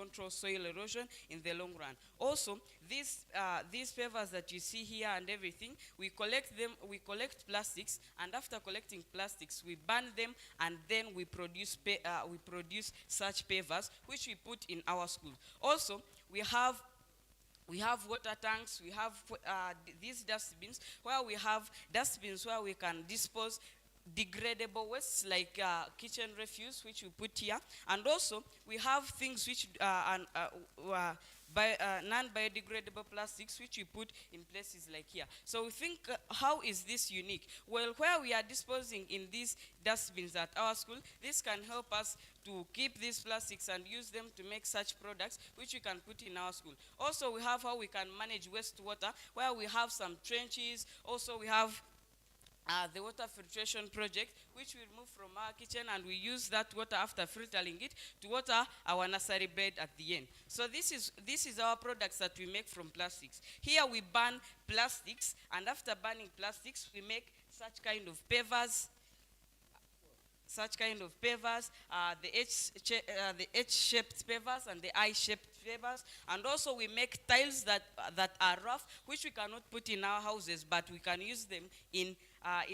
control soil erosion in the long run. Also, these pavers that you see here and everything, we collect plastics, and after collecting plastics, we burn them, and then we produce such pavers, which we put in our school. Also, we have water tanks, we have these dustbins, where we have dustbins where we can dispose degradable wastes like kitchen refuse, which we put here. And also, we have things which non-biodegradable plastics, which we put in places like here. So we think, how is this unique? Well, where we are disposing in these dustbins at our school, this can help us to keep these plastics and use them to make such products which we can put in our school. Also, we have how we can manage wastewater, where we have some trenches. Also, we have the water filtration project, which we remove from our kitchen, and we use that water after filtering it to water our nursery bed at the end. So this is our products that we make from plastics. Here we burn plastics, and after burning plastics, we make such kind of pavers. The H-shaped pavers and the I-shaped pavers. And also we make tiles that are rough, which we cannot put in our houses, but we can use them in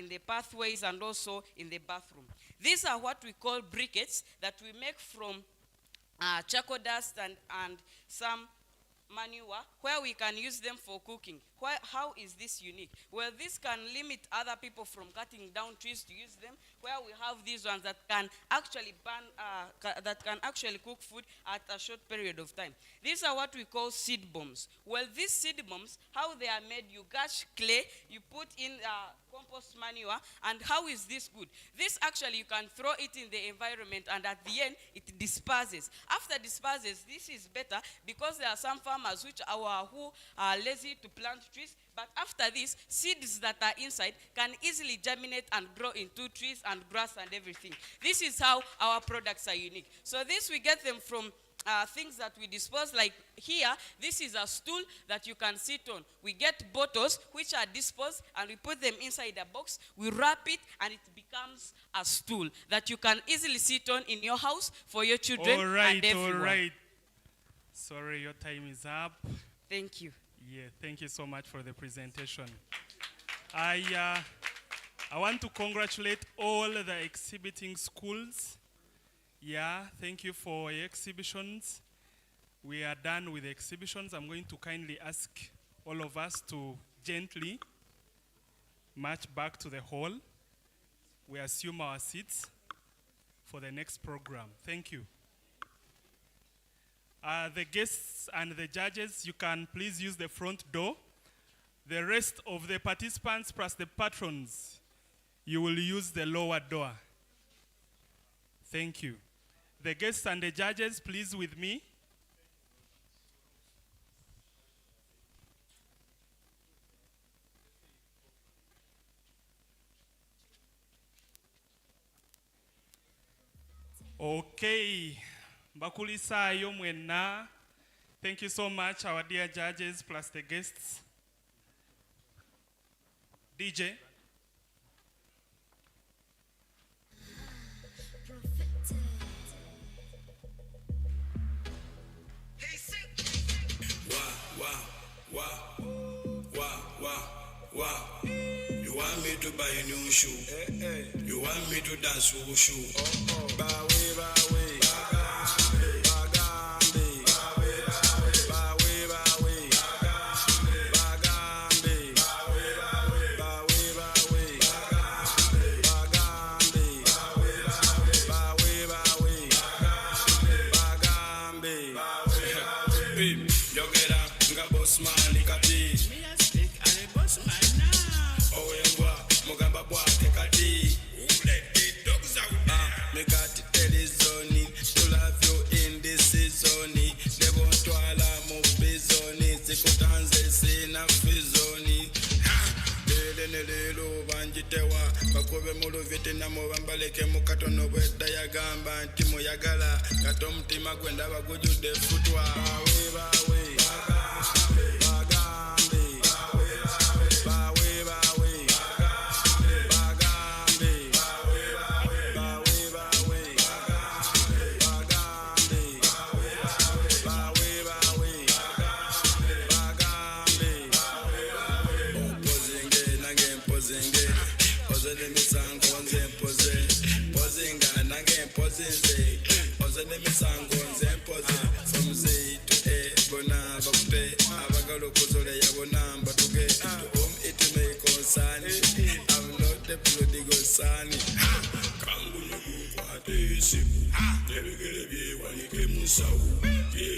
the pathways and also in the bathroom. These are what we call briquettes that we make from charcoal dust and some manure, where we can use them for cooking. How is this unique? Well, this can limit other people from cutting down trees to use them, where we have these ones that can actually cook food at a short period of time. These are what we call seed bombs. Well, these seed bombs, how they are made, you gush clay, you put in compost manure, and how is this good? This actually, you can throw it in the environment, and at the end, it disperses. After disperses, this is better because there are some farmers who are lazy to plant trees, but after this, seeds that are inside can easily germinate and grow into trees and grass and everything. This is how our products are unique. So this, we get them from things that we dispose, like here, this is a stool that you can sit on. We get bottles which are disposed, and we put them inside a box, we wrap it, and it becomes a stool that you can easily sit on in your house for your children and everyone. All right. Sorry, your time is up. Thank you. Yeah, thank you so much for the presentation. I want to congratulate all the exhibiting schools. Yeah, thank you for your exhibitions. We are done with the exhibitions. I'm going to kindly ask all of us to gently march back to the hall. We assume our seats for the next program. Thank you. The guests and the judges, you can please use the front door. The rest of the participants plus the patrons, you will use the lower door. Thank you. The guests and the judges, please with me. Okay. Bakulisa Yomwena. Thank you so much, our dear judges plus the guests. DJ. Wow. You want me to buy a new shoe? You want me to dance with shoe? bakobe mulu vietnam bambaleke mukato no bweda yagamba ntimo yagala gato mtima gwenda bagujude futwa bawe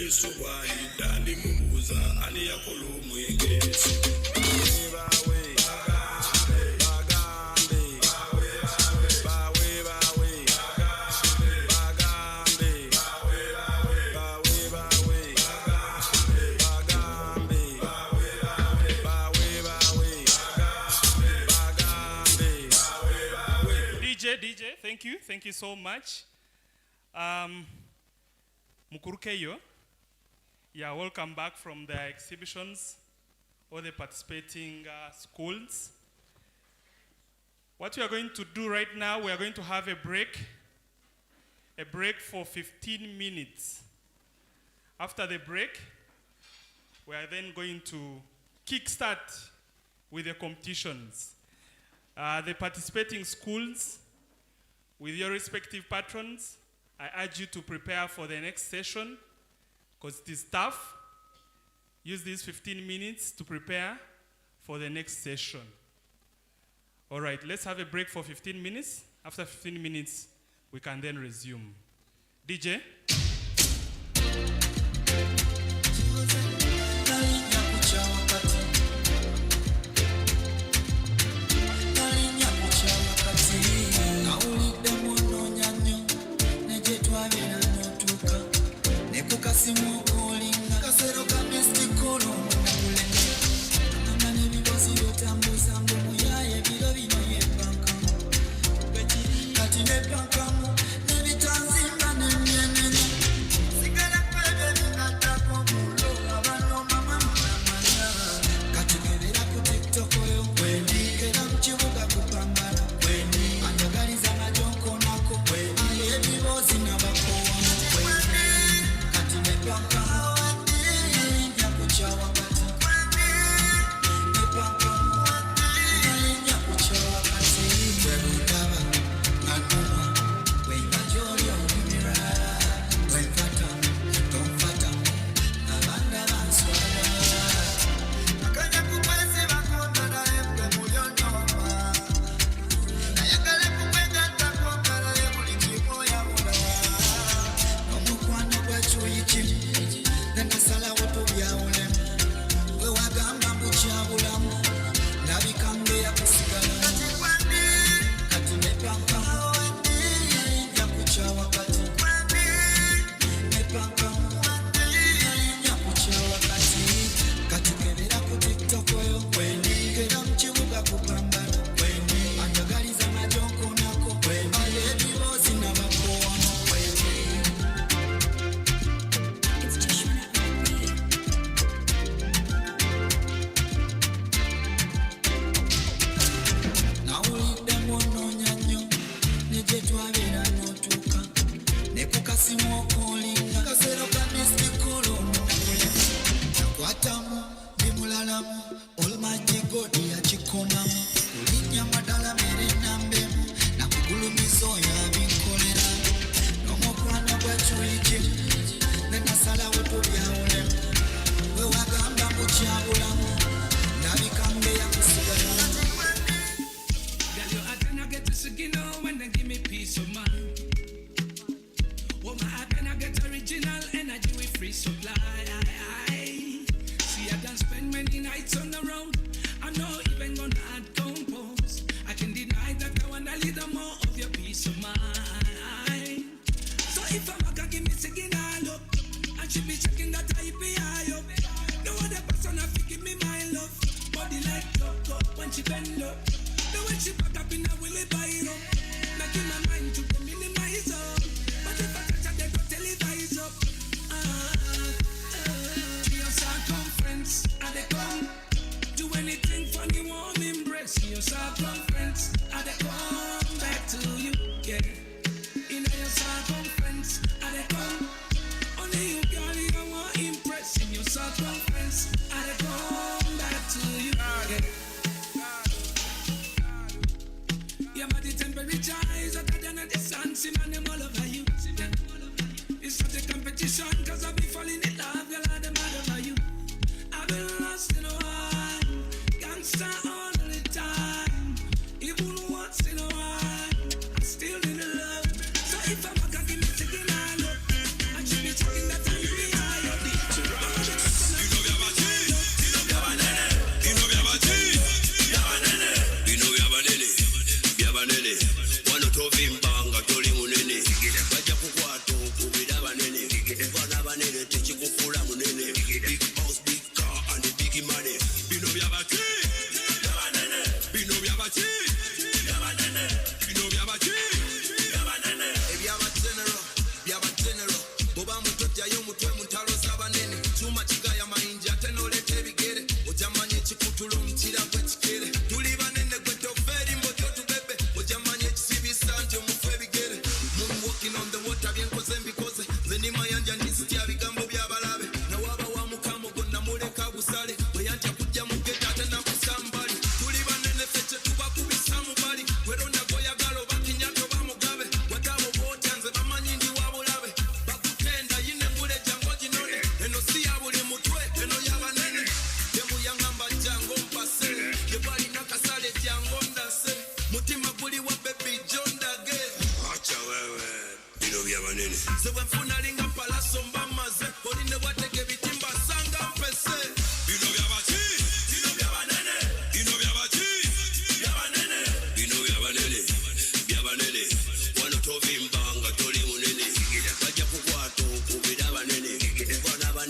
Yesu waida ndimubuza ani yakola omwegezi bawe DJ, thank you so much. Mukurukeyo, yeah, welcome back from the exhibitions, all the participating schools. What we are going to do right now, we are going to have a break for 15 minutes. After the break, we are then going to kickstart with the competitions. The participating schools, with your respective patrons, I urge you to prepare for the next session because it is tough. Use these 15 minutes to prepare for the next session. All right, let's have a break for 15 minutes. After 15 minutes, we can then resume. DJ?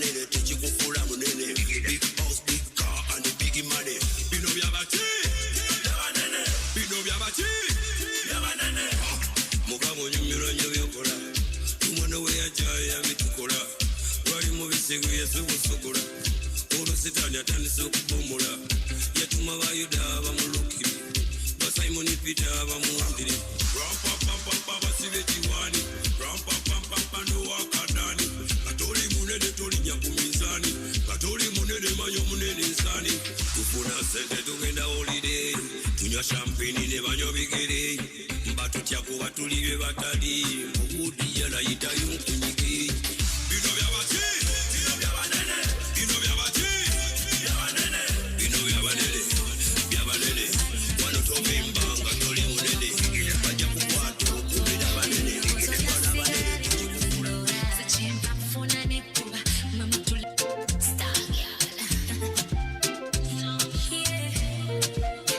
banene tekikufula munene. Big house, big car and the big money. Bino byabati yabanene. Bino byabati yabanene. Mugabo nyumiro nyo byokola. Umwana we yajaya bitukola. Wali mu bisego yesu busukula. Olo sitani atandise okubomula. Yatuma bayuda bamulukiri. Simon Peter bamuwandire. Rampa pampa papa sibe jiwani. Rampa pampa pando wakadani. Katoli munene toli nyakumizani. Katoli munene manyo munene insani. Tufuna sente tugenda holiday. Tunywa champagne ne banyo bigere. Mbatutya kuba tulibe batali. Mugudi yana yitayo nkunyigi. Bino byabati, bino byabanene. Bino byabati, byabanene. Bino byabanene. Byabanene. Wano tomimba nga toli munene. Bajja kukwata okubira banene. Bana banene tukikufula. Zachimba funa nekuba mamutula star girl. Yeah,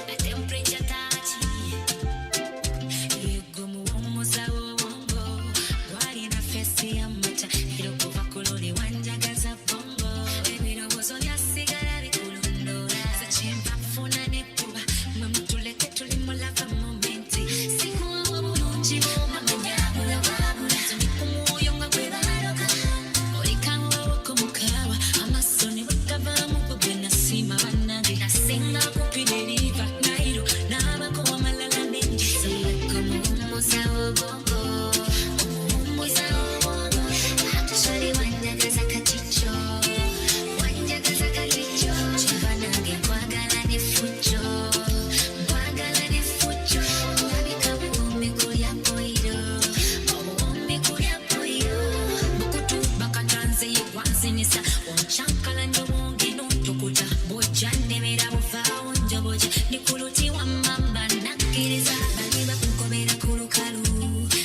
a temperature touchy. Yego muwomoza wobongo. Wali na fesi ya mata. Hirokuva kulole wanjagaza bongo. Ebirobozo byasigala bikulondora. Zachimba funa nekuba mamutuleke tuli mulava momenti. Sikuwa wabulungi womamanya bulabula. Tumikumuyo nga gwe baroga. Olikawa wako mukawa. Amasoni bakavamu kwe nasima banage. Nasinga kupideriva. Nairo nabako wamalala mengi. Soko muwomoza wobongo. Muwomoza wobongo. Actually wanjagaza kachicho. Wanjagaza kachicho. Chibanage nkwagala ne fucho. Nkwagala ne fucho. Ndabika buwumbi kulya boiro. Obuwumbi kulya boiro. Bukutu bakatanze wansinisa. Onchankala njobonge nontokuta. Boja ndemera buvaawo njoboja. Nikuluti wa mamba nakkiriza. Bali bakukobera ku lukalu.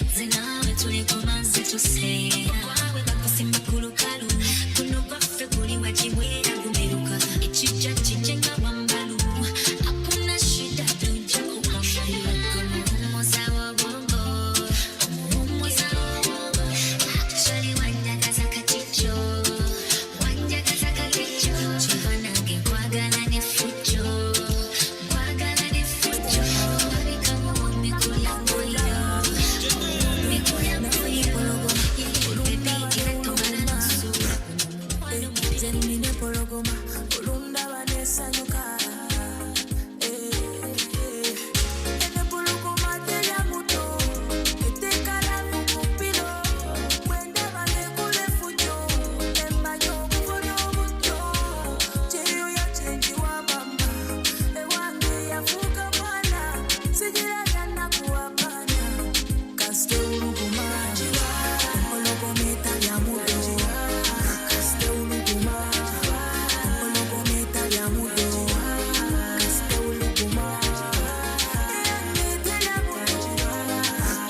Nze naawe tuliko manzi tuseera. Okwawe bakusimba ku lukalu. Kuno gwaffe guli wagibwera gumeruka. Ekijja kijje nga wambalu. Hakuna shida tujja kukwambayo. Omuwummuza w'obwongo. Omuwummuza w'obwongo. Actually wanjagaza kakicho. Wanjagaza kakicho. Kiva nange nkwagala ne fucho. Nkwagala ne fucho. Ndabika buwumbi kulya boiro. Buwumbi kulya boiro. Baby, kiratomala nusu. Mukwano mubi. Zenine pologoma, olunda banesanyuka. Ene pologoma telya muto, etekala mukupiro. Mwenda balekule fujo, emmanyo okuvola obuto. Kyeyo yakyenji wa mama, ewange yafuuka mwana. Sigira yannaku wapana, kasite uluguma. Pologoma etalya muto, kasite uluguma. Pologoma etalya muto, kasite uluguma. Etelya muto,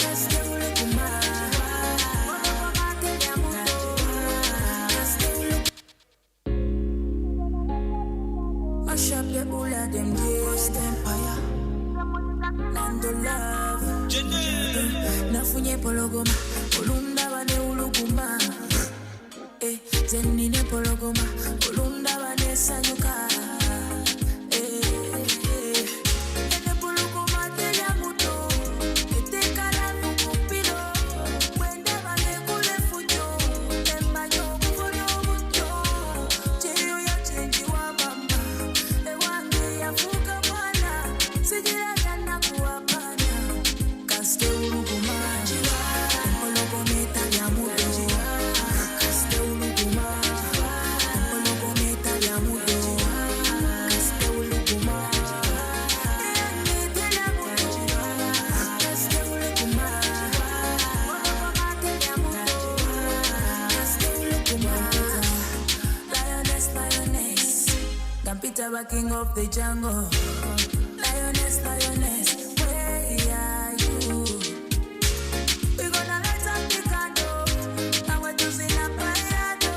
kasite uluguma. Pologoma telya muto, kasite uluguma. Mash up the whole of them days, empire, land of love. Nafunye pologoma, olunda bane uluguma. Zenine pologoma, olunda banesanyuka. Ene pologoma telya muto, etekala mukupiro. Mwenda balekule fujo, emmanyo okuvola obuto. Kyeyo yakyenji wa mama, ewange yafuuka mwana. Sigira yannaku wapana, kasite uluguma. Pologoma etalya muto, kasite uluguma. Pologoma etalya muto, kasite uluguma. Etelya muto, kasite uluguma. Pologoma telya muto, kasite uluguma. Lioness, lioness, Gambita, king of the jungle. Lioness, lioness, where are you? We gonna light up the candle, and we're choosing a parado.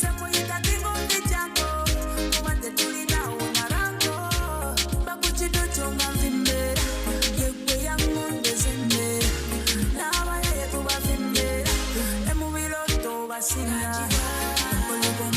Samoyita, king of the jungle. Kumate tulina unarango, bakuchido chonga vimbera. Yekwe ya monde zembera, nawa yetu ba vimbera. Emu biloto basina, pologoma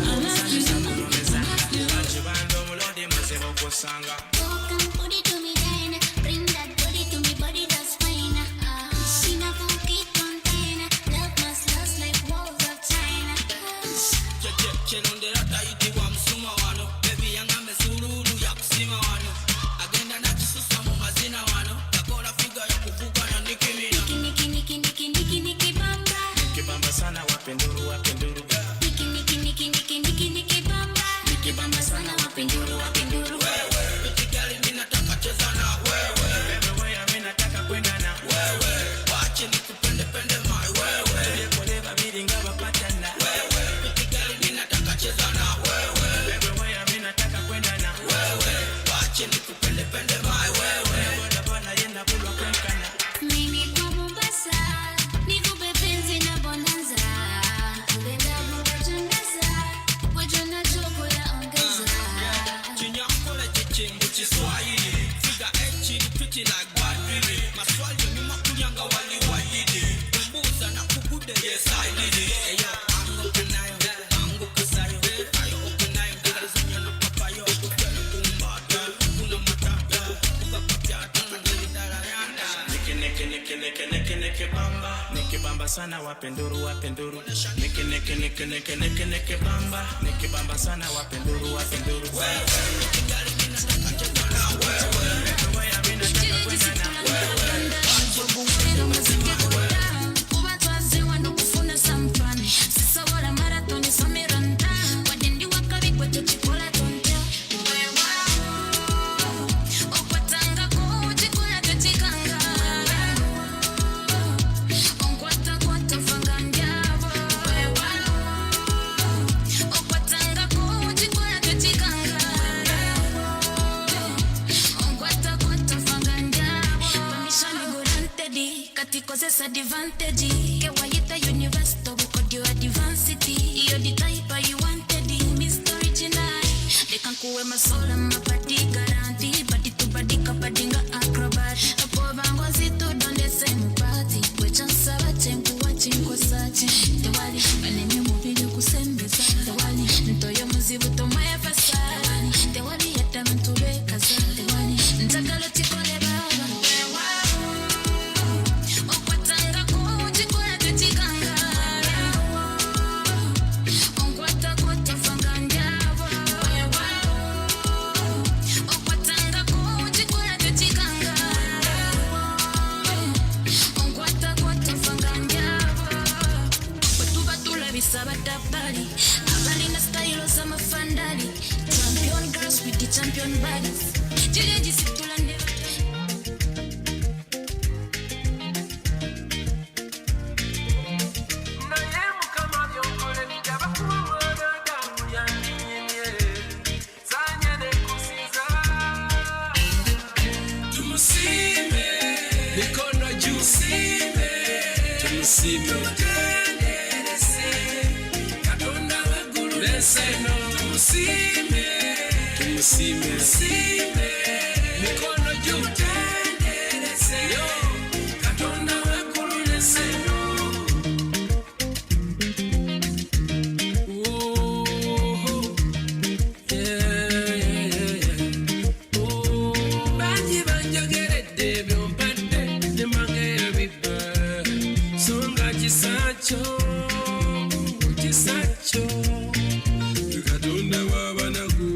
I love you. Nikibamba sana wapenduru wapenduru. Niki bamba. Nikibamba sana wapenduru wapenduru. Cause advantage ke wayita university because you advancity you the type you wanted Mr. Original they can kuwe masola mapati guarantee body to body kapadinga acrobat apo bangozi to don the same party we chansa bachengu wachinko sachi tewali banenye mubili kusembeza tewali ntoyo muzibu to my fasa tewali yata mtube kaza tewali ntakalo tikole baba Sabatabali, Avalina style sama fandali. Champion girls with the champion bodies. Jileji situlande. Tumusime, mikono juu, tumusime. Tumusime mikono juu tendereze yo Katonda wekulu neseno banji banjogeredde byompadde nemange ebiba songa kisacho Katonda wabanaku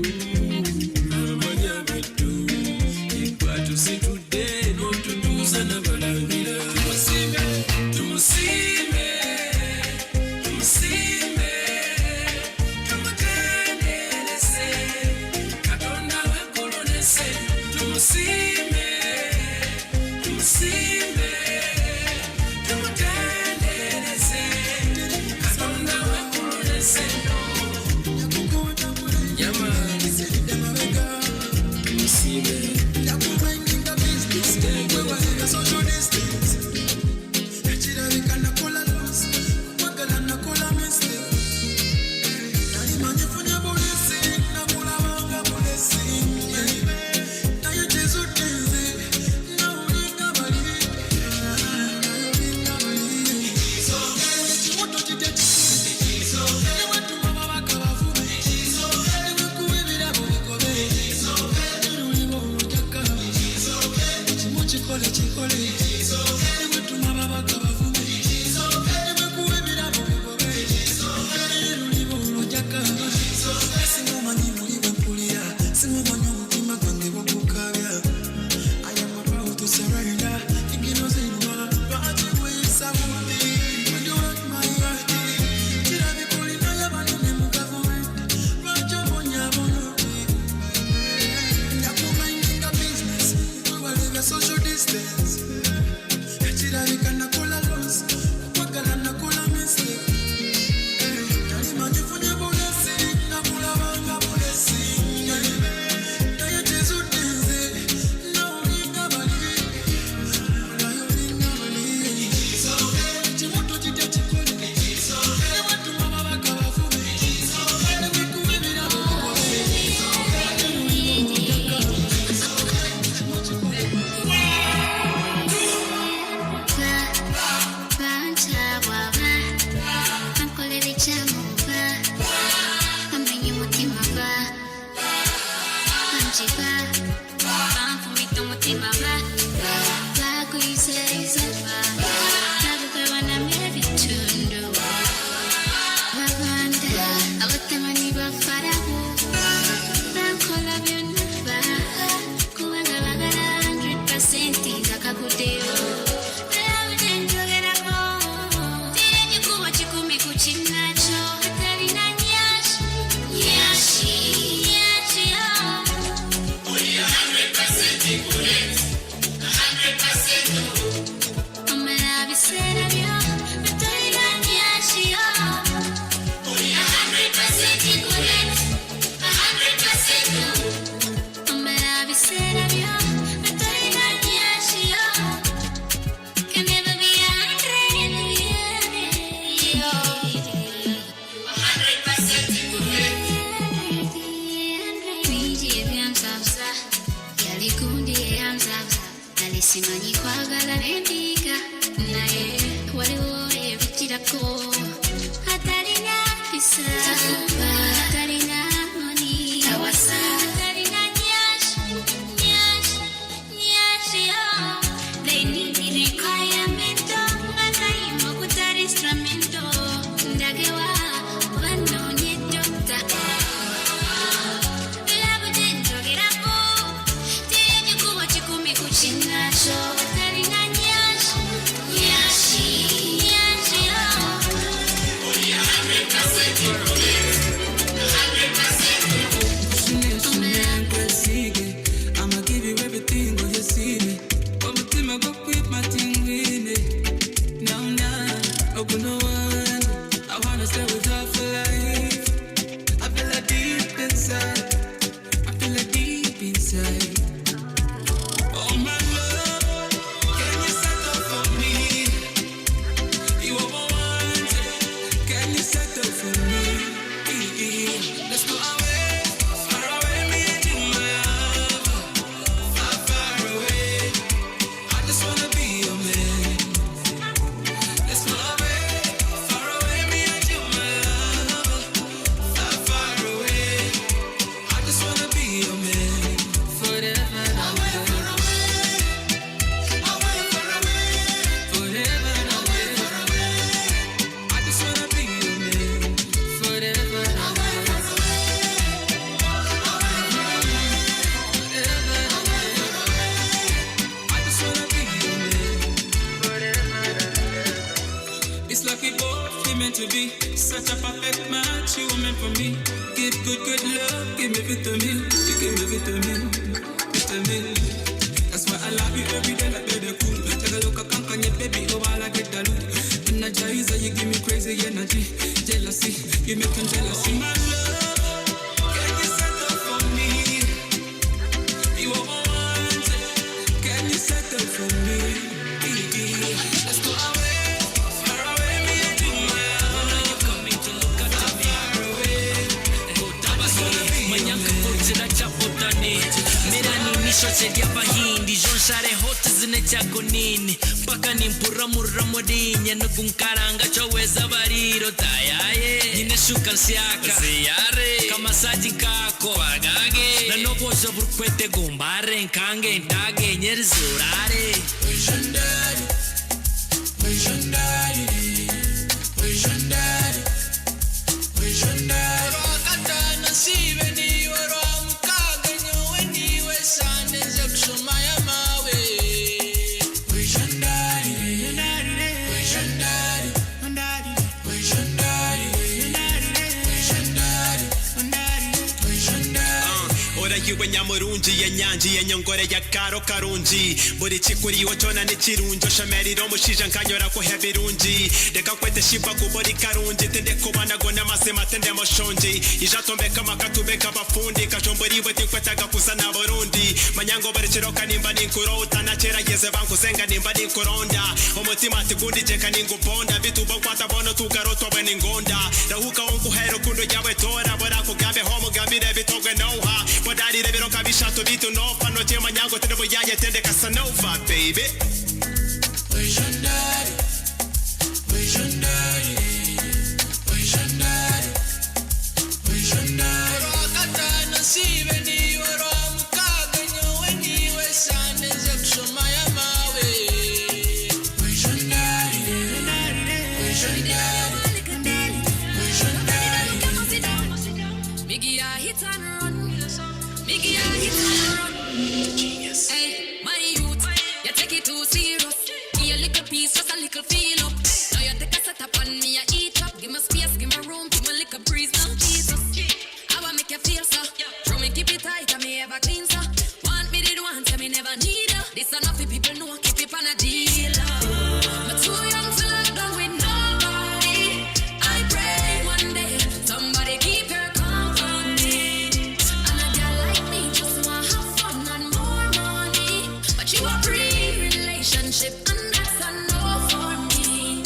Katonda wekulu They need the requirement, ndagewa vanonye doctor labudendogerapo tiyekuwa chikumi kuchinacho taringa nyashi I'ma give you everything when you see me. But my team, I go quit my team with it. Now, open no one. I wanna stay with her for life. I feel like deep inside. I feel like deep inside. Oh my love, can you settle for me? You overwanted, can you settle for me? Let's go away, far away, me and you, my love. Far, far away. I just wanna be your man. Let's go away, far away, me and you, my love. Far, far away. I just wanna be your man. Forever and ever. Forever and ever. I just wanna be your man. Forever and ever. It's like we both were meant to be. Such a perfect match, you were meant for me. Give good love, give me vitamin. You give me vitamin. That's why I love you every day like baby cool. Take a look at Kankanye, baby, oh, while I get the loot. Energizer, you give me crazy energy. Jealousy, you make me jealousy. My love, can you settle for me? You overwanted, can you settle for me? Let's go away, far away, me and you, my love. Coming to look at me, far away. Manyanka potira chapotani Mirani nishoche dia bahindi Jonshare hot zine chako nini Paka nimpura murra modinye Nukunkaranga choweza bariro Tayaye Nine shukan siaka Ziyare Kama saji kako Wagage Na nobosha burkwete gumbare Nkange ntage nyerizurare Vision daddy, vision daddy, vision daddy, vision daddy. Wakata nasibe ni waro mkaga nyowe niwe sande Zekshumaya mawe Vision daddy, vision daddy, vision daddy, vision daddy, vision daddy. Ora yiwe nyamurungi yenyanji yenyongore ya karo karungi buri chikuriyo chona ni chirunjo shameriro mushija nkanyora ko hebirungi reka kwete shiba kubori karungi tende kubana gona masema tende moshonji ijatombeka makatubeka bafundi kajombori bwe kwetaga kusana Burundi manyango bari chiroka nimba ninkurota na chera yeze banku senga nimba ninkuronda umutima tigundi jeka ninguponda bituba kwata bono tugaroto bwe ngonda rahuka onku hero kundo yawe tora bora kugabe homo gabire bitogwe noha bodari rebero kabishato bitu no fano tema nyango tende boyaye tende Casanova baby Vision daddy, vision daddy, vision daddy, vision daddy. Wakata nasibe ni waro mkaga nyowe niwe sande Zekshumaya mawe Vision daddy, vision daddy, vision daddy. Miggy, I hit and run. Miggy, I hit and run. Hey, my youth, you take it too serious. Give a little piece, just a little feel up. Now you take a set up on me, I eat up. Give me space, give me room, give me a little breeze now, Jesus. How I make you feel, so? Throw me, keep it tight, I me ever clean, so. Want me did once, I me never need her. This enough for people know, keep it on a deal. But too young to lock down with nobody. I pray one day, somebody keep her company. And a girl like me just want have fun and more money. But you a pre-relationship and that's a no for me.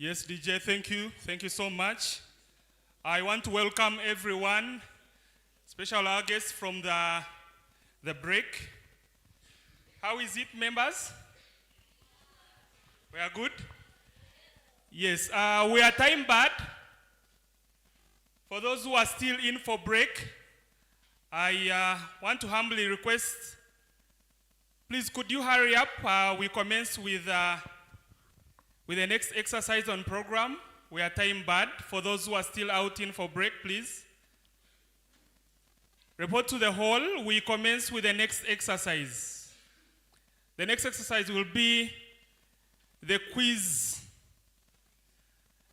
Yes, DJ, thank you. Thank you so much. I want to welcome everyone, special our guests from the break. How is it, members? We are good? Yes, we are time bad. For those who are still in for break, I want to humbly request, please could you hurry up? We commence with the next exercise on program. We are time bad. For those who are still out in for break, please. Report to the hall. We commence with the next exercise. The next exercise will be the quiz.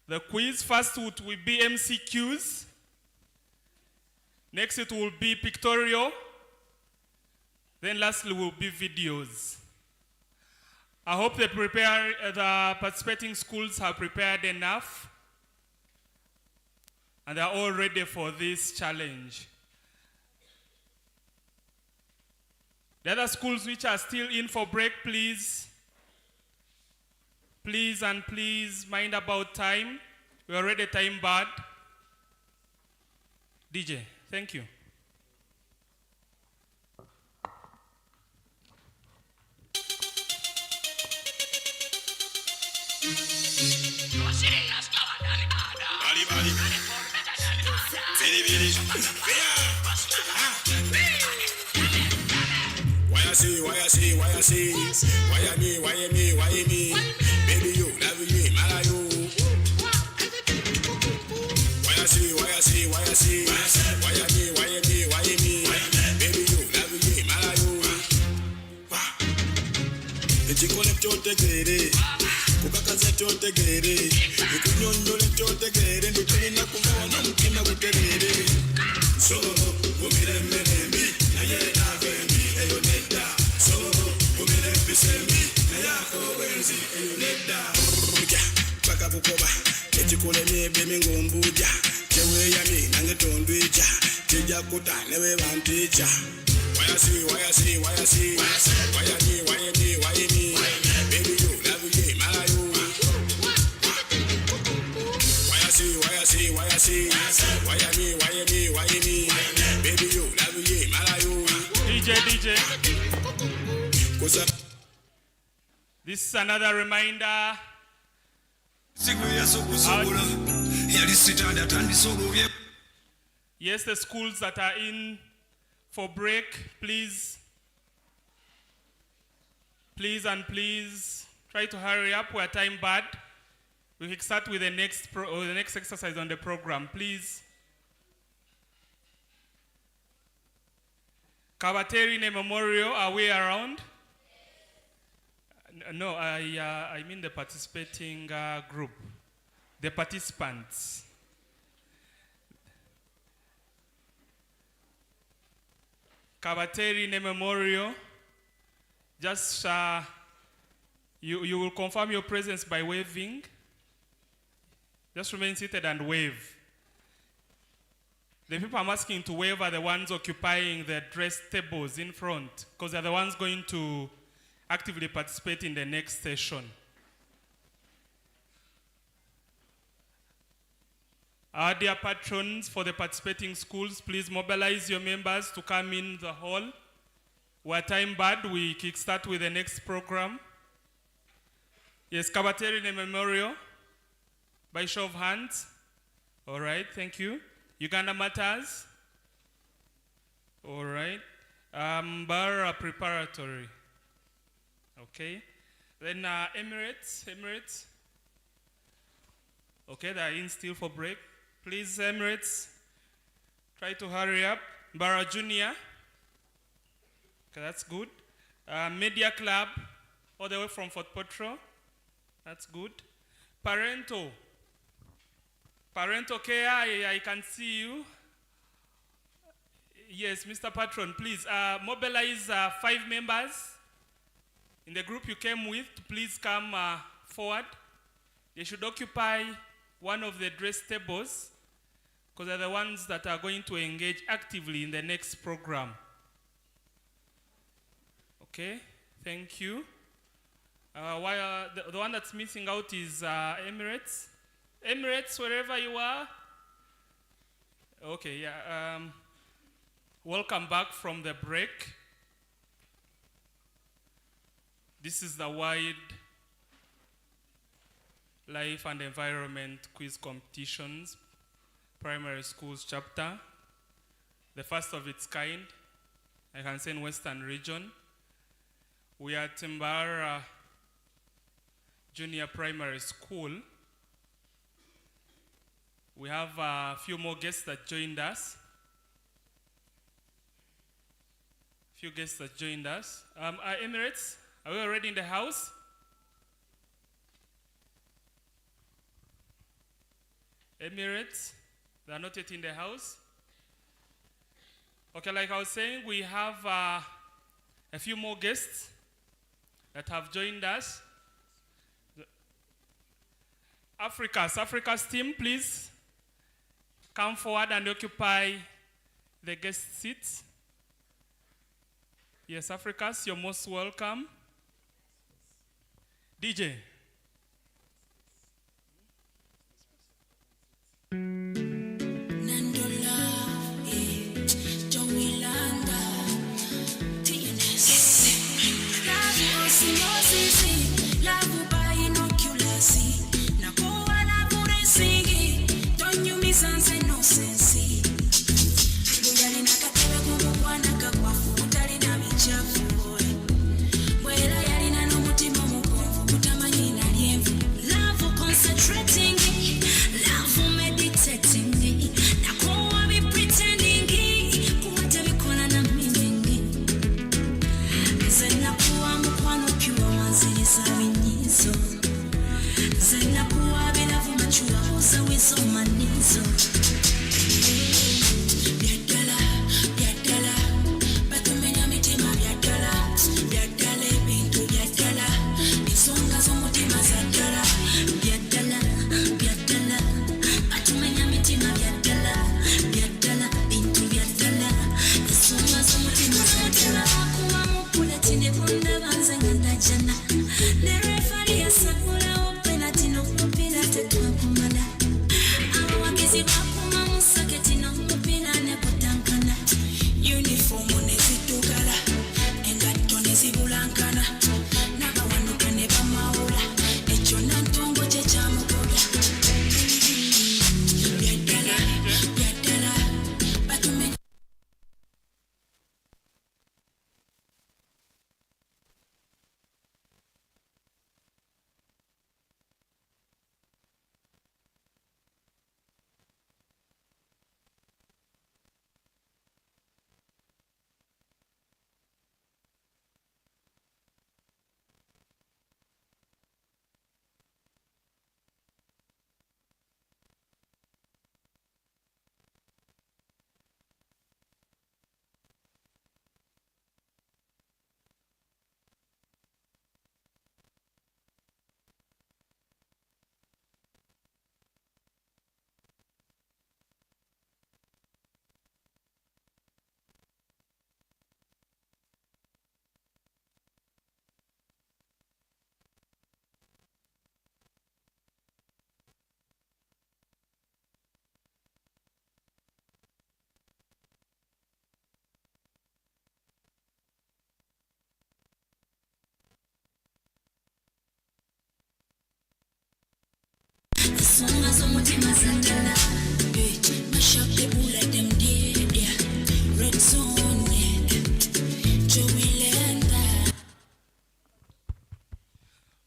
The quiz first will be MCQs. Next it will be pictorial. Then lastly will be videos. I hope the participating schools have prepared enough and they are all ready for this challenge. The other schools which are still in for break, please mind about time. We are already time bad. DJ, thank you. Why I say, why me, baby you, love you, marry you. Why I say, why me, baby you, love you, marry you. Echikole chotegere, kukakaza chotegere, ikunyonyole chotegere, nditulina kumona mukina kutegere. So, umire meremi, na ye avemi, eyo neda. So, umire bisemi, na yako wenzi, eyo neda. Paka bukoba, echikole nyebe mingombuja, chewe yami, nange tondwija, cheja kuta, newe vanticha. Why I see, why me, baby you, love you, marry you. Why I see, why me, baby you, love you, marry you. DJ. This is another reminder. Yes, the schools that are in for break, please try to hurry up. We're time bad. We can start with the next exercise on the program, please. Kabaterine Memorial, are we around? No, I mean the participating group, the participants. Kabaterine Memorial, just you will confirm your presence by waving. Just remain seated and wave. The people I'm asking to wave are the ones occupying the dress tables in front, because they're the ones going to actively participate in the next session. Our dear patrons for the participating schools, please mobilize your members to come in the hall. We're time bad, we kickstart with the next program. Yes, Kabaterine Memorial, by show of hands. All right, thank you. Uganda Matters. All right. Mbarara Preparatory. Okay. Then Emirates. Okay, they are in still for break. Please, Emirates, try to hurry up. Mbarara Junior. Okay, that's good. Media Club, all the way from Fort Potro. That's good. Parental care, I can see you. Yes, Mr. Patron, please mobilize 5 members in the group you came with to please come forward. They should occupy one of the dress tables because they're the ones that are going to engage actively in the next program. Okay, thank you. The one that's missing out is Emirates. Emirates, wherever you are. Okay, yeah. Welcome back from the break. This is the Wide Life and Environment Quiz Competitions, Primary Schools chapter. The first of its kind, I can say in Western region. We are at Mbarara Junior Primary School. We have a few more guests that joined us. Emirates, are we already in the house? Emirates, they are not yet in the house. Okay, like I was saying, we have a few more guests that have joined us. Africa's team, please come forward and occupy the guest seats. Yes, Africa's, you're most welcome. DJ.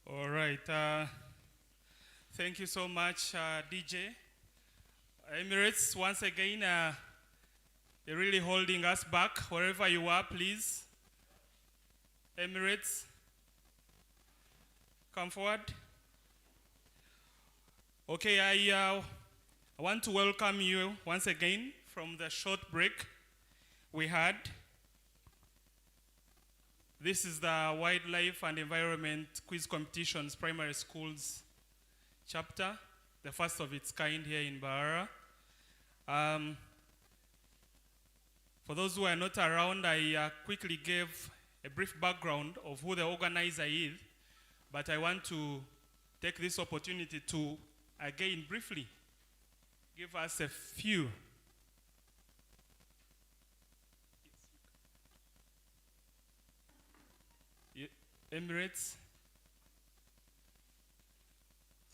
All right. Thank you so much, DJ. Emirates, once again, you're really holding us back. Wherever you are, please. Emirates, come forward. Okay, I want to welcome you once again from the short break we had. This is the Wildlife and Environment Quiz Competitions Primary Schools chapter, the first of its kind here in Mbarara. For those who are not around, I quickly gave a brief background of who the organizer is, But I want to take this opportunity to, again, briefly give us a few. Emirates,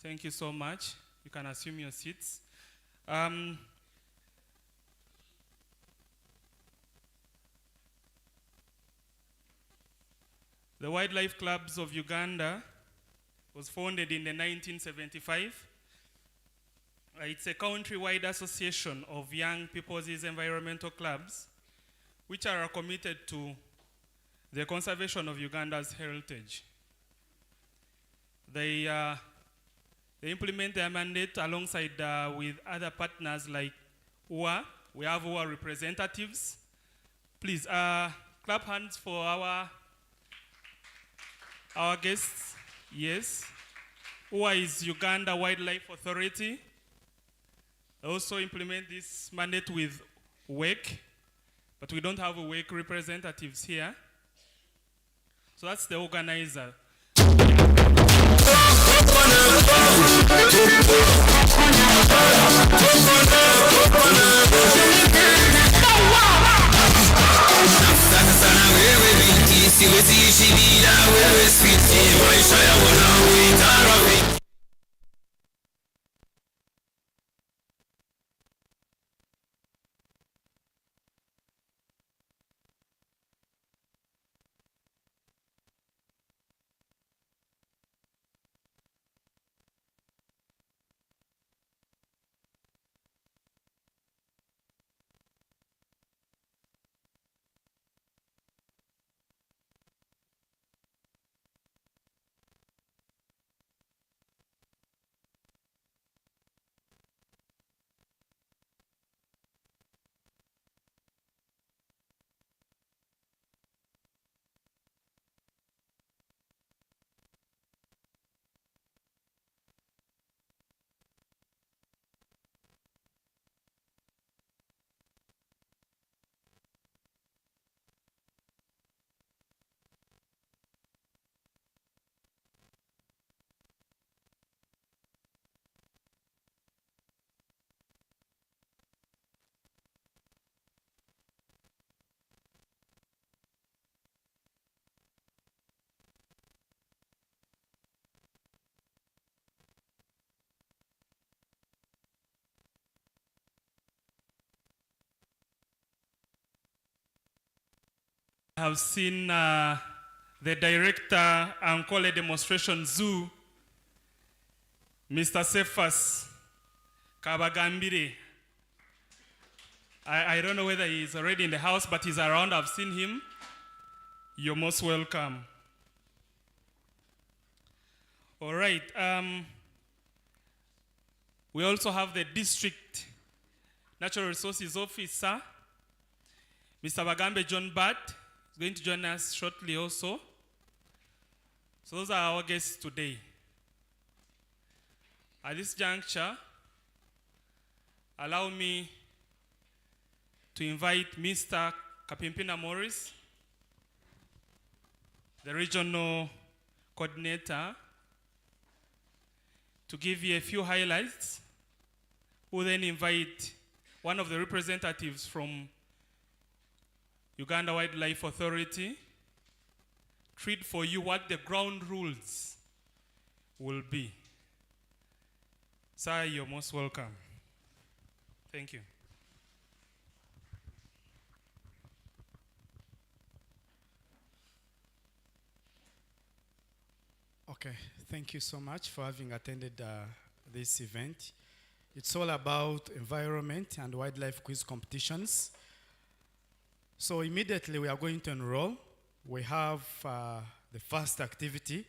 thank you so much. You can assume your seats. The Wildlife Clubs of Uganda was founded in the 1975. It's a country-wide association of young people's environmental clubs which are committed to the conservation of Uganda's heritage. They implement their mandate alongside with other partners like UA. We have UA representatives. Please clap hands for our guests. Yes. UA is Uganda Wildlife Authority. They also implement this mandate with WEC, but we don't have WEC representatives here. So that's the organizer. I have seen the director Ankole Demonstration Zoo, Mr. Cephas Kabagambire. I don't know whether he's already in the house, but he's around. I've seen him. You're most welcome. All right. We also have the district natural resources officer, Mr. Bagambe John Bart, is going to join us shortly also. So those are our guests today. At this juncture, allow me to invite Mr. Kapimpina Morris, the regional coordinator, to give you a few highlights. We'll then invite one of the representatives from Uganda Wildlife Authority to read for you what the ground rules will be. Sir, you're most welcome. Thank you. Okay, thank you so much for having attended this event. It's all about environment and wildlife quiz competitions. So immediately we are going to enroll. We have the first activity,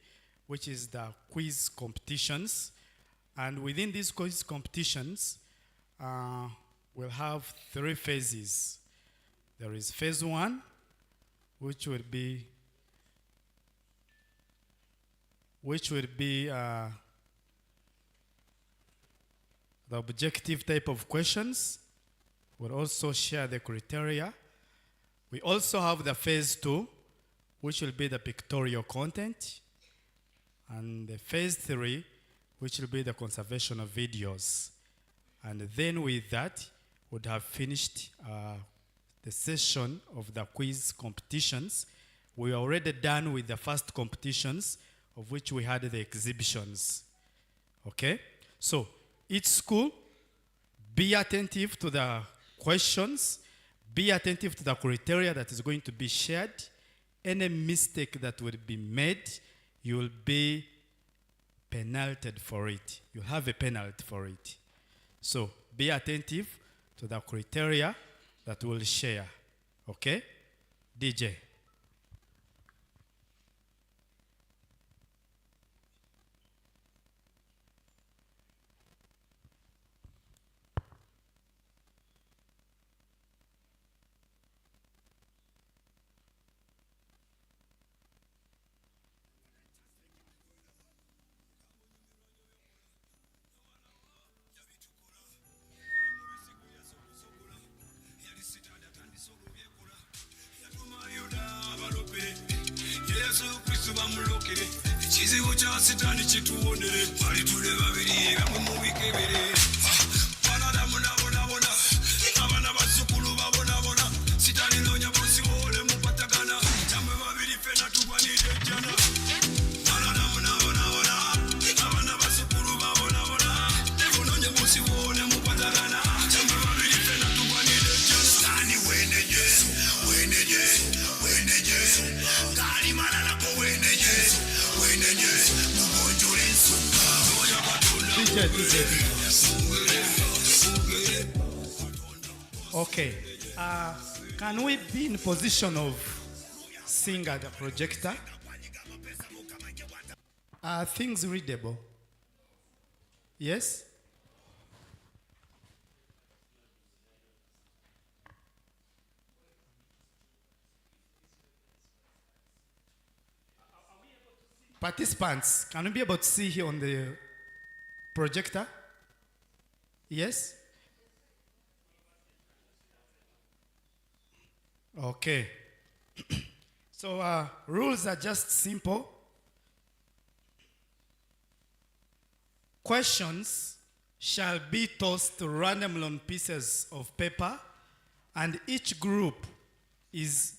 which is the quiz competitions. And within these quiz competitions, we'll have 3 phases. There is phase 1, which will be the objective type of questions. We'll also share the criteria. We also have the phase 2, which will be the pictorial content. and the phase 3, which will be the conservation of videos. And then with that, would have finished the session of the quiz competitions. We are already done with the first competitions, of which we had the exhibitions. Okay? So, each school, be attentive to the questions, be attentive to the criteria that is going to be shared. Any mistake that will be made, you will be penalted for it. You'll have a penalty for it. So, be attentive to the criteria that we'll share. Okay? DJ. Yesu Kristo bamuloke ekizibu kya sitaani kituwonere balitule babiri bamwe mu bikebere banadamu nabonabona abaana bazzukulu babonabona sitaani noonya busiboole mukwatagana kyamwe babiri fena tugwanidde ejjana banadamu nabonabona abaana bazzukulu babonabona onoonya busiboole mukwatagana kyamwe babiri fena tugwanidde ejjana sitaani wendeje wendeje wendeje gali malala ko wendeje wendeje mugonjole ensonga oya katonda Okay. Can we be in position of seeing at the projector? Are things readable? Yes? Participants, can we be able to see here on the projector? Yes? Okay. So rules are just simple. Questions shall be tossed randomly on pieces of paper, and each group is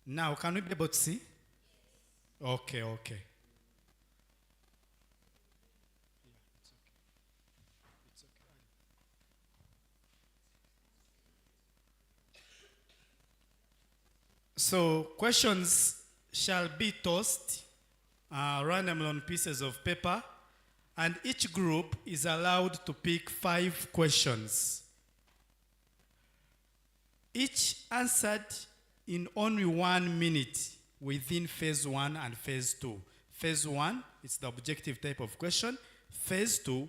now, can we be able to see? Okay, okay. So, questions shall be tossed randomly on pieces of paper, and each group is allowed to pick 5 questions. Each answered in only 1 minute within phase 1 and phase 2. Phase 1 is the objective type of question. Phase 2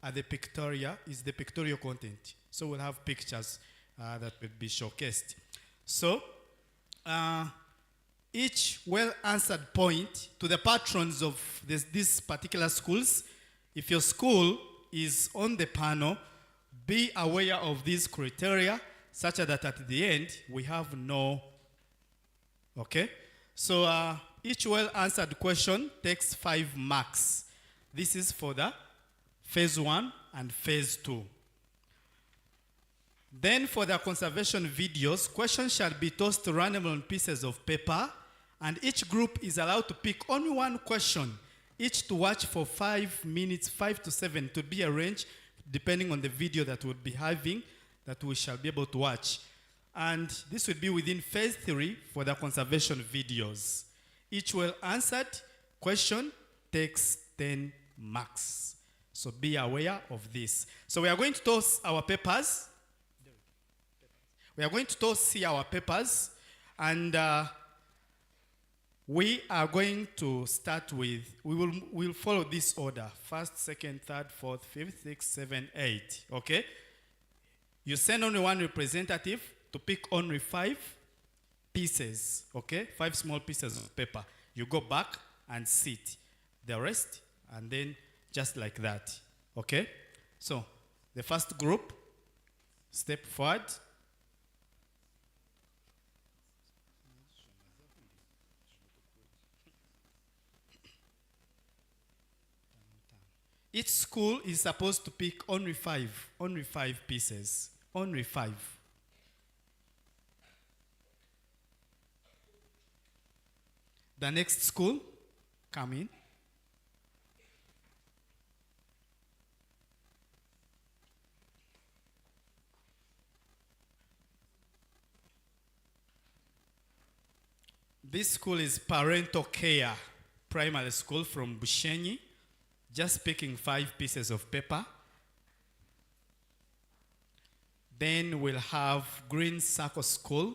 are the pictorial, is the pictorial content. So we'll have pictures that will be showcased. So each well-answered point to the patrons of these particular schools, if your school is on the panel, be aware of these criteria such that at the end we have no. Okay? So each well-answered question takes 5 marks. This is for the phase 1 and phase 2. Then for the conservation videos, questions shall be tossed randomly on pieces of paper, and each group is allowed to pick only 1 question, each to watch for 5 minutes, 5 to 7, to be arranged depending on the video that we'll be having, that we shall be able to watch. And this will be within phase 3 for the conservation videos. Each well-answered question takes 10 marks. So be aware of this. So we are going to toss our papers. We are going to toss here our papers. And we are going to start with, we'll follow this order. 1st, 2nd, 3rd, 4th, 5th, 6th, 7th, 8th. Okay? You send only 1 representative to pick only 5. pieces, okay? 5 small pieces of paper. You go back and sit. The rest, and then just like that, okay? So, the first group, step forward. Each school is supposed to pick only five pieces, only 5. The next school, come in. This school is Parental Care Primary School from Bushenyi. Just picking 5 pieces of paper. Then we'll have Green Circle School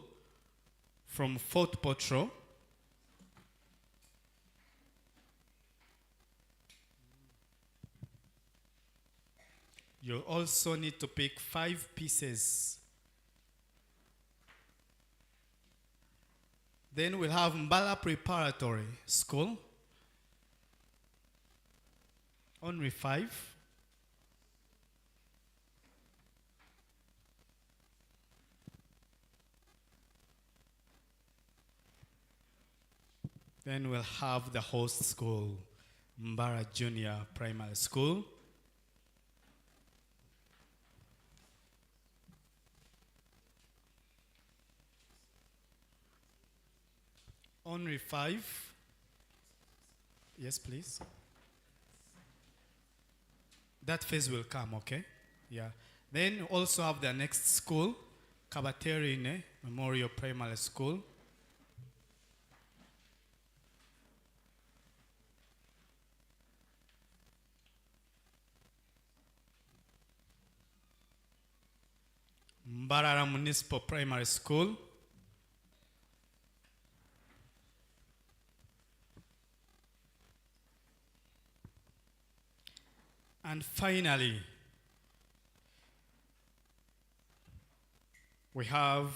from Fort Potro. You also need to pick 5 pieces. Then we'll have Mbarara Preparatory School. Only 5. Then we'll have the host school, Mbarara Junior Primary School. Only 5. Yes, please. That phase will come, okay? Yeah. Then also have the next school, Kabaterine Memorial Primary School. Mbarara Municipal Primary School. And finally, we have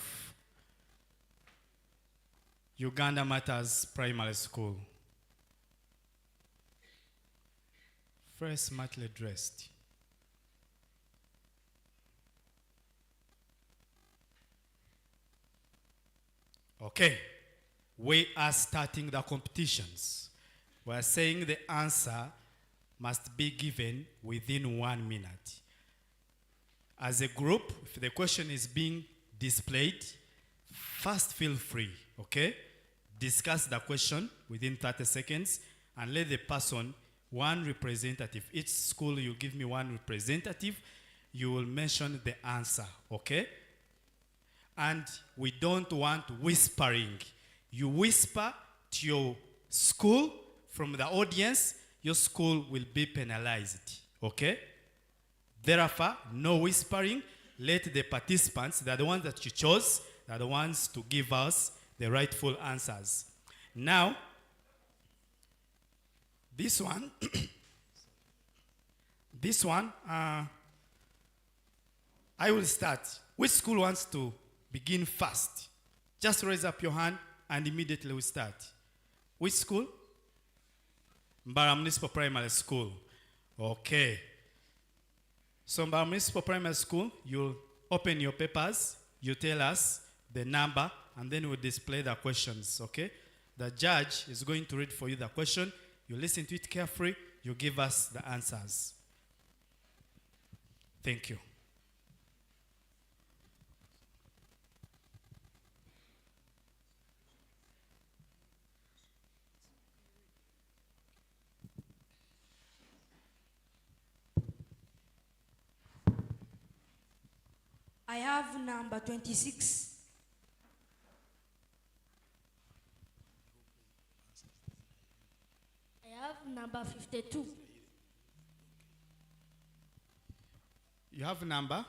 Uganda Matters Primary School. Very smartly dressed. Okay, we are starting the competitions. We are saying the answer must be given within 1 minute. As a group, if the question is being displayed, first feel free, okay? Discuss the question within 30 seconds and let the person, one representative, each school you give me one representative, you will mention the answer, okay? And we don't want whispering. You whisper to your school from the audience, your school will be penalized, okay? Therefore, no whispering. Let the participants, they're the ones that you chose, they're the ones to give us the rightful answers. Now, this one, I will start. Which school wants to begin first? Just raise up your hand and immediately we start. Which school? Mbarara Municipal Primary School. Okay. So Mbarara Municipal Primary School, you'll open your papers, you tell us the number, and then we'll display the questions, okay? The judge is going to read for you the question. You listen to it carefully, you give us the answers. Thank you. I have number 26. I have number 52. You have a number?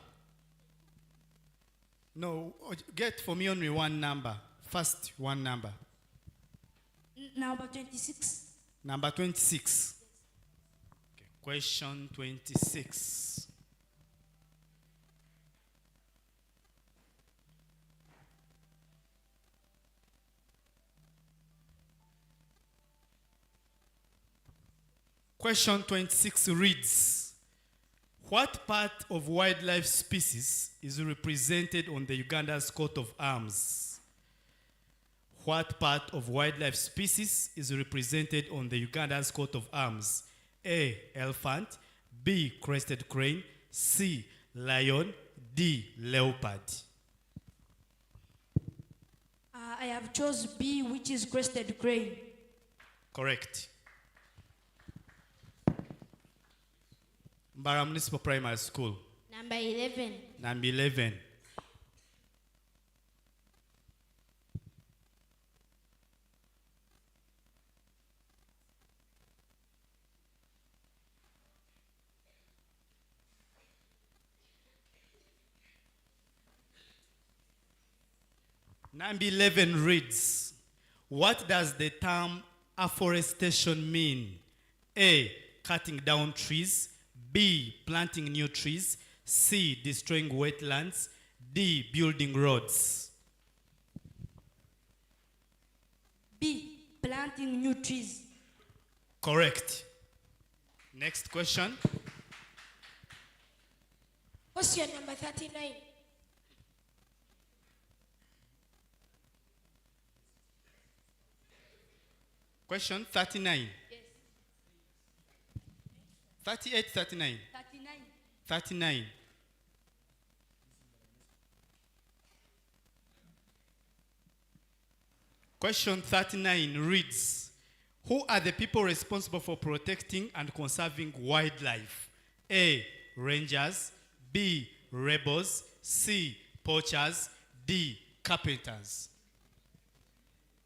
No, get for me only one number. First one number. Number 26. Number 26. Okay. Question 26. Question 26 reads, what part of wildlife species is represented on the Uganda's coat of arms? What part of wildlife species is represented on the Uganda's coat of arms? A, elephant, B, crested crane, C, lion, D, leopard. I have chose B, which is crested crane. Correct. Mbarara Municipal Primary School. Number 11. Number 11. Number 11 reads, what does the term afforestation mean? A, cutting down trees, B, planting new trees, C, destroying wetlands, D, building roads. B, planting new trees. Correct. Next question. Question number 39. Question 39. Yes. 38, 39. 39. 39. Question 39 reads, who are the people responsible for protecting and conserving wildlife? A, rangers, B, rebels, C, poachers, D, carpenters.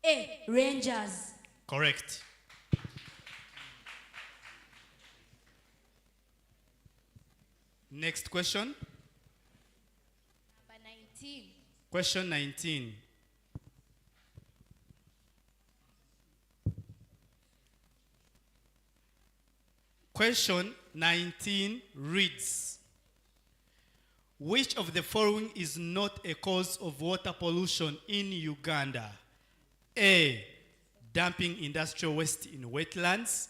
A, rangers. Correct. Next question. Number 19. Question 19. Question 19 reads, which of the following is not a cause of water pollution in Uganda? A, dumping industrial waste in wetlands.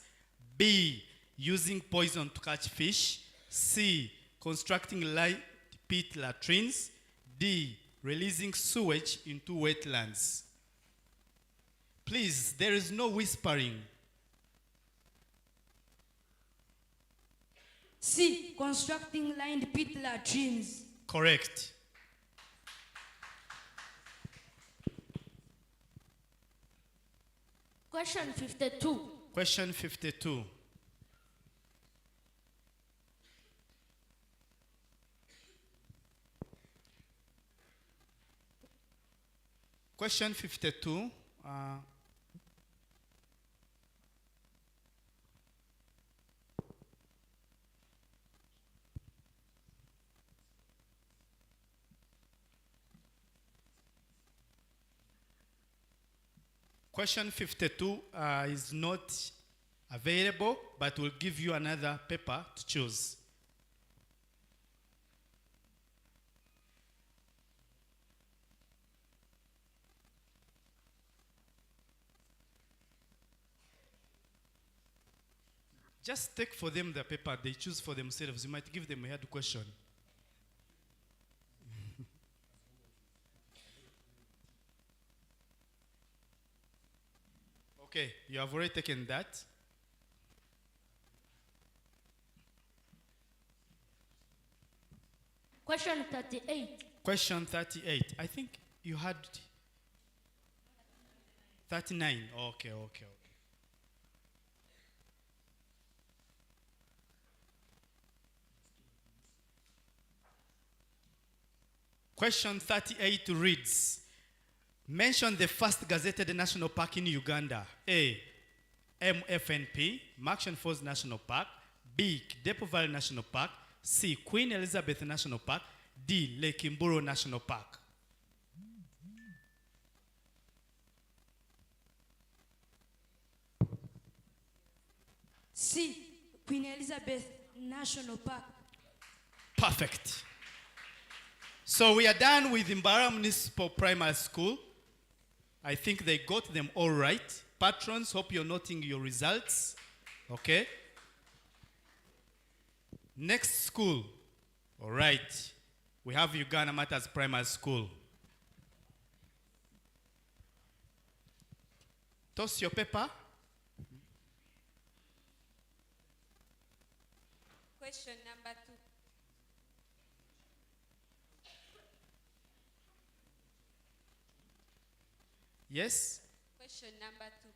B, using poison to catch fish. C, constructing light pit latrines. D, releasing sewage into wetlands. Please, there is no whispering. C, constructing lined pit latrines. Correct. Question 52. Question 52. Question 52. Question 52 is not available, but we'll give you another paper to choose. Just take for them the paper they choose for themselves. You might give them a hard question. Okay, you have already taken that. Question 38. Question 38. I think you had 39. Okay. Question 38 reads, mention the first gazetted national park in Uganda. A, MFNP, Marshall Falls National Park. B, Depo Valley National Park. C, Queen Elizabeth National Park. D, Lake Mburo National Park. C, Queen Elizabeth National Park. Perfect. So we are done with Mbarara Municipal Primary School. I think they got them all right. Patrons, hope you're noting your results. Okay. Next school. All right. We have Uganda Matters Primary School. Toss your paper. Question number 2. Yes? Question number 2.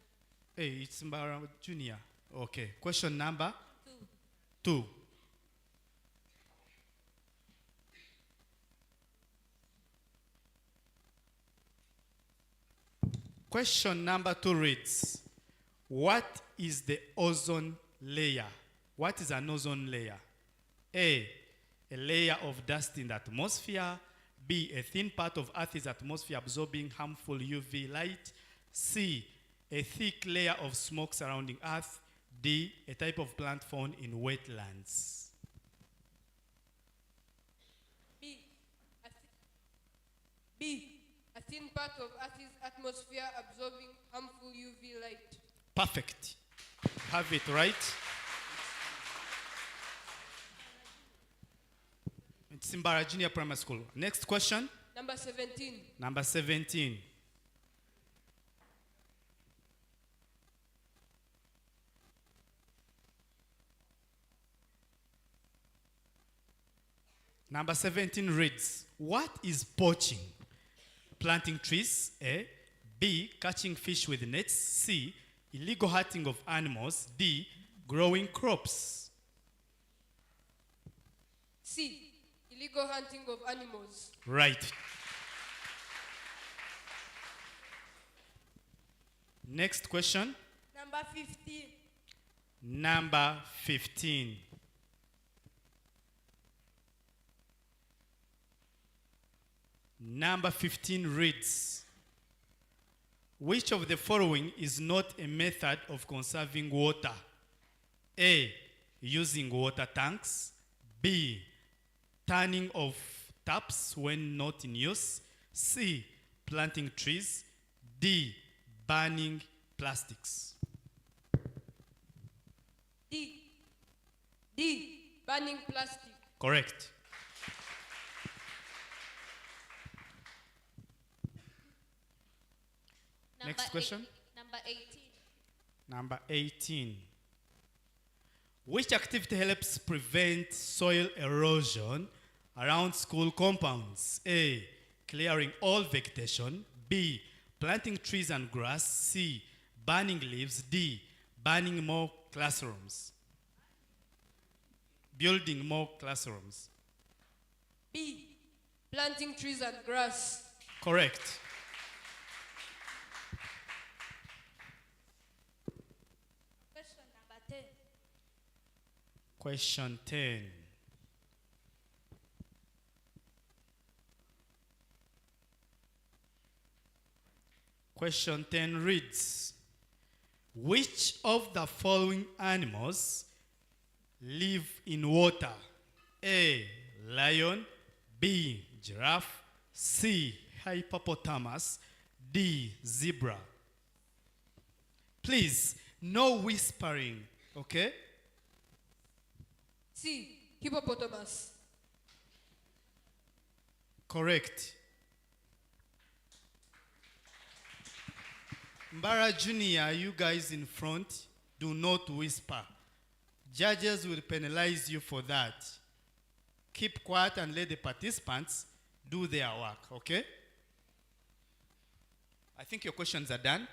Hey, it's Mbarara Junior. Okay. Question number 2. 2. Question number 2 reads, what is the ozone layer? What is an ozone layer? A layer of dust in the atmosphere. B, a thin part of Earth's atmosphere absorbing harmful UV light. C, a thick layer of smoke surrounding Earth. D, a type of plant found in wetlands. B. A thin part of Earth's atmosphere absorbing harmful UV light. Perfect. Have it right. It's Mbarara Junior Primary School. Next question. Number 17. Number 17. Number 17 reads, what is poaching? Planting trees, A. B, catching fish with nets. C, illegal hunting of animals. D, growing crops. C. Illegal hunting of animals. Right. Next question. Number 15. Number 15. Number 15 reads, which of the following is not a method of conserving water? A, using water tanks. B, turning off taps when not in use. C, planting trees. D, burning plastics. D. Burning plastic. Correct. Next question. Number 18. Number 18. Which activity helps prevent soil erosion around school compounds? A, clearing all vegetation. B, planting trees and grass. C, burning leaves. D, burning more classrooms. Building more classrooms. B. Planting trees and grass. Correct. Question number 10. Question 10. Question 10 reads, which of the following animals live in water? A, lion. B, giraffe. C, hippopotamus. D, zebra. Please, no whispering, okay? C. Hippopotamus. Correct. Mbarara Junior, you guys in front, do not whisper. Judges will penalize you for that. Keep quiet and let the participants do their work, okay? I think your questions are done.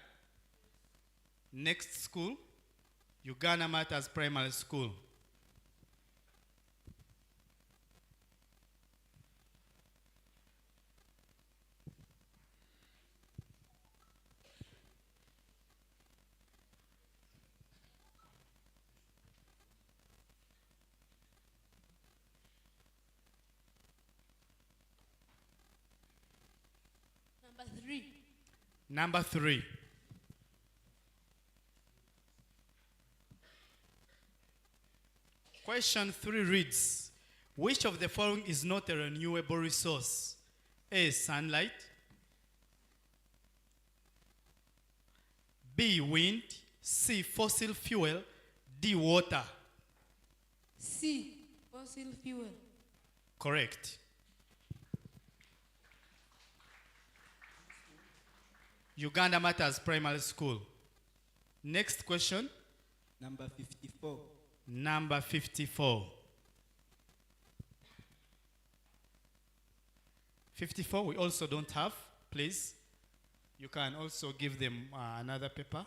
Next school, Uganda Matters Primary School. Number 3. Number 3. Question 3 reads, which of the following is not a renewable resource? A, sunlight. B, wind. C, fossil fuel. D, water. C. fossil fuel. Correct. Uganda Matters Primary School. Next question. Number 54. Number 54. 54 we also don't have, please. You can also give them another paper.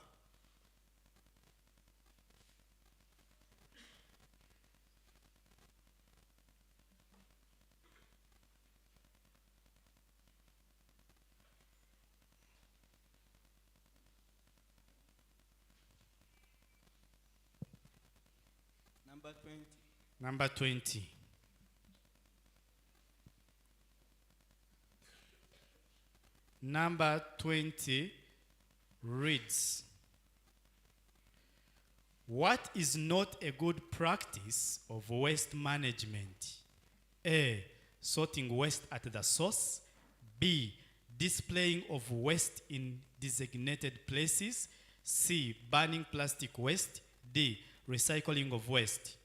Number 20. Number 20. Number 20 reads, what is not a good practice of waste management? A, sorting waste at the source. B, displaying of waste in designated places. C, burning plastic waste. D, recycling of waste.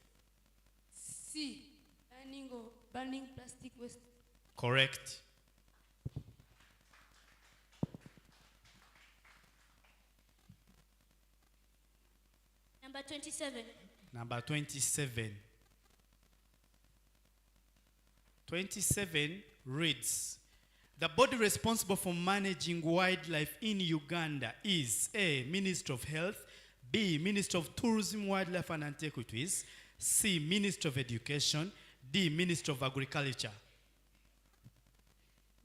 C. Burning plastic waste. Correct. Number 27. Number 27. 27 reads, the body responsible for managing wildlife in Uganda is A, Ministry of Health, B, Ministry of Tourism, Wildlife and Antiquities, C, Ministry of Education, D, Ministry of Agriculture.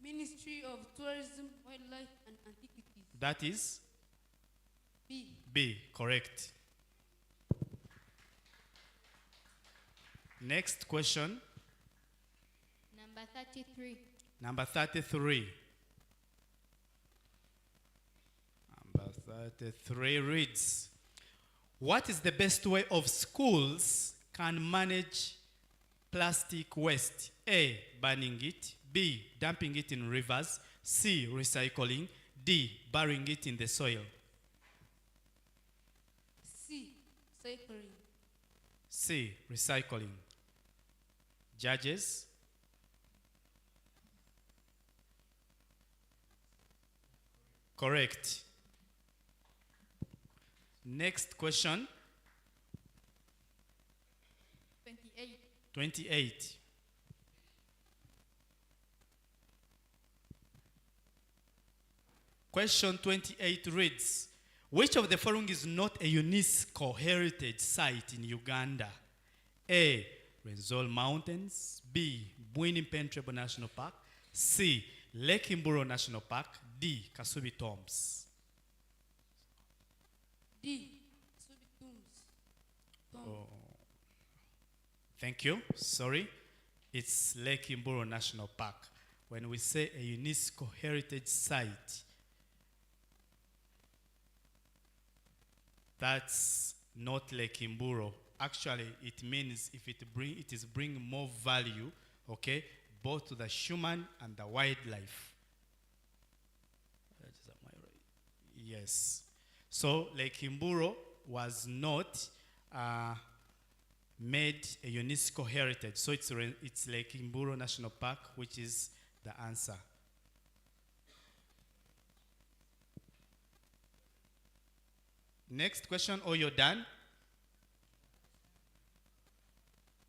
Ministry of Tourism, Wildlife and Antiquities. That is B. B, correct. Next question. Number 33. Number 33. Number 33 reads, what is the best way of schools can manage plastic waste? A, burning it. B, dumping it in rivers. C, recycling. D, burying it in the soil. C. Recycling. C, recycling. Judges? Correct. Next question. 28. 28. Question 28 reads, which of the following is not a UNESCO heritage site in Uganda? A, Rwenzori Mountains. B, Bwini-Pentrebo National Park. C, Lake Imburo National Park. D, Kasubi Tombs. D. Tombs. Oh. Thank you. Sorry. It's Lake Imburo National Park. When we say a UNESCO heritage site, that's not Lake Imburo. Actually, it means if it is bringing more value, okay, both to the human and the wildlife. Yes. So Lake Imburo was not made a UNESCO heritage. So it's Lake Imburo National Park, which is the answer. Next question, or you're done?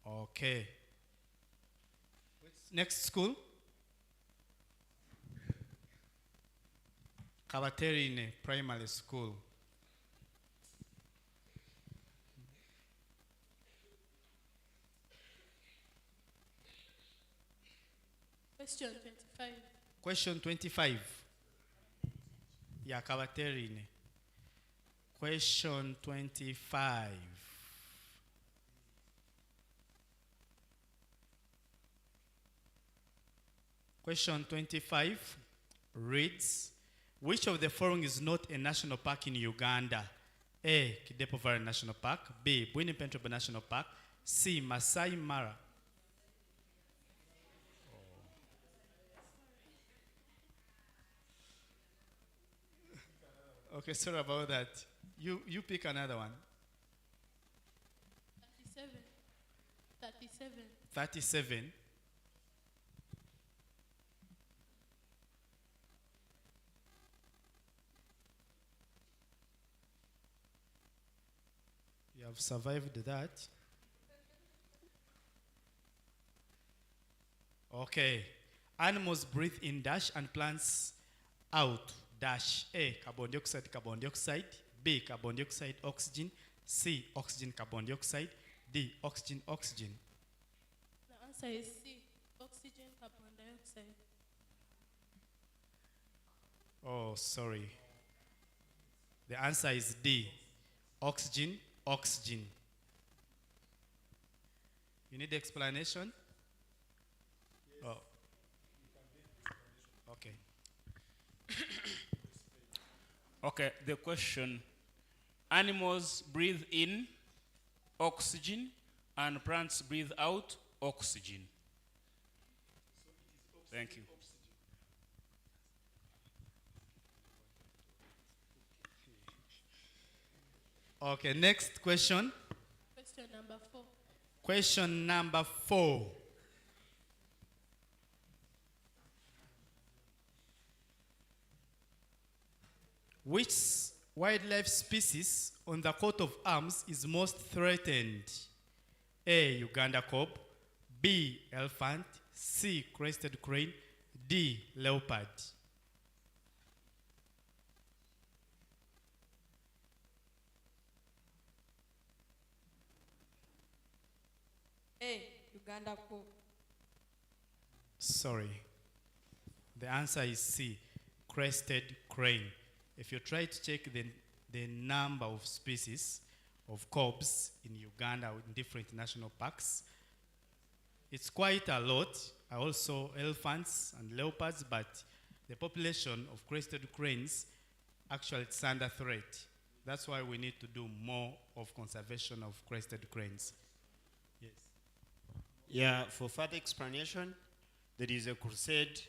Okay. Next school? Kabaterine Primary School. Question 25. Question 25. Yeah, Kabaterine. Question 25. Question 25 reads, which of the following is not a national park in Uganda? A, Kidepo Valley National Park. B, Bwini-Pentrebo National Park. C, Masai Mara. Okay, sorry about that. You pick another one. 37. 37. 37. You have survived that. Okay. Animals breathe in dash and plants out dash. A, carbon dioxide. B, carbon dioxide, oxygen. C, oxygen, carbon dioxide. D, oxygen, oxygen. The answer is C. Oxygen, carbon dioxide. Oh, sorry. The answer is D, oxygen, oxygen. You need explanation? Oh. Okay. Okay, the question. Animals breathe in oxygen and plants breathe out oxygen. Thank you. Okay, next question. Question number 4. Question number 4. Which wildlife species on the coat of arms is most threatened? A, Uganda kob. B, elephant. C, crested crane. D, leopard. A. Uganda kob. Sorry. The answer is C, crested crane. If you try to check the number of species of cobs in Uganda in different national parks, it's quite a lot. Also elephants and leopards, but the population of crested cranes actually it's under threat. That's why we need to do more of conservation of crested cranes. Yes. Yeah, for further explanation, there is a crusade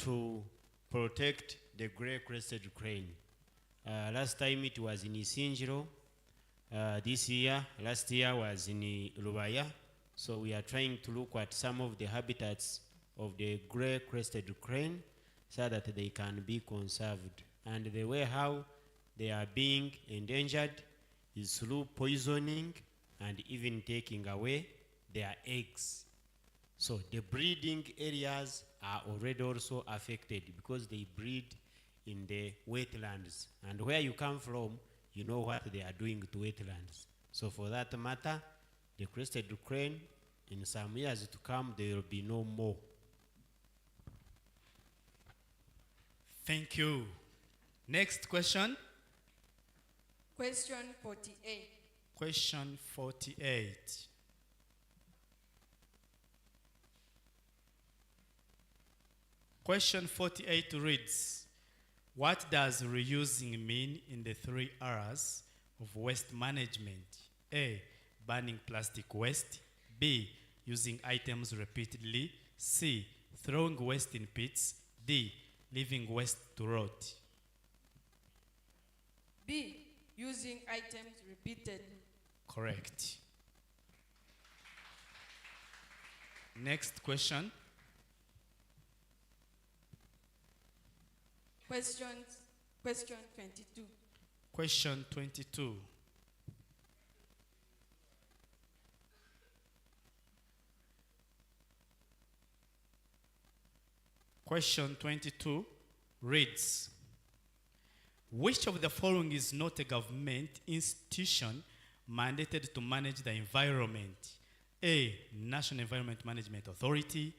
to protect the grey-crested crane. Last time it was in Isinjiro. Last year was in Lubaya. So we are trying to look at some of the habitats of the grey-crested crane so that they can be conserved. And the way how they are being endangered is through poisoning and even taking away their eggs. So the breeding areas are already also affected because they breed in the wetlands. And where you come from, you know what they are doing to wetlands. So for that matter, the crested crane, in some years to come, there will be no more. Thank you. Next question. Question 48. Question 48. Question 48 reads, what does reusing mean in the 3 R's of waste management? A, burning plastic waste. B, using items repeatedly. C, throwing waste in pits. D, leaving waste to rot. B. Using items repeatedly. Correct. Next question. Question 22. Question 22. Question 22 reads, which of the following is not a government institution mandated to manage the environment? A, National Environment Management Authority.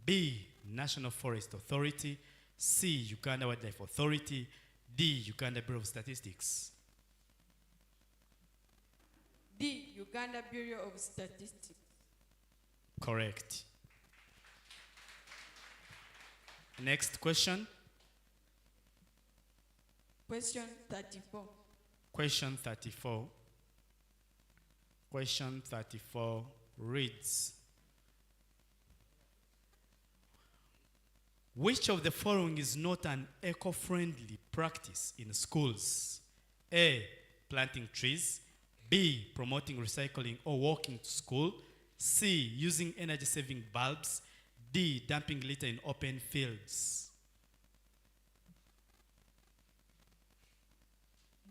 B, National Forest Authority. C, Uganda Wildlife Authority. D, Uganda Bureau of Statistics. D, Uganda Bureau of Statistics. Correct. Next question. Question 34. Question 34. Question 34 reads, which of the following is not an eco-friendly practice in schools? A, planting trees. B, promoting recycling or walking to school. C, using energy-saving bulbs. D, dumping litter in open fields.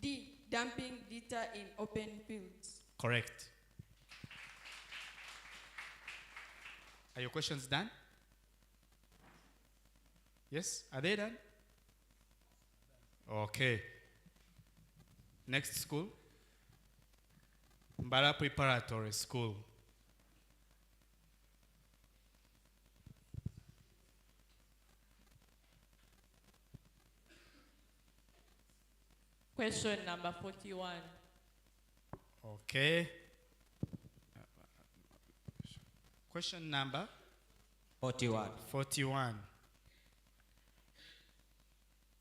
D. Dumping litter in open fields. Correct. Are your questions done? Yes? Are they done? Okay. Next school. Mbarara Preparatory School. Question number 41. Okay. Question number 41. 41.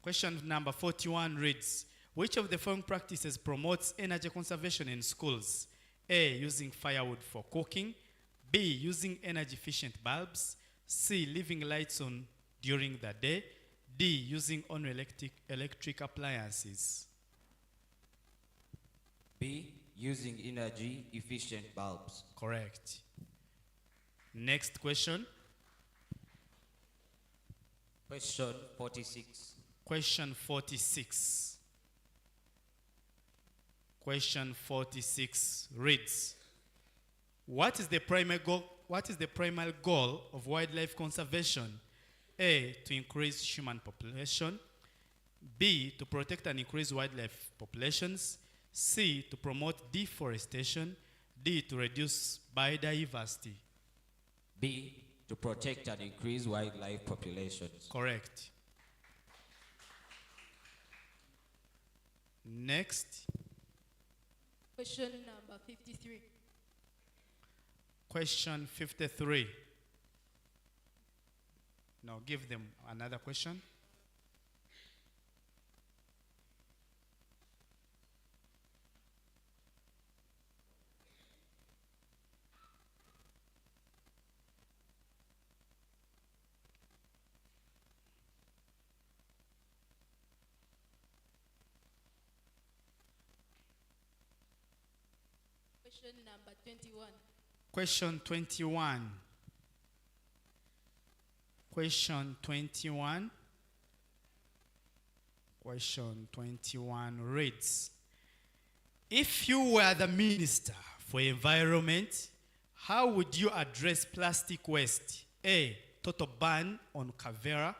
Question number 41 reads, which of the following practices promotes energy conservation in schools? A, using firewood for cooking. B, using energy efficient bulbs. C, leaving lights on during the day. D, using only electric appliances. B, using energy efficient bulbs. Correct. Next question. Question 46. Question 46. Question 46 reads, what is the primary goal of wildlife conservation? A, to increase human population. B, to protect and increase wildlife populations. C, to promote deforestation. D, to reduce biodiversity. B, to protect and increase wildlife populations. Correct. Next. Question number 53. Question 53. Now give them another question. Question number 21. Question 21. Question 21. Question 21 reads, if you were the Minister for Environment, how would you address plastic waste? A, total ban on Kavera.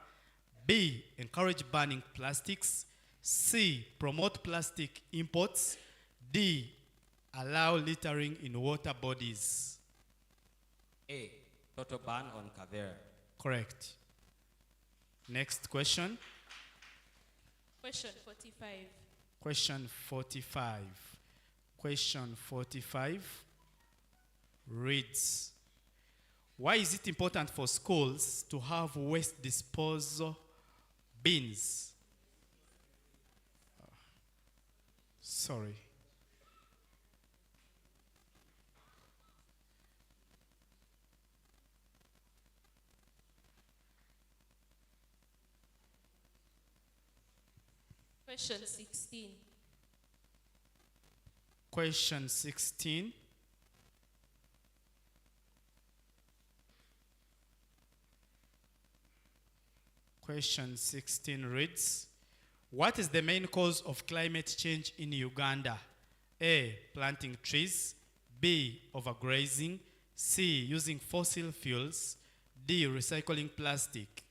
B, encourage banning plastics. C, promote plastic imports. D, allow littering in water bodies. A, total ban on Kavera. Correct. Next question. Question 45. Question 45. Question 45 reads, why is it important for schools to have waste disposal bins? Sorry. Question 16. Question 16. Question 16 reads, what is the main cause of climate change in Uganda? A, planting trees. B, overgrazing. C, using fossil fuels. D, recycling plastic.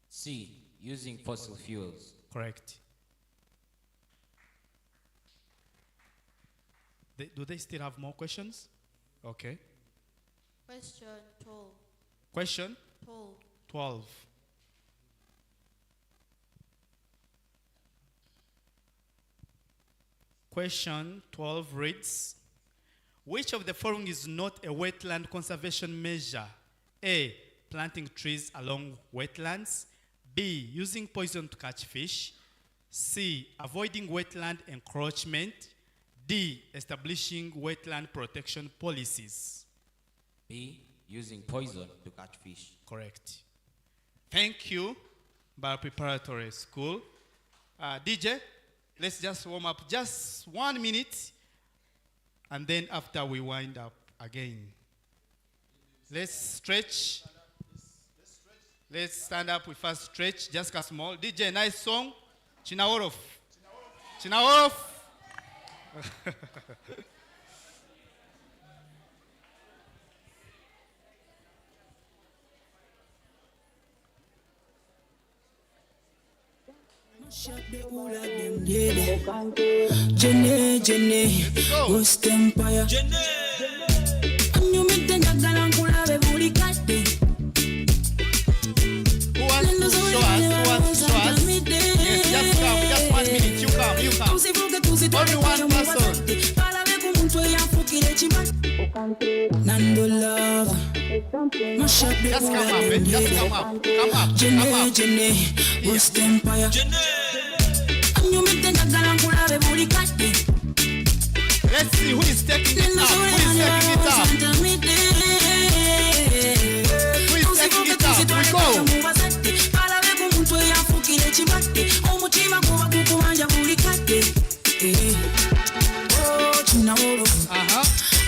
C, using fossil fuels. Correct. Do they still have more questions? Okay. Question 12. Question 12. 12. Question 12 reads, which of the following is not a wetland conservation measure? A, planting trees along wetlands. B, using poison to catch fish. C, avoiding wetland encroachment. D, establishing wetland protection policies. B, using poison to catch fish. Correct. Thank you, Mbarara Preparatory School. DJ, let's just warm up just 1 minute, and then after we wind up again. Let's stretch. Let's stand up. We first stretch. Just a small. DJ, nice song. Chinawolof. Chinawolof. Jenny, Jenny, Ghost Empire. And you meet the Nagalankula buri kade. Who wants to show us? Who wants to show us? Yes, just come. Just 1 minute. You come. You come. Only one person. Nando love. Mash up the Just come up. Just come up. Come up. Jenny, Jenny, Ghost Empire. And you meet the Nagalankula buri kade. Let's see who is taking it up. Who is taking it up? Who is taking it up? We go.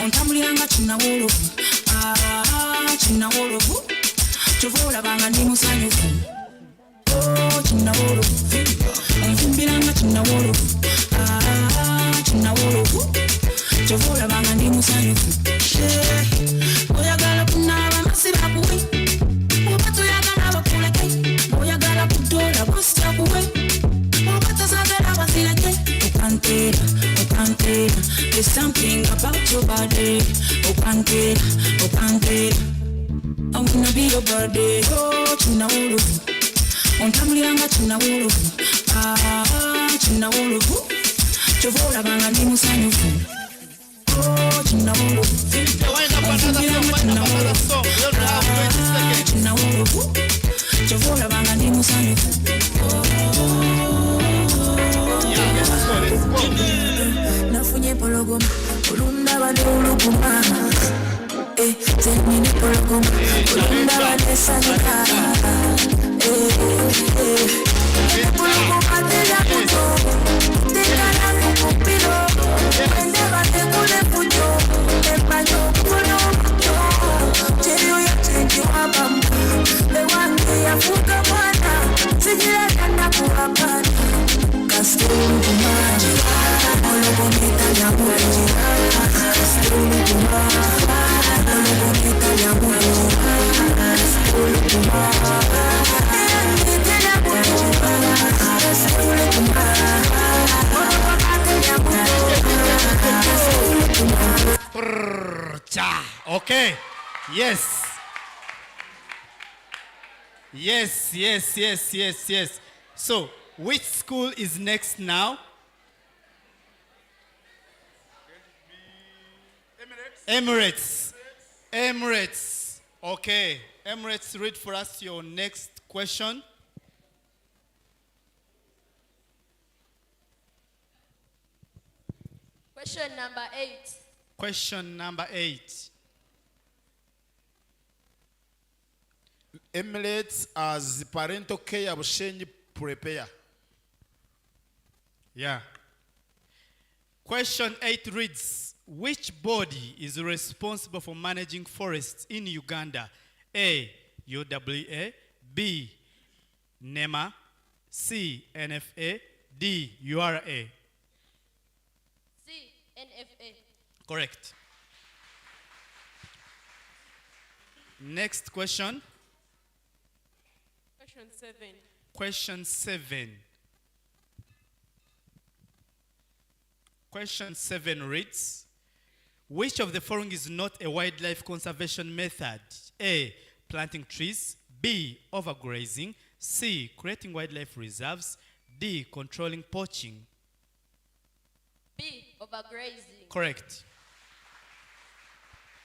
Ontambuliranga kinawolovu kinawolovu kyova olabanga ndi musanyufu kinawolovu onfumbiranga kinawolovu kinawolovu kyova olabanga ndi musanyufu oyagala kunaaba masiba kuwe oba toyagala bakuleke oyagala kutola bosya kuwe oba tozagala bazireke okantera okantera. There's something about your body. Okantera okantera. I wanna be your body. Oh, kinawolovu ontambuliranga kinawolovu kinawolovu kyova olabanga ndi musanyufu kinawolovu onfumbiranga kinawolovu kinawolovu kyova olabanga ndi musanyufu nafunye pologoma olunda bade oluguma zenine pologoma olunda bade sanika pologoma telyakuto tekala mukupiro ende bade kule kujo epanyo kuno kujo cherio ya chenji wabamu lewange yafuka mwana sijira kanda kuwapana Castelo do mar, olha bonita de amor. Castelo do mar, olha bonita de amor. Castelo do mar, bonita de amor. Castelo do mar, olha bonita de amor. Okay. Yes. Yes, yes, yes, yes, yes. So, which school is next now? Emirates. Emirates. Okay. Emirates, read for us your next question. Question number 8. Question number 8. Emirates as parental care bushenyi prepare. Yeah. Question 8 reads, which body is responsible for managing forests in Uganda? A, UWA, B, NEMA, C, NFA, D, URA. C, NFA. Correct. Next question. Question 7. Question 7. Question 7 reads, which of the following is not a wildlife conservation method? A, planting trees, B, overgrazing, C, creating wildlife reserves, D, controlling poaching. B, overgrazing. Correct.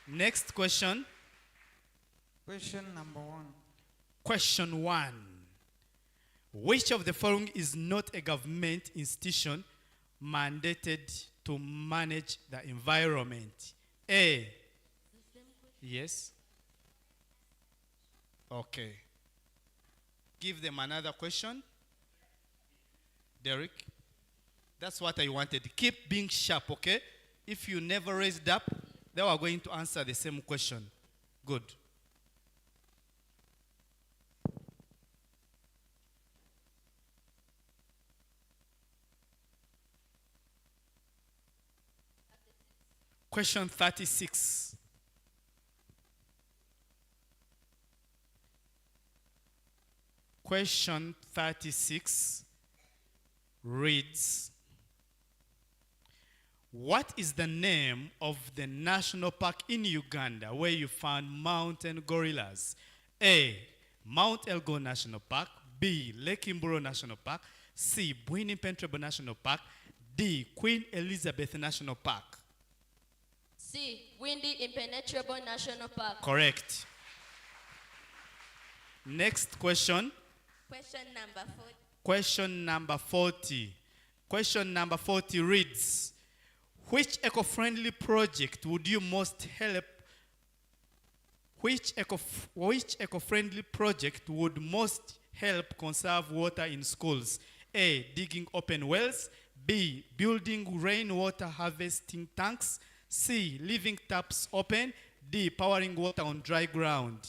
Next question. Question number 1. Question 1. Which of the following is not a government institution mandated to manage the environment? A. Yes. Okay. Give them another question. Derek. That's what I wanted. Keep being sharp, okay? If you never raised up, they were going to answer the same question. Good. Question 36. Question 36 reads, what is the name of the national park in Uganda where you found mountain gorillas? A. Mount Elgon National Park. B. Lake Imburo National Park. C. Bwini Pentrebo National Park. D. Queen Elizabeth National Park. C. Windy Impenetrable National Park. Correct. Next question. Question number 4. Question number 40. Question number 40 reads, which eco-friendly project would you most help? Which eco-friendly project would most help conserve water in schools? A. Digging open wells. B. Building rainwater harvesting tanks. C. Leaving taps open. D. Powering water on dry ground.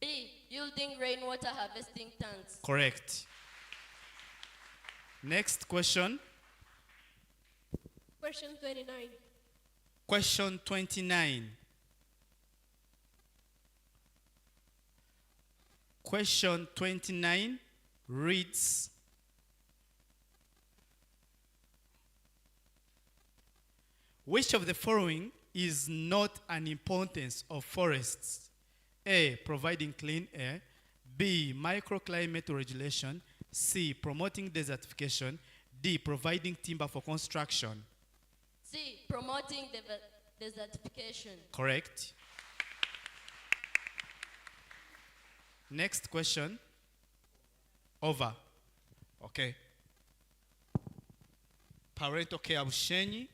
B. Building rainwater harvesting tanks. Correct. Next question. Question 29. Question 29. Question 29 reads, which of the following is not an importance of forests? A. Providing clean air. B. Microclimate regulation. C. Promoting desertification. D. Providing timber for construction. C. Promoting desertification. Correct. Next question. Over. Okay. Parental care Bushenyi.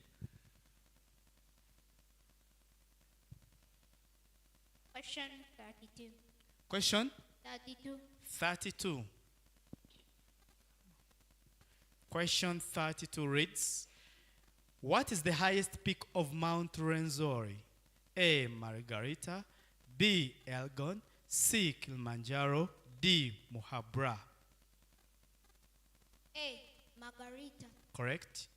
Question 32. Question 32. 32. Question 32 reads, what is the highest peak of Mount Rwenzori? A. Margarita. B. Elgon. C. Kilimanjaro. D. Muhabra. A. Margarita. Correct.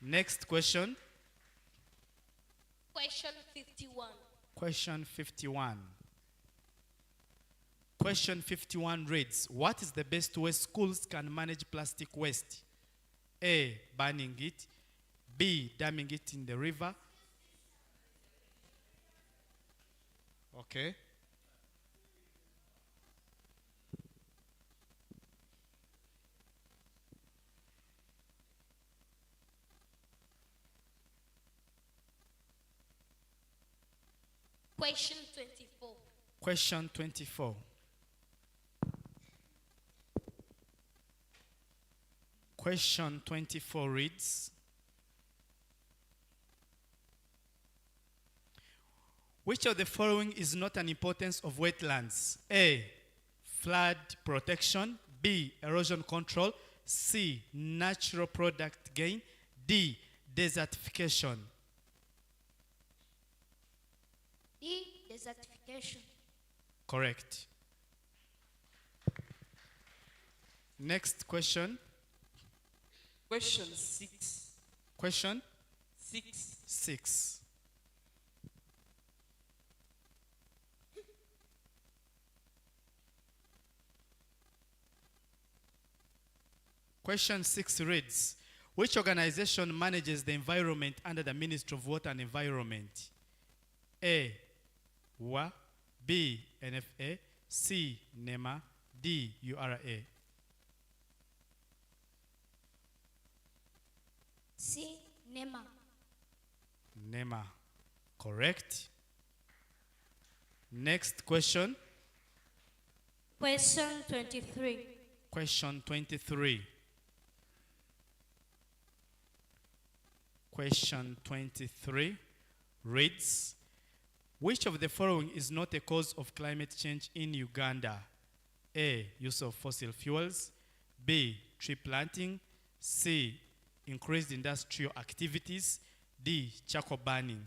Next question. Question 51. Question 51. Question 51 reads, what is the best way schools can manage plastic waste? A. Burning it. B. Dumping it in the river. Okay. Question 24. Question 24. Question 24 reads, which of the following is not an importance of wetlands? A. Flood protection. B. Erosion control. C. Natural product gain. D. Desertification. D. Desertification. Correct. Next question. Question 6. Question 6. 6. Question 6 reads, which organization manages the environment under the Ministry of Water and Environment? A. WA. B. NFA. C. NEMA. D. URA. C. NEMA. NEMA. Correct. Next question. Question 23. Question 23. Question 23 reads, which of the following is not a cause of climate change in Uganda? A. Use of fossil fuels. B. Tree planting. C. Increased industrial activities. D. Charcoal burning.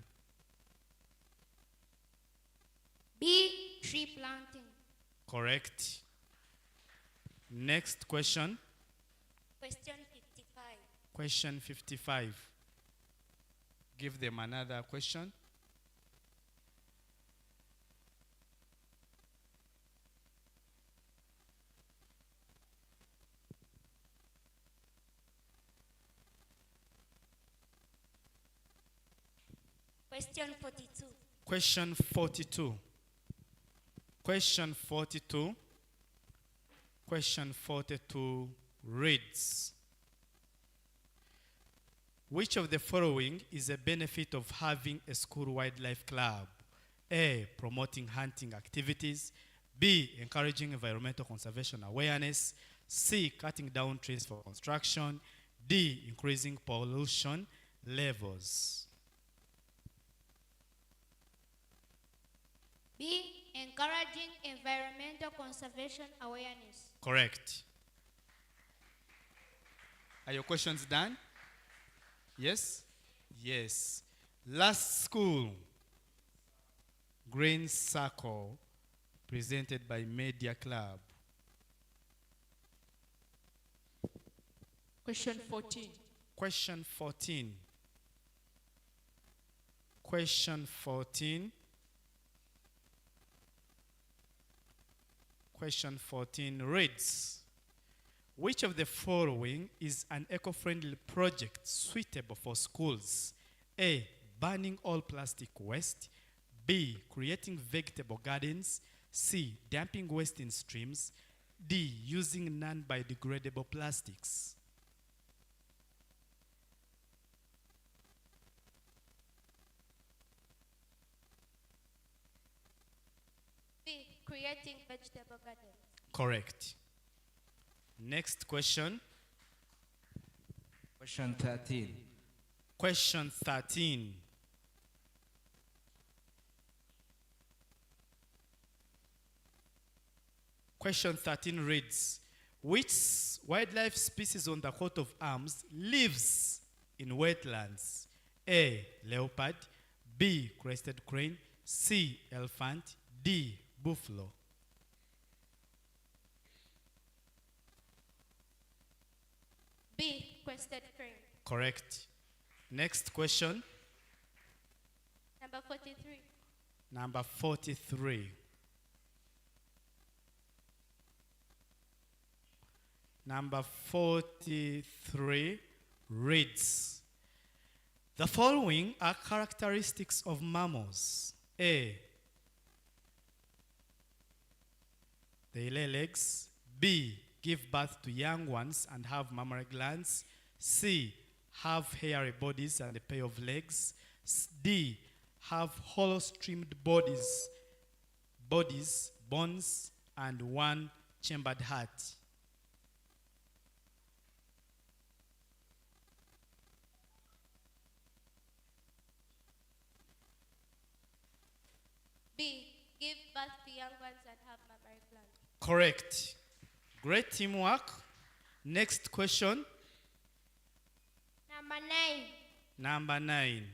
B. Tree planting. Correct. Next question. Question 55. Question 55. give them another question. Question 42. Question 42. Question 42. Question 42 reads, which of the following is a benefit of having a school wildlife club? A, promoting hunting activities. B, encouraging environmental conservation awareness. C, cutting down trees for construction. D, increasing pollution levels. B. Encouraging environmental conservation awareness. Correct. Are your questions done? Yes? Yes. Last school, Green Circle, presented by Media Club. Question 14. Question 14. Question 14. Question 14 reads, which of the following is an eco-friendly project suitable for schools? A, banning all plastic waste. B, creating vegetable gardens. C, dumping waste in streams. D, using non-biodegradable plastics. B. Creating vegetable gardens. Correct. Next question. Question 13. Question 13. Question 13 reads, which wildlife species on the coat of arms lives in wetlands? A, leopard. B, crested crane. C, elephant. D, buffalo. B. Crested crane. Correct. Next question. Number 43. Number 43. Number 43 reads, the following are characteristics of mammals. A, they lay eggs. B, give birth to young ones and have mammary glands. C, have hairy bodies and a pair of legs. D, have hollow streamed bodies, bones, and one chambered heart. B. Give birth to young ones and have mammary glands. Correct. Great teamwork. Next question. Number 9. Number 9.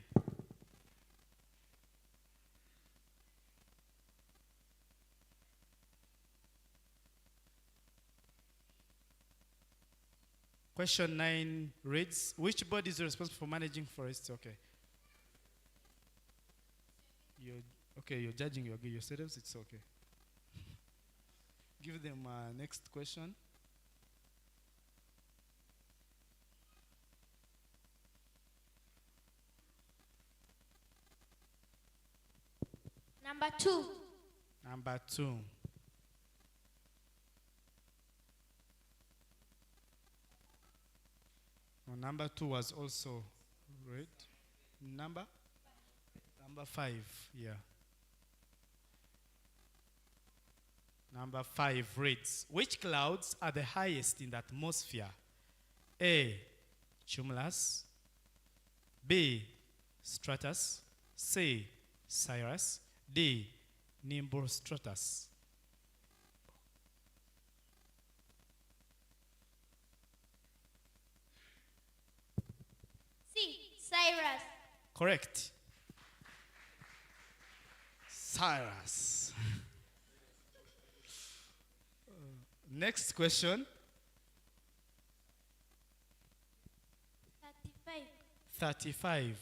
Question 9 reads, which body is responsible for managing forests? Okay. You're judging yourselves, it's okay. Give them next question. Number 2. Number 2. No, number 2 was also read. Number 5, yeah. Number 5 reads, which clouds are the highest in the atmosphere? A, cumulus. B, stratus. C, cirrus. D, nimbostratus. C. Cyrus. Correct. Cyrus. Next question. 35. 35.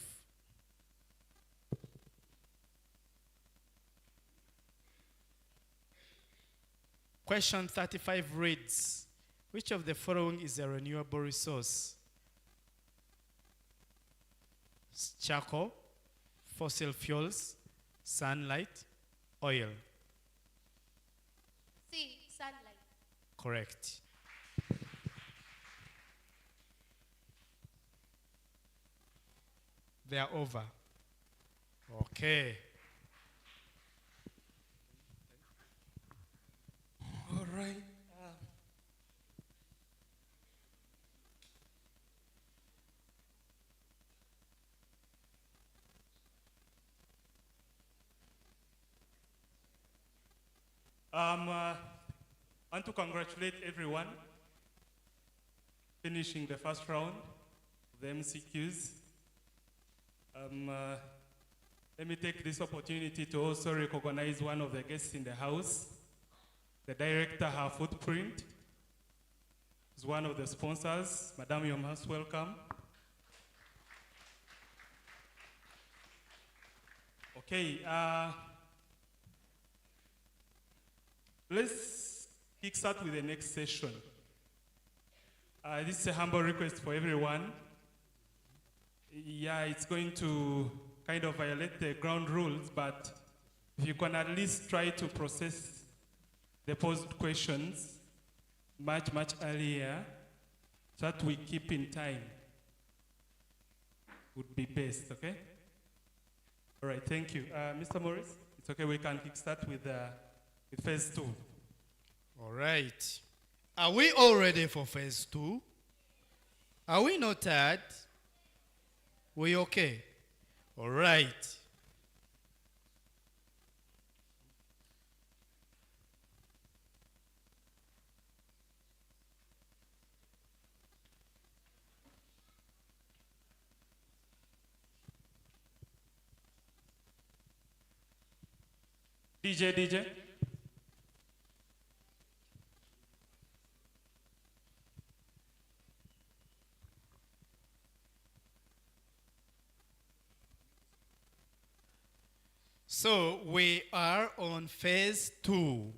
Question 35 reads, which of the following is a renewable resource? Charcoal, fossil fuels, sunlight, oil. C. Sunlight. Correct. They are over. Okay. All right. I want to congratulate everyone finishing the first round of the MCQs. Let me take this opportunity to also recognize one of the guests in the house. The director, Her Footprint, is one of the sponsors. Madam, you're most welcome. Okay, let's kickstart with the next session. This is a humble request for everyone. Yeah, it's going to kind of violate the ground rules, but if you can at least try to process the posed questions much earlier, so that we keep in time, would be best, okay? All right, thank you. Mr. Morris, it's okay, we can kickstart with phase 2. All right. Are we all ready for phase 2? Are we not tired? We okay? All right. DJ. So we are on phase 2,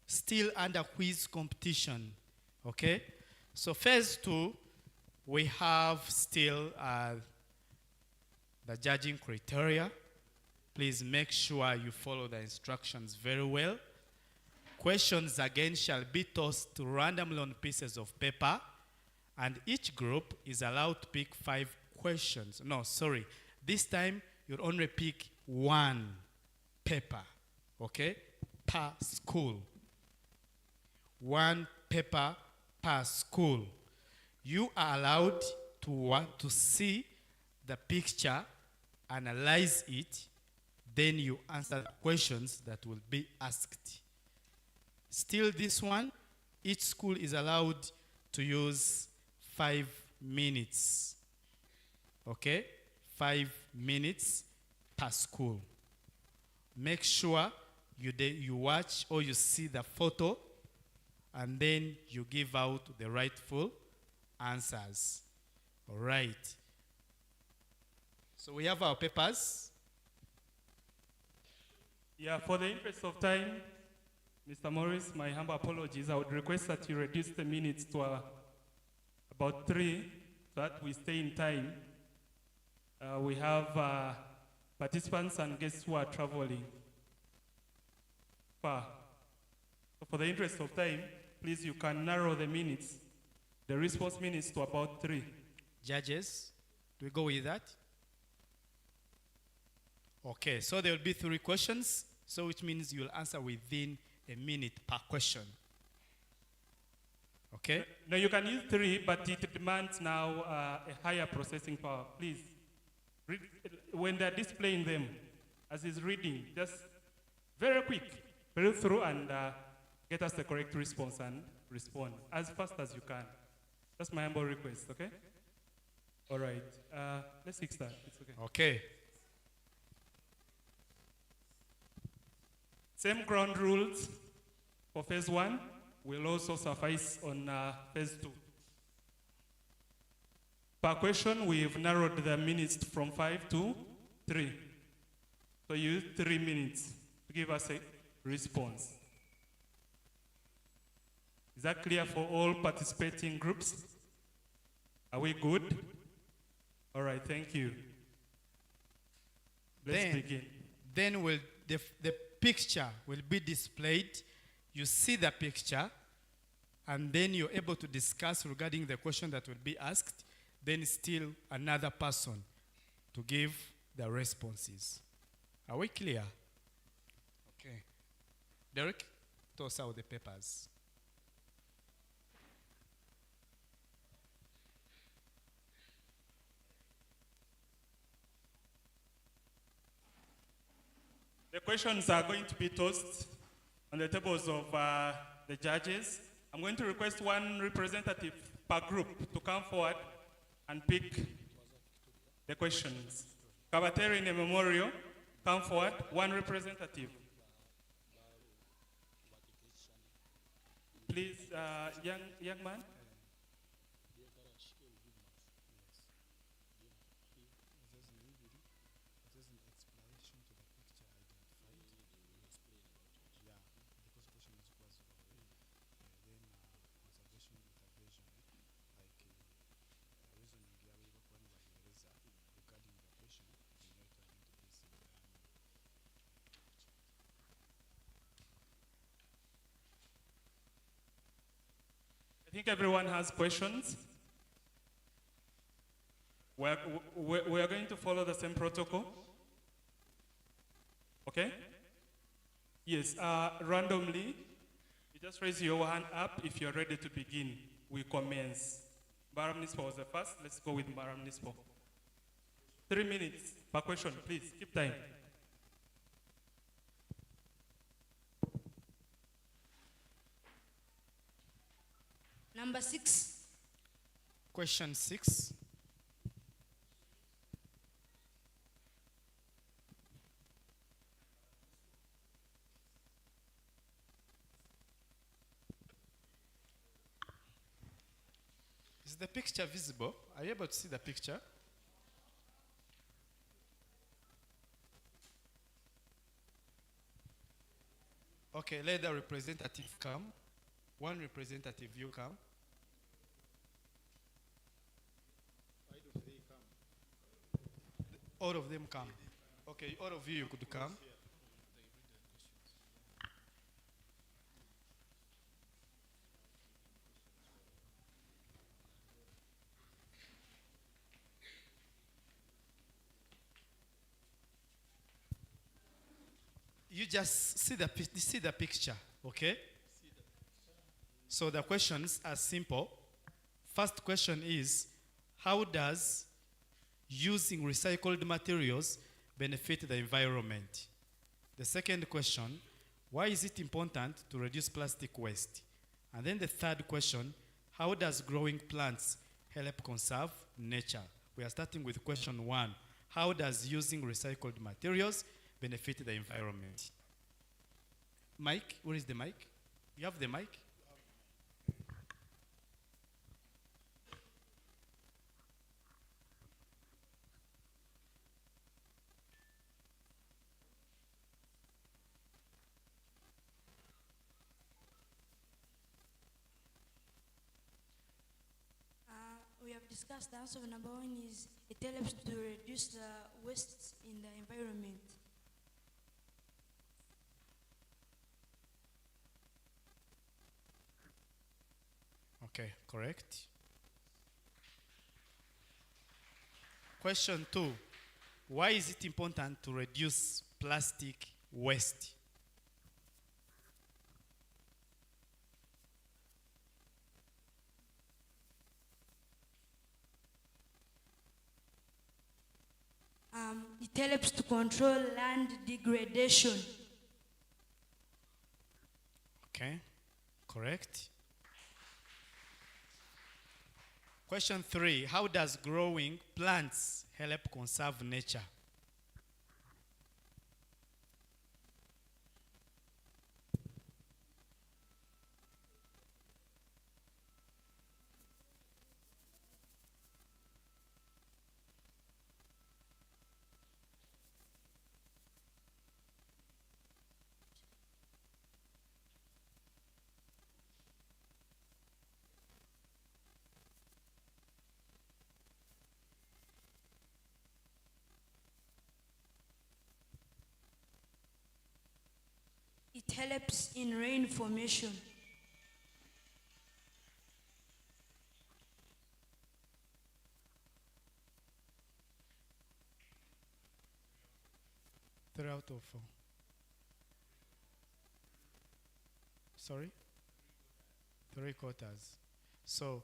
still under quiz competition, okay? So phase 2, we have still the judging criteria. Please make sure you follow the instructions very well. Questions again shall be tossed randomly on pieces of paper, and each group is allowed to pick 5 questions. No, sorry. This time, you'll only pick 1 paper, okay, per school. 1 paper per school. You are allowed to see the picture, analyze it, then you answer the questions that will be asked. Still this one, each school is allowed to use 5 minutes, okay, 5 minutes per school. Make sure you watch or you see the photo, and then you give out the rightful answers. All right. So we have our papers. Yeah, for the interest of time, Mr. Morris, my humble apologies. I would request that you reduce the minutes to about 3, so that we stay in time. We have participants and guests who are traveling far. So for the interest of time, please, you can narrow the minutes, the response minutes, to about 3. Judges, do we go with that? Okay, so there will be 3 questions, so which means you'll answer within a minute per question. Okay? No, you can use 3, but it demands now a higher processing power. Please, when they're displaying them, as he's reading, just very quick, read through and get us the correct response and respond as fast as you can. That's my humble request, okay? All right, let's kickstart. It's okay. Okay. Same ground rules for phase 1 will also suffice on phase 2. Per question, we've narrowed the minutes from 5 to 3. So you use 3 minutes to give us a response. Is that clear for all participating groups? Are we good? All right, thank you. Let's begin. Then the picture will be displayed. You see the picture, and then you're able to discuss regarding the question that will be asked. Then still another person to give the responses. Are we clear? Okay. Derek, toss out the papers. The questions are going to be tossed on the tables of the judges. I'm going to request one representative per group to come forward and pick the questions. Kabateri in a memorial, come forward, one representative. Please, young man. I think everyone has questions. We're going to follow the same protocol. Okay? Yes, randomly, you just raise your hand up if you're ready to begin. We commence. Mbarara Municipal was the first. Let's go with Mbarara Municipal. 3 minutes per question, please. Keep time. Number 6. Question 6. Is the picture visible? Are you able to see the picture? Okay, let the representative come. One representative, you come. Why don't they come? All of them come. Okay, all of you could come. You just see the picture, okay? So the questions are simple. First question is, how does using recycled materials benefit the environment? The second question, why is it important to reduce plastic waste? And then the third question, how does growing plants help conserve nature? We are starting with question 1. How does using recycled materials benefit the environment? Mike, where is the mic? You have the mic? We have discussed the answer of number 1 is it helps to reduce the waste in the environment. Okay, correct. Question 2. Why is it important to reduce plastic waste? It helps to control land degradation. Okay, correct. Question 3. How does growing plants help conserve nature? It helps in rain formation. Three out of four. Sorry? 3/4. So,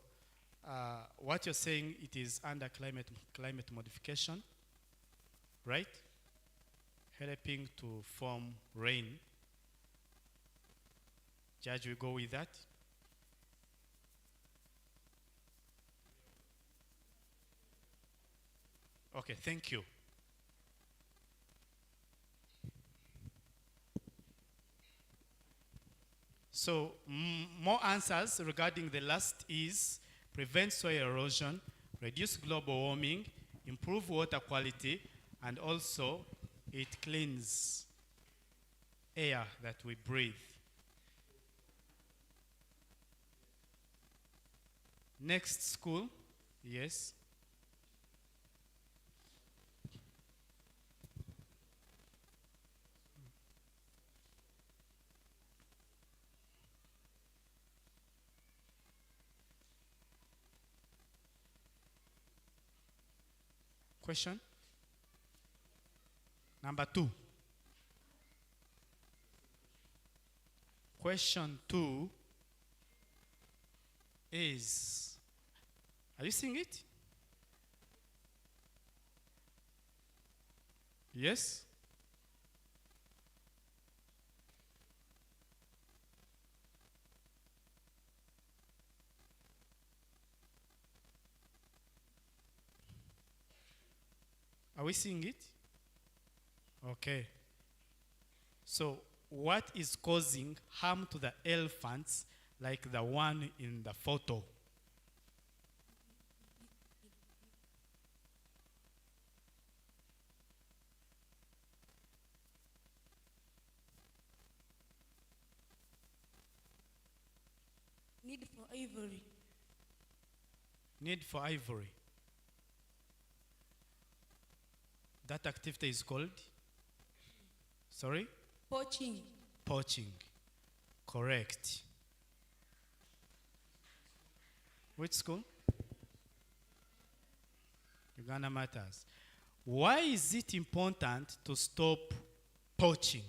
what you're saying, it is under climate modification, right? Helping to form rain. Judge, we go with that? Okay, thank you. So, more answers regarding the last is prevent soil erosion, reduce global warming, improve water quality, and also it cleans air that we breathe. Next school, yes. Question? Number 2. Question 2 is, are you seeing it? Yes? Are we seeing it? Okay. So, what is causing harm to the elephants like the one in the photo? Need for ivory. Need for ivory. That activity is called? Sorry? Poaching. Poaching. Correct. Which school? Uganda Matters. Why is it important to stop poaching?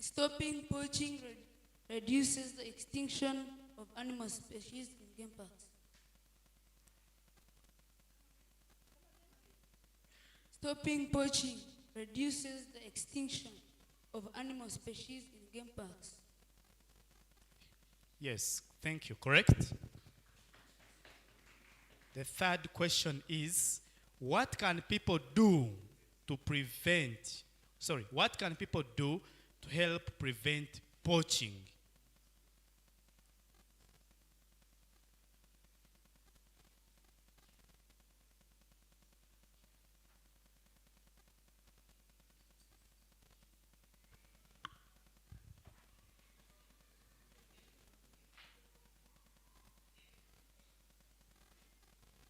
Stopping poaching reduces the extinction of animal species in game parks. Stopping poaching reduces the extinction of animal species in game parks. Yes, thank you. Correct? The third question is, what can people do to prevent, what can people do to help prevent poaching?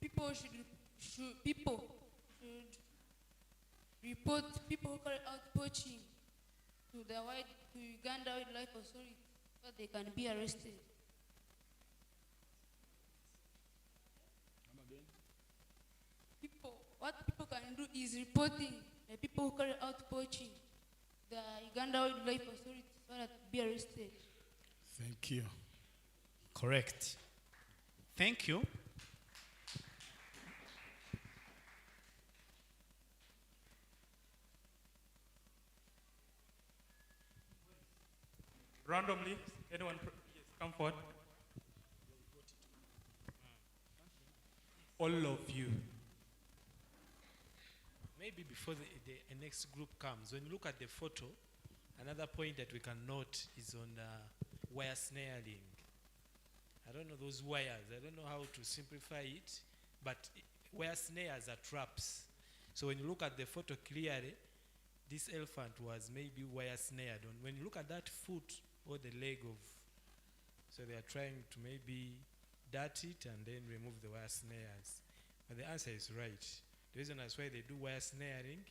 People should report people who carry out poaching to Uganda Wildlife Authority so they can be arrested. What people can do is reporting the people who carry out poaching the Uganda Wildlife Authority so that they be arrested. Thank you. Correct. Thank you. Randomly, anyone, yes, come forward. All of you. Maybe before the next group comes, when you look at the photo, another point that we can note is on wire snaring. I don't know those wires. I don't know how to simplify it, but wire snares are traps. So when you look at the photo clearly, this elephant was maybe wire snared on. When you look at that foot or the leg of, so they are trying to maybe dart it and then remove the wire snares. But the answer is right. The reason that's why they do wire snaring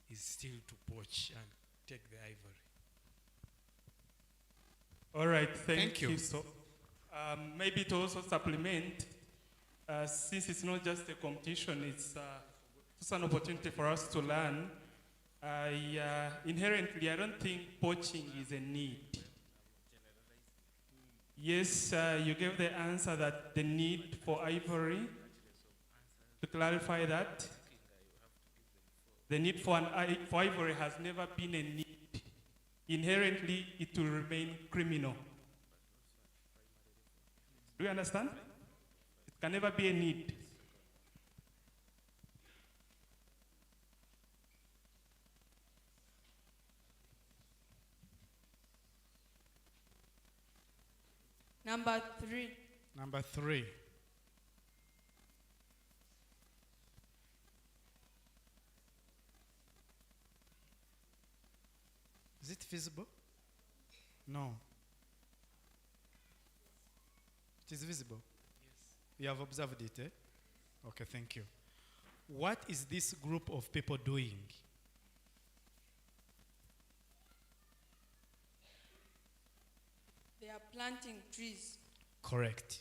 is still to poach and take the ivory. All right, Thank you. So, maybe to also supplement, since it's not just a competition, it's an opportunity for us to learn. Inherently, I don't think poaching is a need. Yes, you gave the answer that the need for ivory. To clarify that, the need for ivory has never been a need. Inherently, it will remain criminal. Do you understand? It can never be a need. Number 3. Number 3. Is it visible? No. It is visible? Yes. You have observed it, eh? Okay, thank you. What is this group of people doing? They are planting trees. Correct.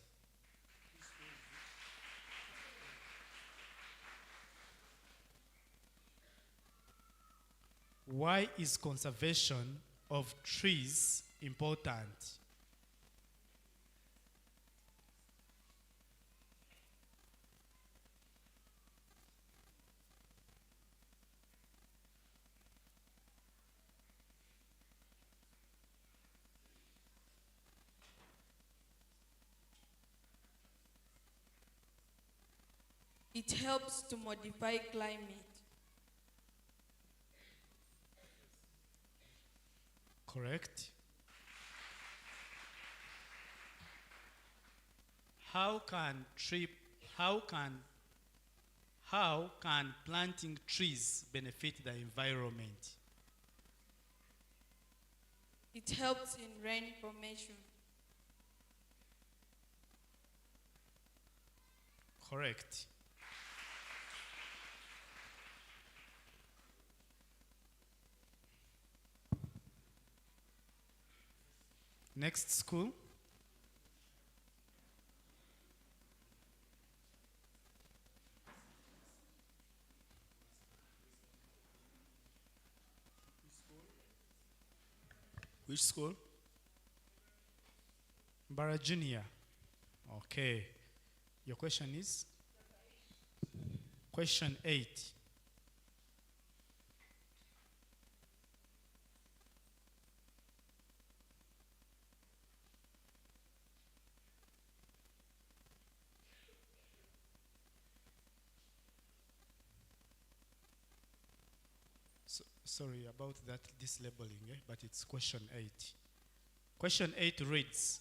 Why is conservation of trees important? It helps to modify climate. Correct. How can planting trees benefit the environment? It helps in rain formation. Correct. Next school. Which school? Mbarara Junior. Okay. Your question is? Question 8. Sorry about that, this labeling, but it's question 8. Question 8 reads,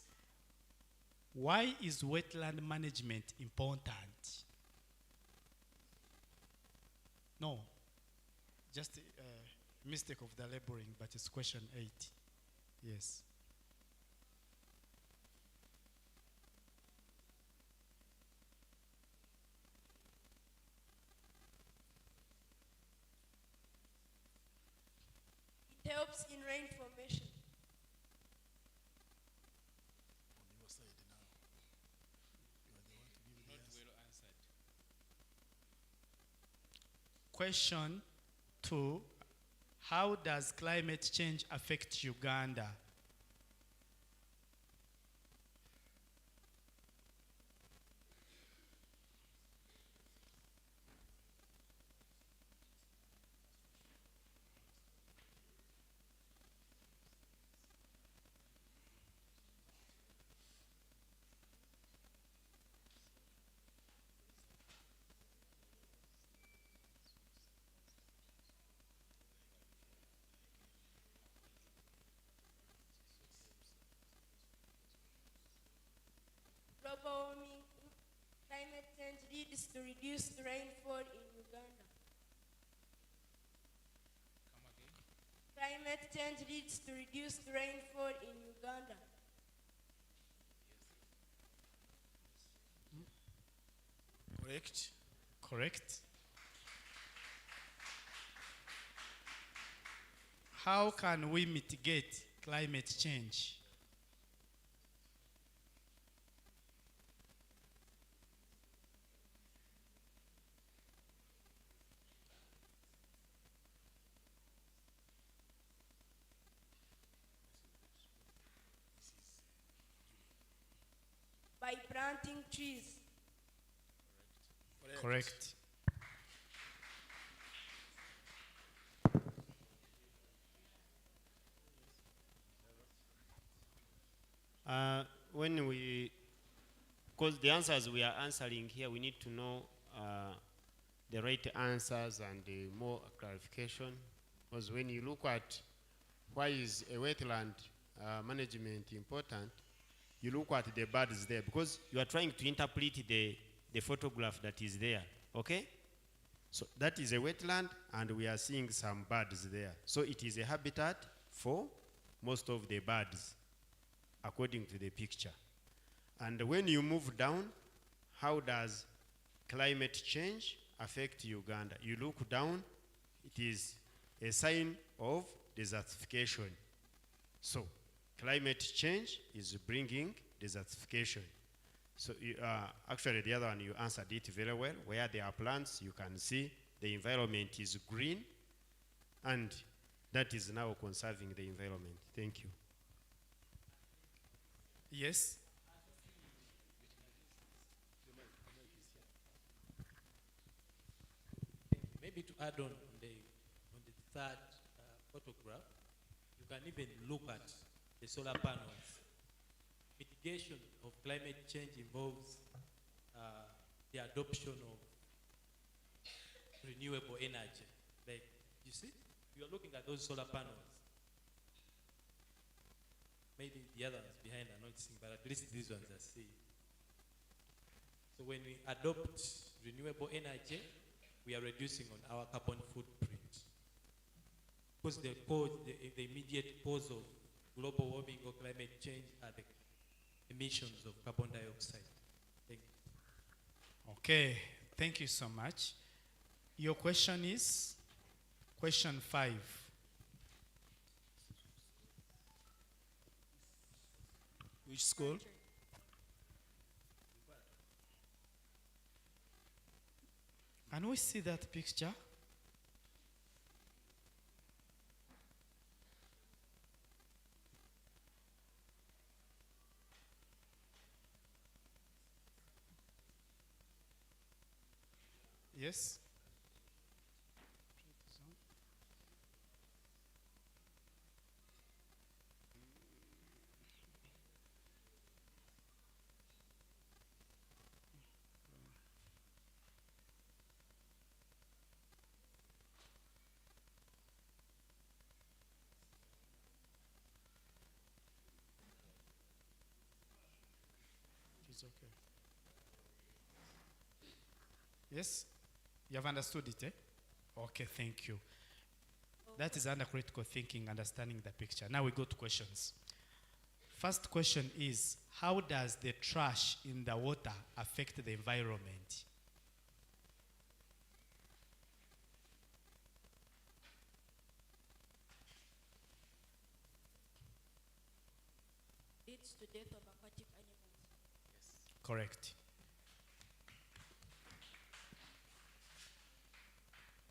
why is wetland management important? No, just a mistake of the labeling, but it's question 8. Yes. It helps in rain formation. Question 2, how does climate change affect Uganda? Global warming, climate change leads to reduced rainfall in Uganda. Climate change leads to reduced rainfall in Uganda. Correct. Correct. How can we mitigate climate change? By planting trees. Correct. When we, because the answers we are answering here, we need to know the right answers and more clarification. Because when you look at why is a wetland management important, you look at the birds there, because you are trying to interpret the photograph that is there, okay? So that is a wetland, and we are seeing some birds there. So it is a habitat for most of the birds, according to the picture. And when you move down, how does climate change affect Uganda? You look down, it is a sign of desertification. So climate change is bringing desertification. So actually the other one, you answered it very well. Where there are plants, you can see the environment is green, and that is now conserving the environment. Thank you. Yes. Maybe to add on the third photograph, you can even look at the solar panels. Mitigation of climate change involves the adoption of renewable energy. Like, you see, you are looking at those solar panels. Maybe the other ones behind are not seeing, but at least these ones are seeing. So when we adopt renewable energy, we are reducing on our carbon footprint. Because the immediate cause of global warming or climate change are the emissions of carbon dioxide. Thank you. Okay, thank you so much. Your question is question 5. Which school? Can we see that picture? Yes. It's okay. Yes? You have understood it, eh? Okay, thank you. That is under critical thinking, understanding the picture. Now we go to questions. First question is, how does the trash in the water affect the environment? Leads to death of aquatic animals. Correct.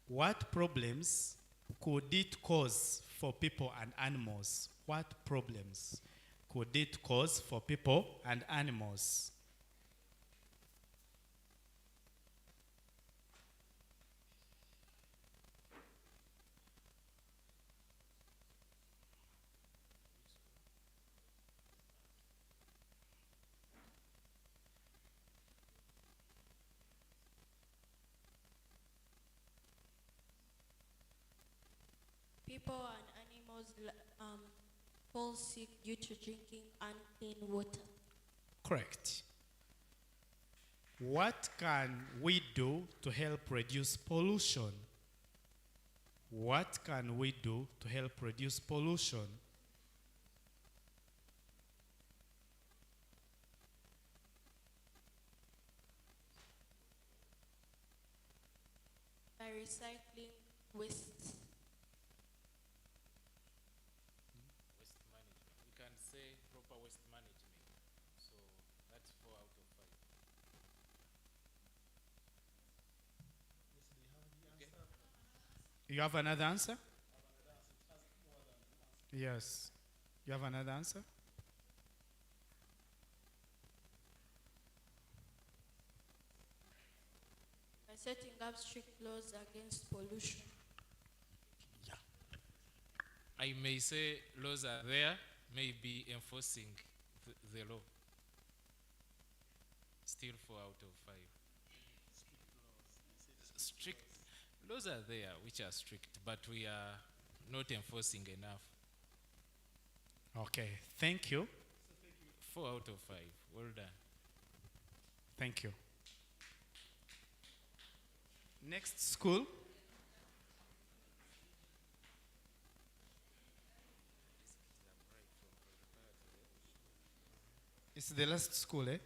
What problems could it cause for people and animals? What problems could it cause for people and animals? People and animals fall sick due to drinking unclean water. Correct. What can we do to help reduce pollution? What can we do to help reduce pollution? by recycling waste. Waste management. We can say proper waste management. So that's 4 out of 5. You have another answer? Yes. You have another answer? By setting up strict laws against pollution. I may say laws are there, maybe enforcing the law. Still 4 out of 5. Strict laws are there which are strict, but we are not enforcing enough. Okay, thank you. 4 out of 5. Well done. Thank you. Next school. It's the last school, eh?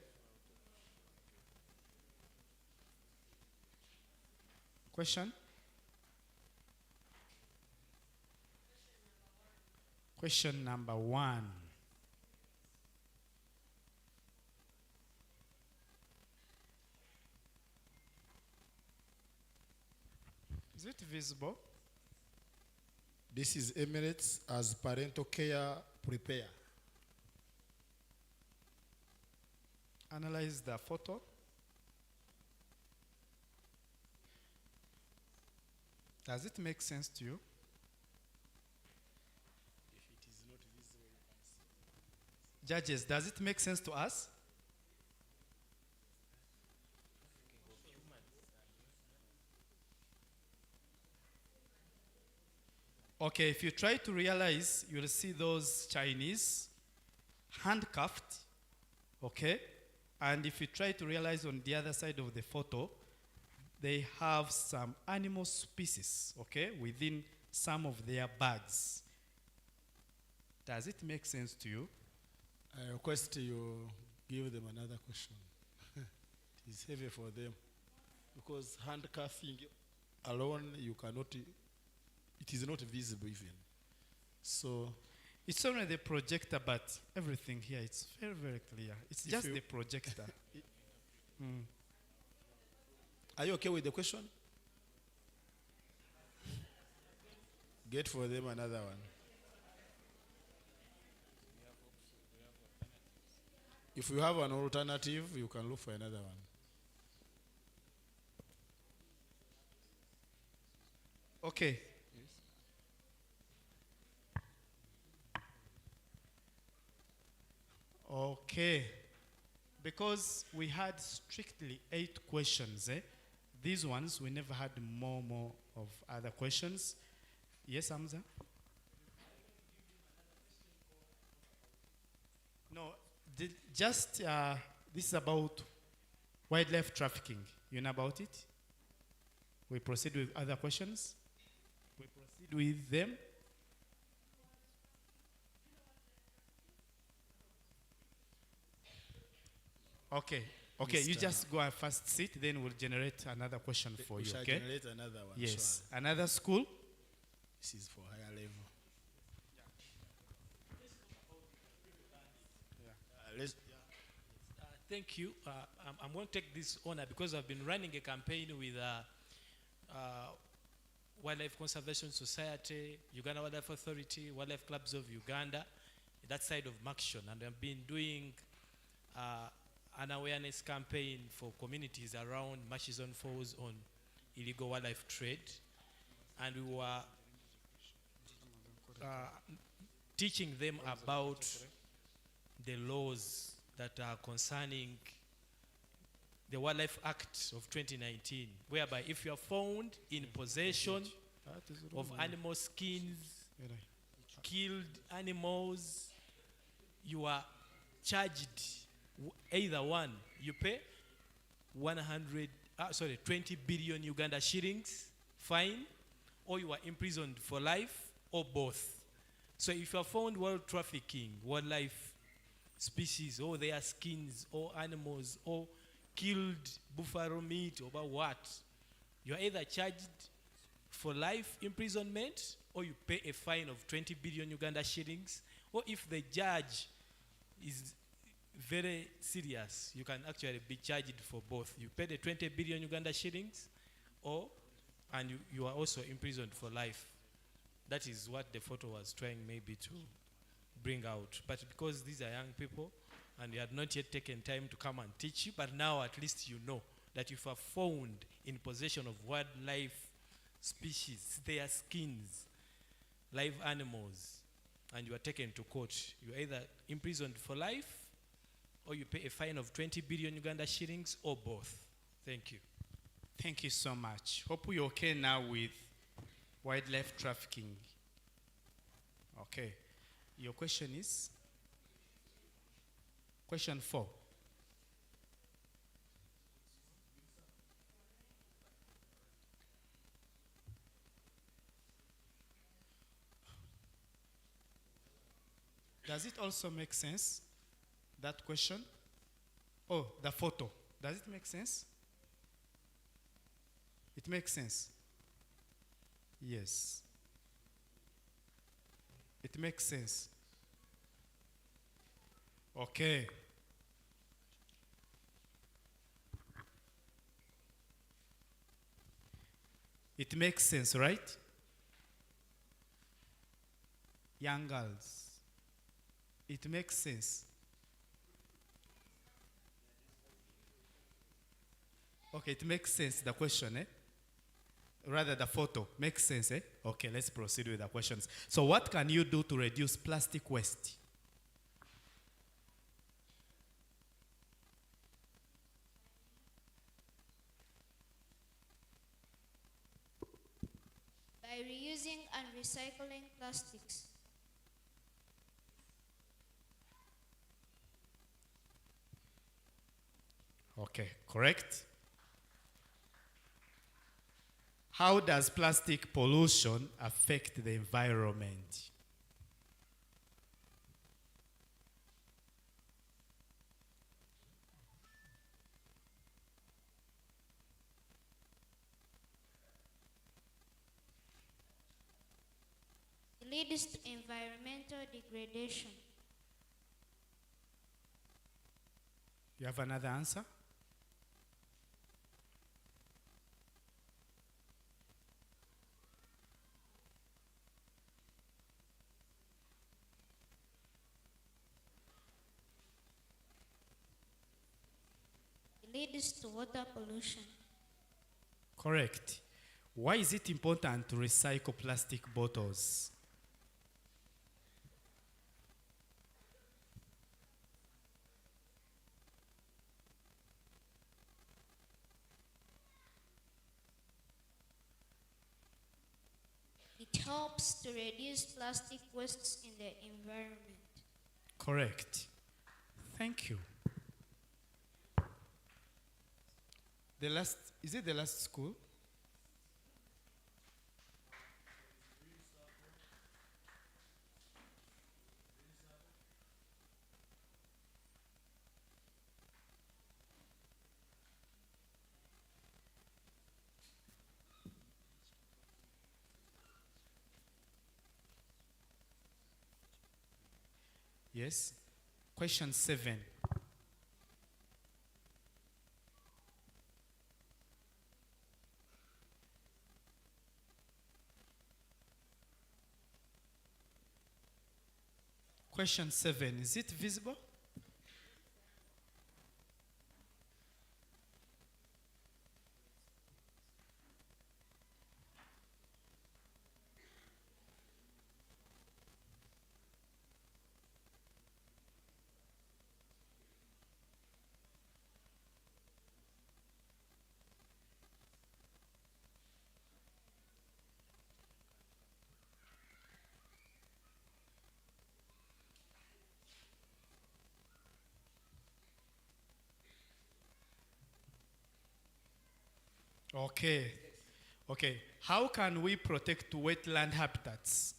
Question? Question number 1. Is it visible? This is Emirates as parental care prepare. Analyze the photo. Does it make sense to you? If it is not visible, you can see. Judges, does it make sense to us? Okay, if you try to realize, you'll see those Chinese handcuffed, okay? And if you try to realize on the other side of the photo, they have some animal species, okay, within some of their bags. Does it make sense to you? I request you give them another question. It is heavy for them. Because handcuffing alone, you cannot, it is not visible even. So, it's only the projector, but everything here, it's very, very clear. It's just the projector. Are you okay with the question? Get for them another one. If you have an alternative, you can look for another one. Okay. Okay. Because we had strictly 8 questions, eh? These ones, we never had more of other questions. Yes, Hamza? No, just, this is about wildlife trafficking. You know about it? We proceed with other questions? We proceed with them? Okay. Okay, you just go and first sit, then we'll generate another question for you, shall okay? generate another one. Yes. Sure. Another school? This is for higher level. Thank you. I'm going to take this honor because I've been running a campaign with Wildlife Conservation Society, Uganda Wildlife Authority, Wildlife Clubs of Uganda, that side of Maction, and I've been doing an awareness campaign for communities around Murchison Falls on illegal wildlife trade, and we were teaching them about the laws that are concerning the Wildlife Act of 2019, whereby if you are found in possession of animal skins, killed animals, you are charged either one, you pay 20 billion Uganda shillings fine, or you are imprisoned for life, or both. So if you are found while trafficking wildlife species, or their skins, or animals, or killed buffalo meat, or what, you are either charged for life imprisonment, or you pay a fine of 20 billion Uganda shillings, or if the judge is very serious, you can actually be charged for both. You pay the 20 billion Uganda shillings, and you are also imprisoned for life. That is what the photo was trying maybe to bring out. But because these are young people, and you had not yet taken time to come and teach you, but now at least you know that if you are found in possession of wildlife species, their skins, live animals, and you are taken to court, you are either imprisoned for life, or you pay a fine of 20 billion Uganda shillings, or both. Thank you. Thank you so much. Hope you're okay now with wildlife trafficking. Okay. Your question is? Question 4. Does it also make sense, that question? Oh, the photo. Does it make sense? It makes sense. Yes. It makes sense. Okay. It makes sense, right? Young girls. It makes sense. Okay, it makes sense, the question, eh? Rather, the photo makes sense, eh? Okay, let's proceed with the questions. So what can you do to reduce plastic waste? By reusing and recycling plastics. Okay, correct. How does plastic pollution affect the environment? It leads to environmental degradation. You have another answer? It leads to water pollution. Correct. Why is it important to recycle plastic bottles? It helps to reduce plastic wastes in the environment. Correct. Thank you. Is it the last school? Yes. Question 7. Question 7. Is it visible? Okay. Okay. How can we protect wetland habitats?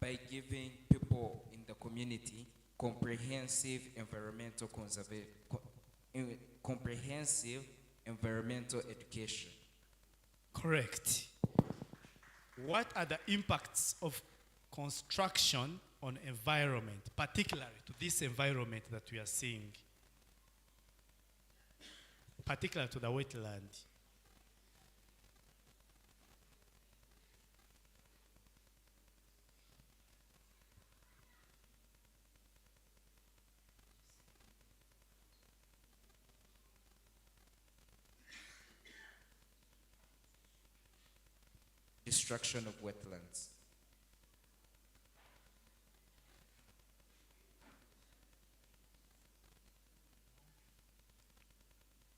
by giving people in the community comprehensive comprehensive environmental education. Correct. What are the impacts of construction on environment, particularly to this environment that we are seeing, particular to the wetland? Destruction of wetlands.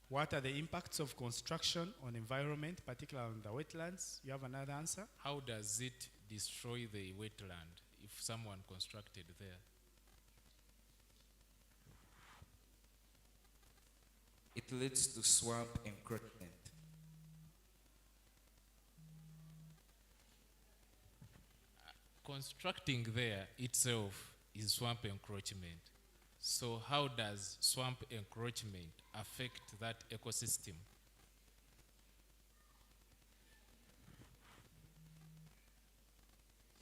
What are the impacts of construction on environment, particularly on the wetlands? You have another answer? How does it destroy the wetland if someone constructed there? It leads to swamp encroachment. Constructing there itself is swamp encroachment. So how does swamp encroachment affect that ecosystem?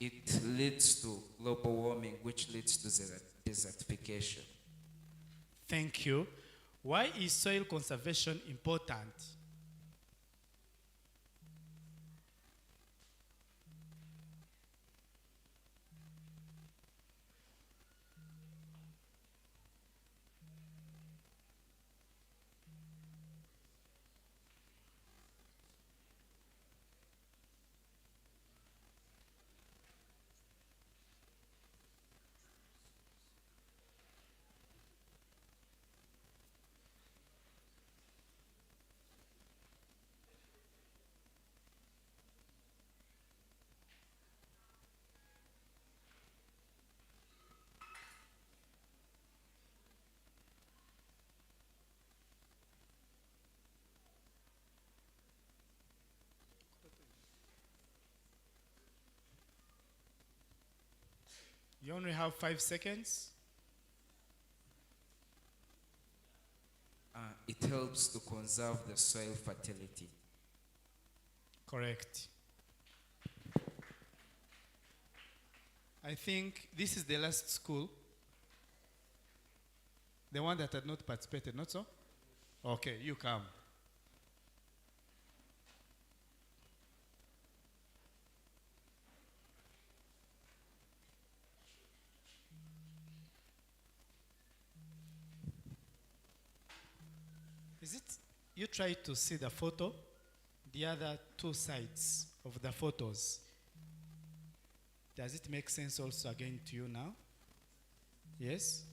It leads to global warming, which leads to desertification. Thank you. Why is soil conservation important? You only have 5 seconds. It helps to conserve the soil fertility. Correct. I think this is the last school. The one that had not participated, not so? Okay, you come. Is it, you try to see the photo, the other two sides of the photos. Does it make sense also again to you now? Yes?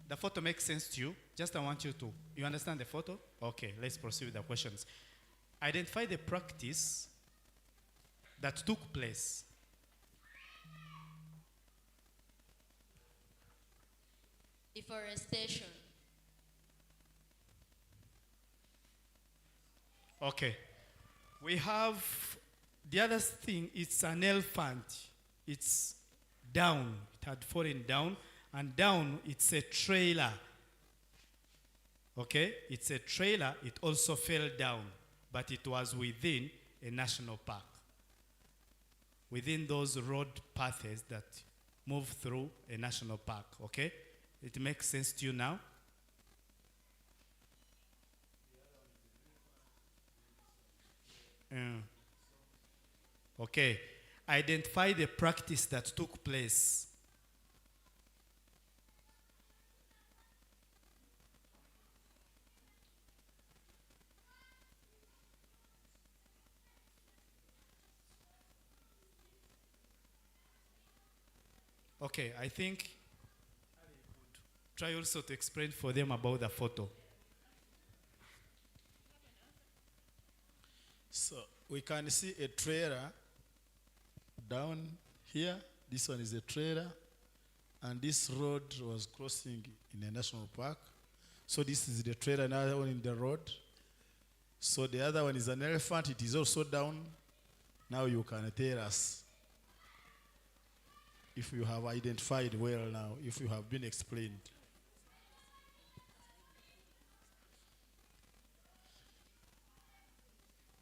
The photo makes sense to you? Just I want you to, you understand the photo? Okay, let's proceed with the questions. Identify the practice that took place. Deforestation. Okay. We have, the other thing, it's an elephant. It's down, it had fallen down. And down, it's a trailer. Okay? It's a trailer. It also fell down. But it was within a national park. Within those road paths that move through a national park. Okay? It makes sense to you now? Okay. Identify the practice that took place. Okay, I think try also to explain for them about the photo. So we can see a trailer down here this one is a trailer, and this road was crossing in a national park. So this is the trailer, another one in the road. So the other one is an elephant, it is also down. Now you can tell us if you have identified well now, if you have been explained.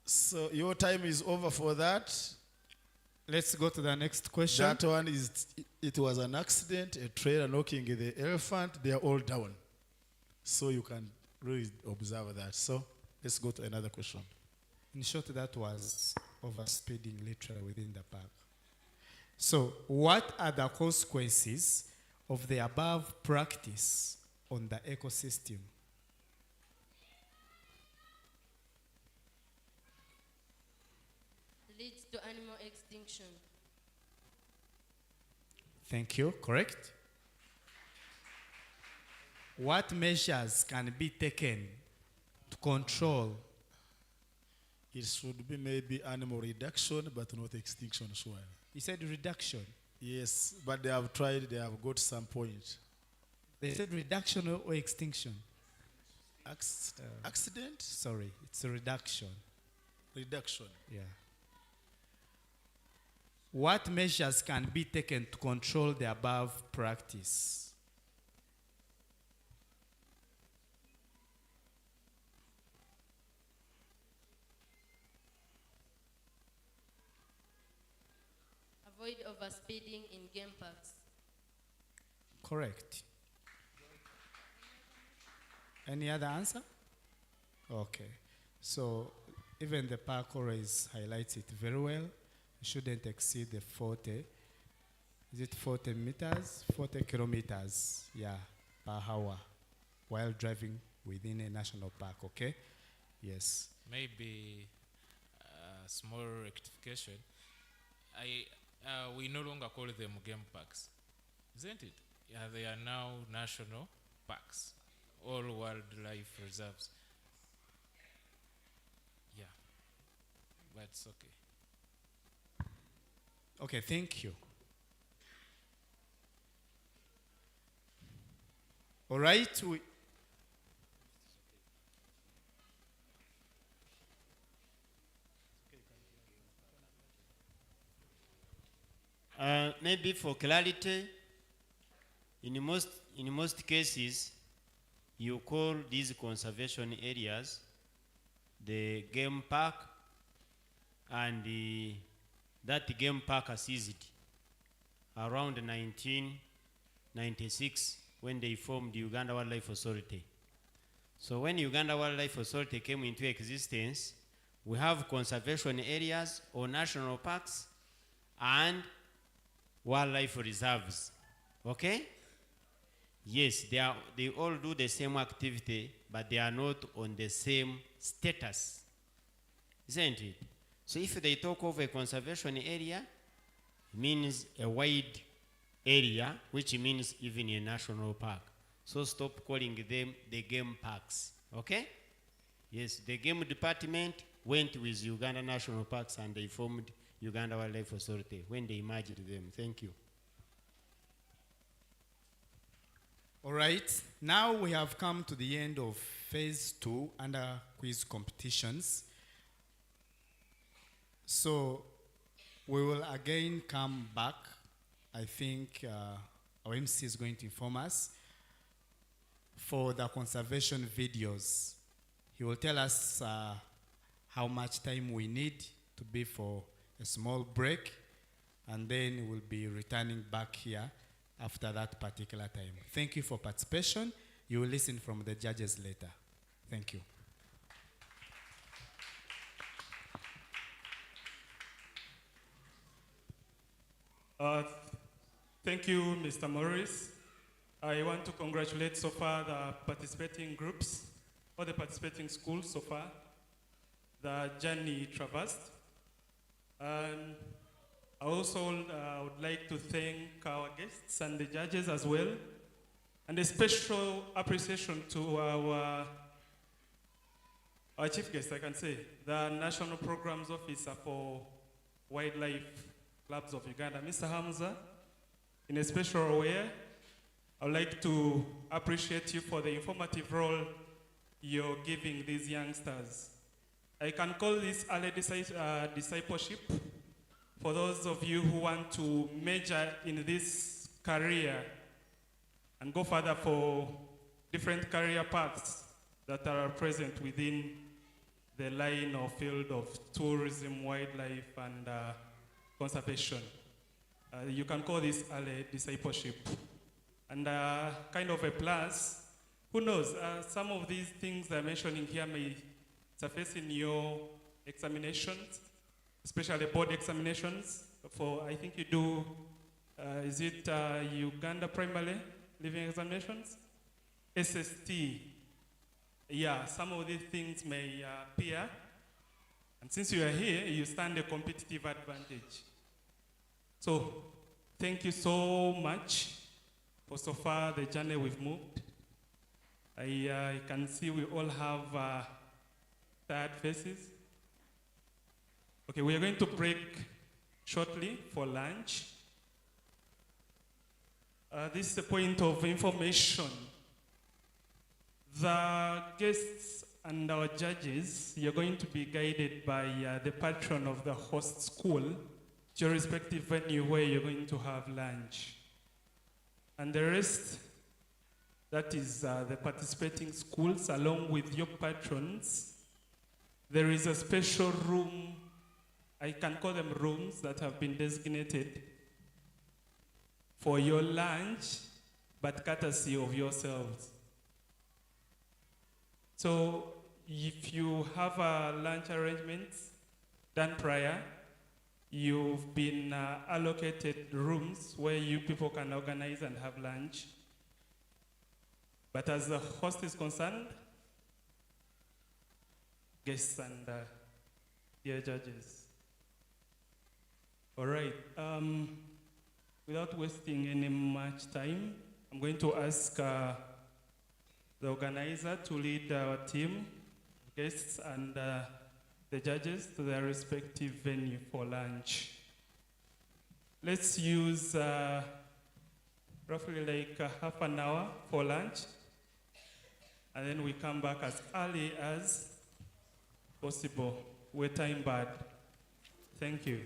So your time is over for that. Let's go to the next question. That one is, it was an accident, a trailer knocking the elephant, they are all down. So you can really observe that. So let's go to another question. In short, that was overspeeding literally within the park. So what are the consequences of the above practice on the ecosystem? Leads to animal extinction. Thank you. Correct. What measures can be taken to control? It should be maybe animal reduction, but not extinction as well. You said reduction? Yes, but they have tried, they have got some point. They said reduction or extinction? Accident? Sorry, it's a reduction. Reduction. Yeah. What measures can be taken to control the above practice? Avoid overspeeding in game parks. Correct. Any other answer? Okay. So even the park always highlights it very well. You shouldn't exceed the 40. Is it 40 meters? 40 kilometers, yeah, per hour while driving within a national park, okay? Yes. Maybe a small rectification. We no longer call them game parks, isn't it? Yeah, they are now national parks, all wildlife reserves. Yeah, but it's okay. Okay, thank you. All right. Maybe for clarity, in most cases, you call these conservation areas the game park, and that game park ceased around 1996 when they formed the Uganda Wildlife Authority. So when Uganda Wildlife Authority came into existence, we have conservation areas or national parks and wildlife reserves. Okay? Yes, they all do the same activity, but they are not on the same status. Isn't it? So if they talk of a conservation area, it means a wide area, which means even a national park. So stop calling them the game parks. Okay? Yes, the game department went with Uganda National Parks and they formed Uganda Wildlife Authority when they merged them. Thank you. All right, now we have come to the end of phase 2 under quiz competitions. So we will again come back. I think our MC is going to inform us for the conservation videos. He will tell us how much time we need to be for a small break, and then we'll be returning back here after that particular time. Thank you for participation. You will listen from the judges later. Thank you. Thank you, Mr. Morris. I want to congratulate so far the participating groups, or the participating schools so far, the journey traversed. And I also would like to thank our guests and the judges as well, and a special appreciation to our chief guest, I can say, the National Programs Officer for Wildlife Clubs of Uganda, Mr. Hamza. in a special way. I would like to appreciate you for the informative role you're giving these youngsters. I can call this early discipleship for those of you who want to major in this career and go further for different career paths that are present within the line or field of tourism, wildlife, and conservation. You can call this early discipleship. And kind of a plus, who knows, some of these things I'm mentioning here may surface in your examinations, especially board examinations. I think you do, is it Uganda primarily living examinations? SST. Yeah, some of these things may appear. And since you are here, you stand a competitive advantage. So, thank you so much for so far the journey we've moved. I can see we all have tired faces. Okay, we are going to break shortly for lunch. This is a point of information. The guests and our judges, you're going to be guided by the patron of the host school to your respective venue where you're going to have lunch. And the rest, that is the participating schools along with your patrons. There is a special room, I can call them rooms, that have been designated for your lunch, but courtesy of yourselves. So if you have lunch arrangements done prior, you've been allocated rooms where you people can organize and have lunch. But as the host is concerned, guests and dear judges. All right, without wasting any much time, I'm going to ask the organizer to lead our team, guests and the judges to their respective venue for lunch. Let's use roughly like half an hour for lunch, and then we come back as early as possible. We're time bad. Thank you.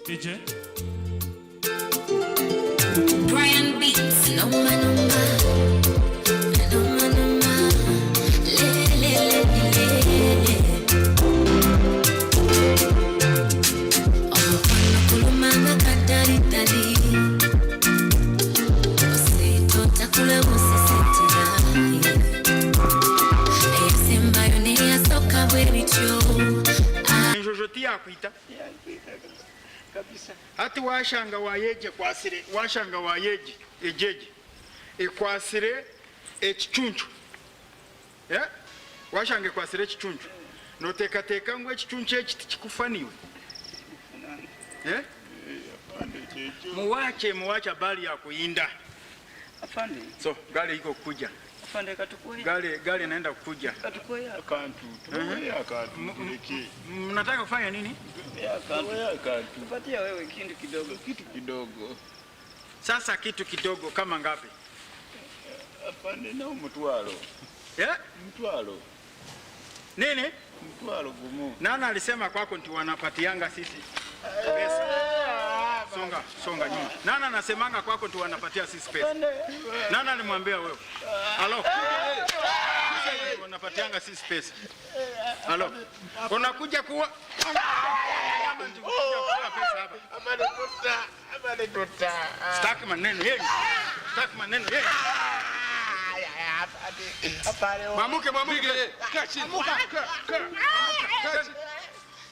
DJ? Brian Beats, no man, no man. No man, no man. Le, le, le, le. Oh, kulumanga kadali dali. Osito takula musisitira. Esemba yone yasoka bwebityo. Njojoti yakwita. Ati washanga wayeje kwasire, washanga wayeje ejeje ekwasire ekichunchu. Yeah? Washanga kwasire ekichunchu. No teka ngwe ekichunchu ekiti kikufaniwe. Yeah? Muwache bali ya kuinda. Afande. So, gale iko kuja. Afande katukoya. Gale naenda kuja. Katukoya akantu. Tukoya akantu. Mnataka kufanya nini? Tukoya akantu. Tupatia wewe kitu kidogo. Kitu kidogo. Sasa kitu kidogo kama ngapi? Afande na mtwalo. Yeah? Mtwalo. Nini? Mtwalo gumu. Nana alisema kwako nti wanapatianga sisi pesa. Songa nyuma. Nana anasemanga kwako nti wanapatia sisi pesa. Nana alimwambia wewe. Halo. Wanapatianga sisi pesa. Halo. Unakuja kuwa Staki maneno yeye. Staki maneno yeye. Mamuke.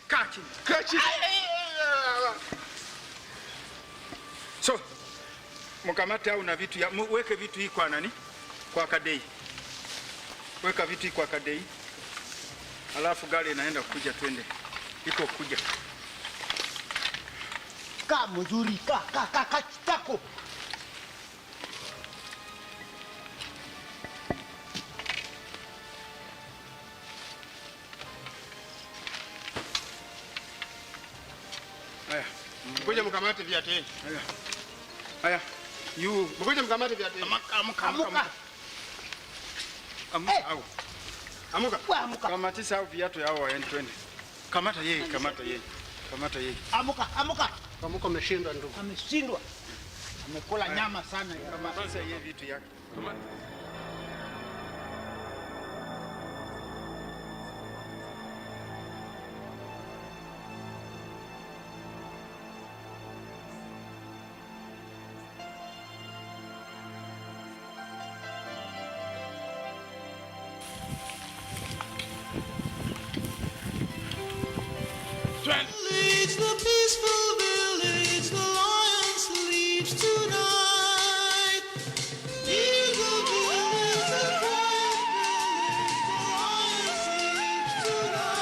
Kachi. Kachi. So, mkamate au na vitu ya weke vitu hii kwa nani? Kwa kadei. Weka vitu hii kwa kadei. Alafu gari inaenda kuja twende. Iko kuja. Kaa mzuri, kaa chitako. Haya. Kuja mkamate viatu. Haya. Haya. You, mkoje mkamate viatu. Amuka. Amuka. Amuka. Kamatisha au viatu yao waende twende. Kamata yeye. Amuka. Amuka ameshindwa ndugu. Ameshindwa. Amekula nyama sana. Kamata yeye vitu yake. Leads the peaceful village, the lion sleeps tonight. Leads the village, the quiet village, the lion sleeps tonight.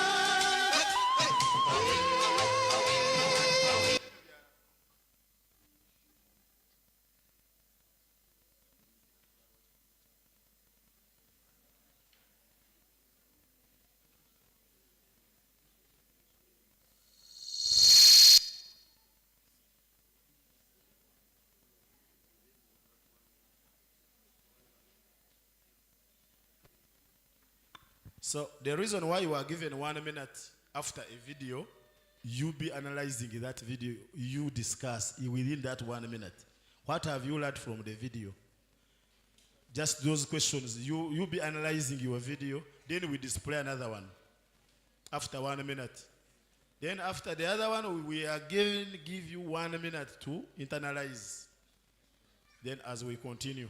So the reason why you are given 1 minute after a video, you be analyzing that video, you discuss within that 1 minute. What have you learned from the video? Just those questions. You be analyzing your video, then we display another one after 1 minute. Then after the other one, we again give you 1 minute to internalize. Then as we continue.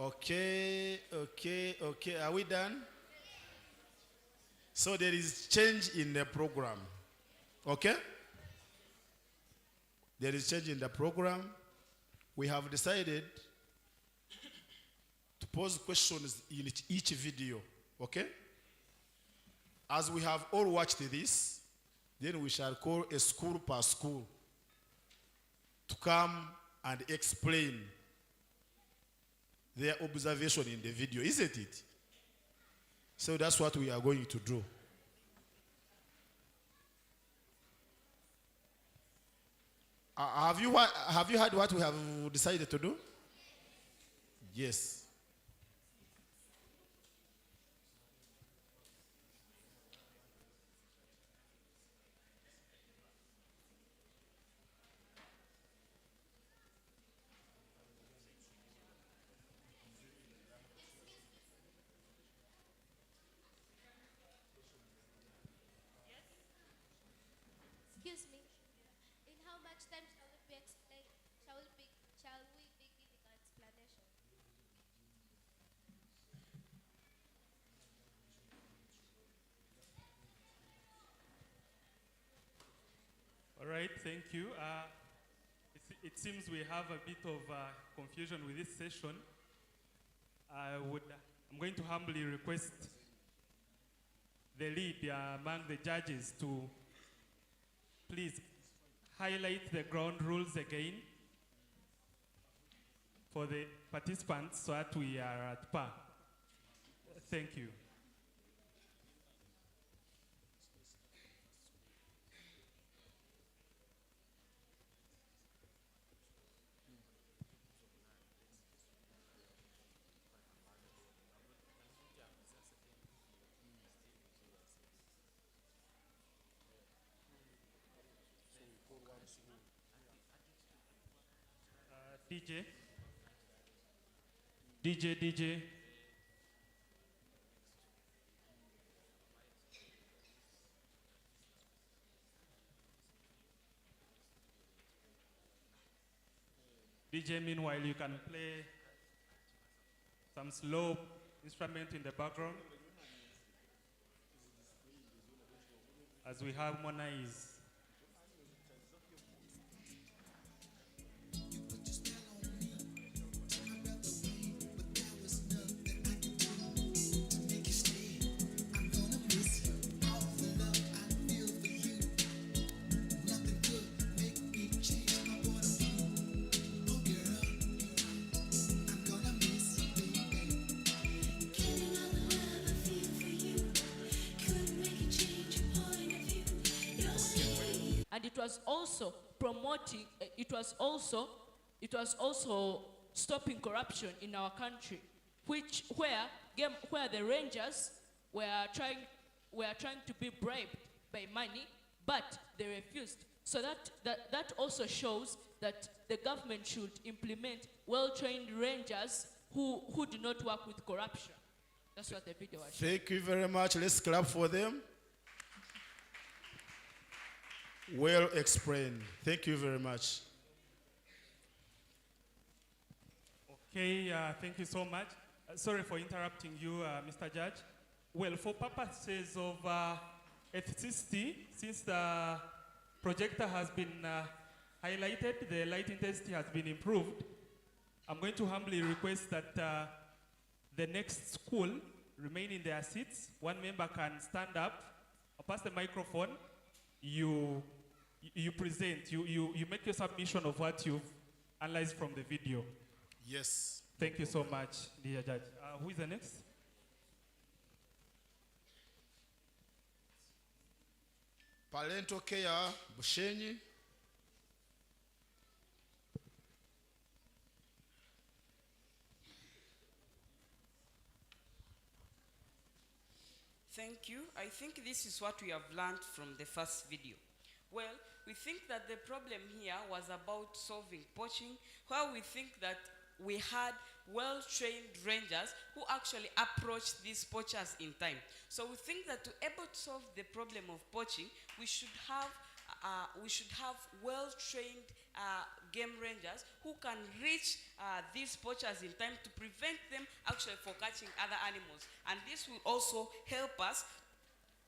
Okay. Are we done? So there is change in the program. Okay? there is change in the program. We have decided to pose questions in each video, okay? As we have all watched this, then we shall call a school per school to come and explain their observation in the video, isn't it? So that's what we are going to do. Have you heard what we have decided to do? Yes. Excuse me. In how much time shall we be explain? Shall we be giving an explanation? All right, thank you. It seems we have a bit of confusion with this session. I'm going to humbly request the lead among the judges to please highlight the ground rules again for the participants so that we are at par. Thank you. DJ. DJ, meanwhile, you can play some slow instrument in the background as we harmonize. And it was also promoting, it was also stopping corruption in our country, where the Rangers were trying to be bribed by money, but they refused. So that also shows that the government should implement well-trained Rangers who do not work with corruption. That's what the video was showing. Thank you very much. Let's clap for them. Well explained. Thank you very much. Okay, thank you so much. Sorry for interrupting you, Mr. Judge. Well, for purposes of ethnicity, since the projector has been highlighted, the light intensity has been improved, I'm going to humbly request that the next school remain in their seats. One member can stand up. I'll pass the microphone. You present, you make your submission of what you've analyzed from the video. Yes. Thank you so much, dear Judge. Who is the next? Parental care, Bushenyi. Thank you. I think this is what we have learned from the first video. Well, we think that the problem here was about solving poaching, where we think that we had well-trained rangers who actually approached these poachers in time. So we think that to able to solve the problem of poaching, we should have well-trained game rangers who can reach these poachers in time to prevent them actually for catching other animals. And this will also help us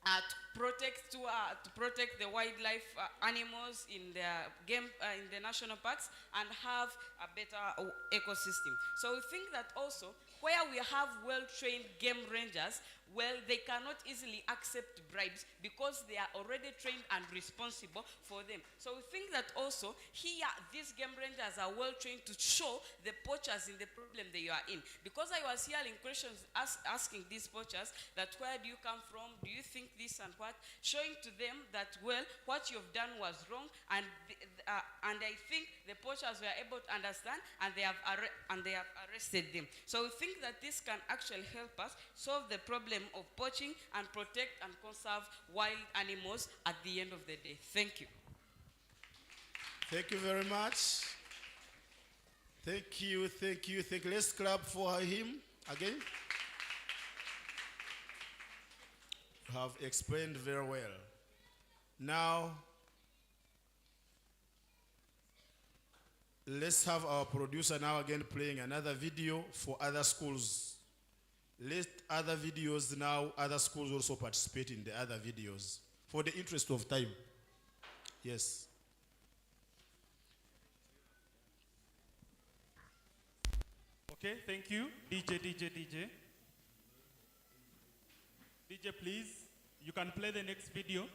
to protect the wildlife animals in the national parks and have a better ecosystem. So we think that also where we have well-trained game rangers, well, they cannot easily accept bribes because they are already trained and responsible for them. So we think that also here, these game rangers are well trained to show the poachers in the problem they are in. Because I was hearing questions asking these poachers that where do you come from? Do you think this and what? Showing to them that, well, what you've done was wrong, and I think the poachers were able to understand, and they have arrested them. So we think that this can actually help us solve the problem of poaching and protect and conserve wild animals at the end of the day. Thank you. Thank you very much. Thank you. Let's clap for him again. You have explained very well. Now, let's have our producer now again playing another video for other schools. Let other videos now, other schools also participate in the other videos for the interest of time. Yes. Okay, thank you. DJ. DJ, please, you can play the next video.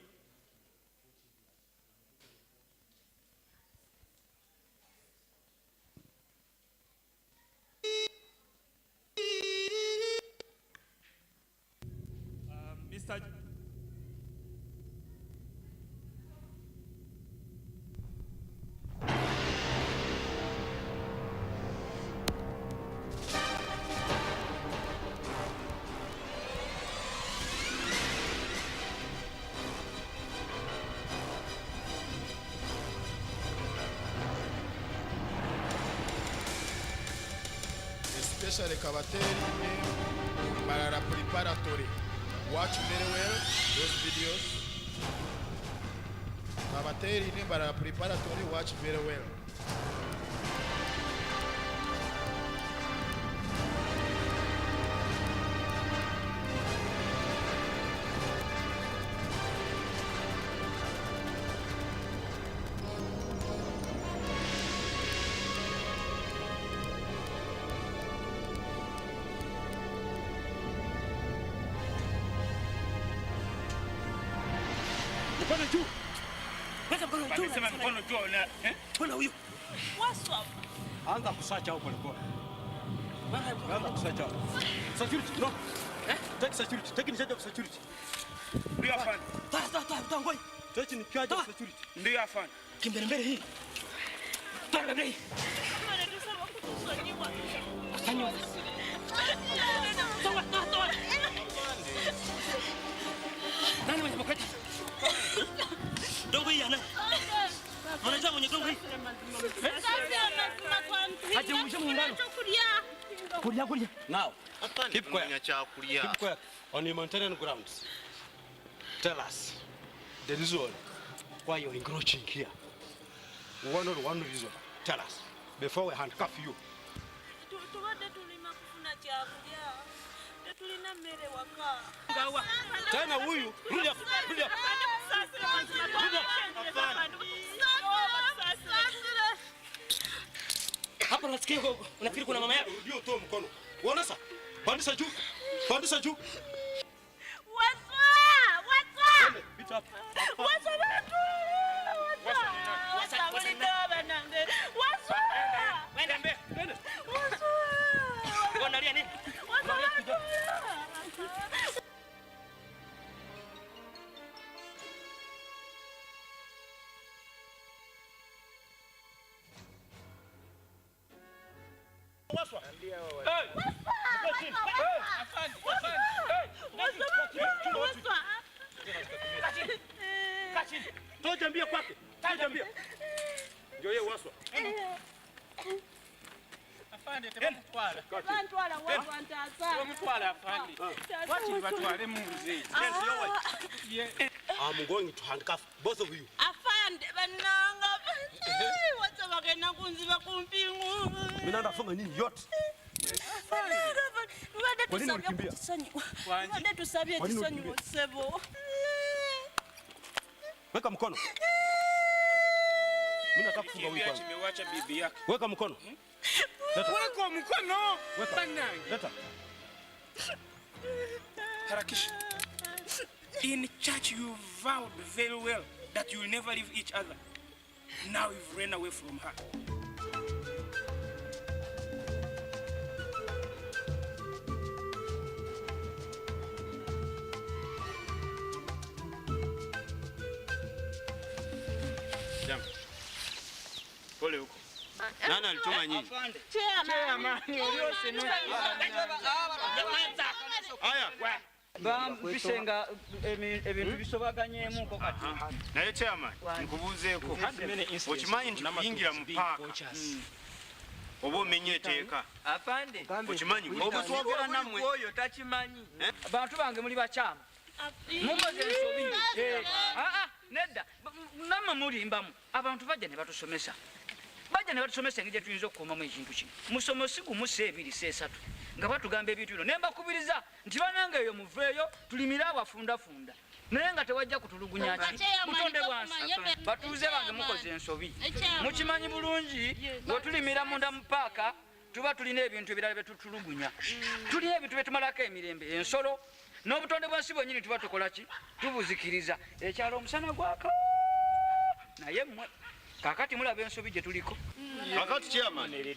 Mr. Especially Kabateri and Mbarara Preparatory. Watch very well those videos. Kabateri and Mbarara Preparatory, watch very well. Mkono juu. Weka mkono juu. Sema mkono juu na mkono huyu. Waswa. Anza kusacha huko pole pole. Anza kusacha. Security, no. Take security. Take in charge of security. Ndio afande. Ta ngoi. Take in charge of security. Ndio afande. Kimbele mbele hii. Tanda mbele. Asanyo. Toa. Nani mwenye mkati? Dongo hii ana. Unajua mwenye dongo hii? Haje mwisho mwingano. Kulia. Now, keep quiet. Keep quiet. On your mountain grounds. Tell us the reason why you're encroaching here. One reason. Tell us before we handcuff you. Tena huyu rudi hapa. Hapa nasikia unafikiri kuna mama yako? Ndio toa mkono. Unaona sasa? Pandisha juu. What's Bit up. Toja kwake. Ndio yeye waswa. Afande temutwala. Bantwala watu antaza. Temutwala afande. Wati batwale muzi. I'm going to handcuff both of you. Afande bananga. Watu bagena kunziba kumpingu. Mimi nafunga nini yote? Wade tusabye tusabye tusabye sebo. Weka mkono. Mimi nataka kufunga huyu kwanza. Kimewaacha bibi yake. Weka mkono. Leta. Weka mkono. Weka. Leta. Harakisha. In church you vowed very well that you will never leave each other. Now you've run away from her. Jam. Pole huko. Nani alituma nyinyi? Chairman, Aya. Bisenga ebintu bisobaganyemu kati. Naye chairman, nkubuzeeko. Okimanyi nti kuyingira mu paaka. Oba omenye etteeka. Afande. Okimanyi obutwogera nammwe oyo takimanyi. Bantu bange muli bakyama. Mumaze ensobi. Nedda. Namwe mulimbamu. Abantu bajja ne batusomesa. Bajja ne batusomesa engeri tuyinza okukuumamu ekintu kino. Musomo si gumu si ebiri si esatu. Nga batugamba ebintu bino. Ne mbakubiriza nti banange eyo muveeyo tulimire abafundafunda. Naye nga tewajja kutulugunya ki. Butonde bwansi. Batuuze bange mukoze ensobi. Mukimanyi bulungi bwe tulimira munda mu paaka tuba tulina ebintu ebirala bye tutulugunya. Tulina ebintu bye tumalako emirembe. Ensolo n'obutonde bwansi bwennyini tuba tukola ki? Tubuzikiriza. Ekyalo omusana gwaka. Naye mmwe kakati mulaba ensobi gye tuliko. Kakati chairman.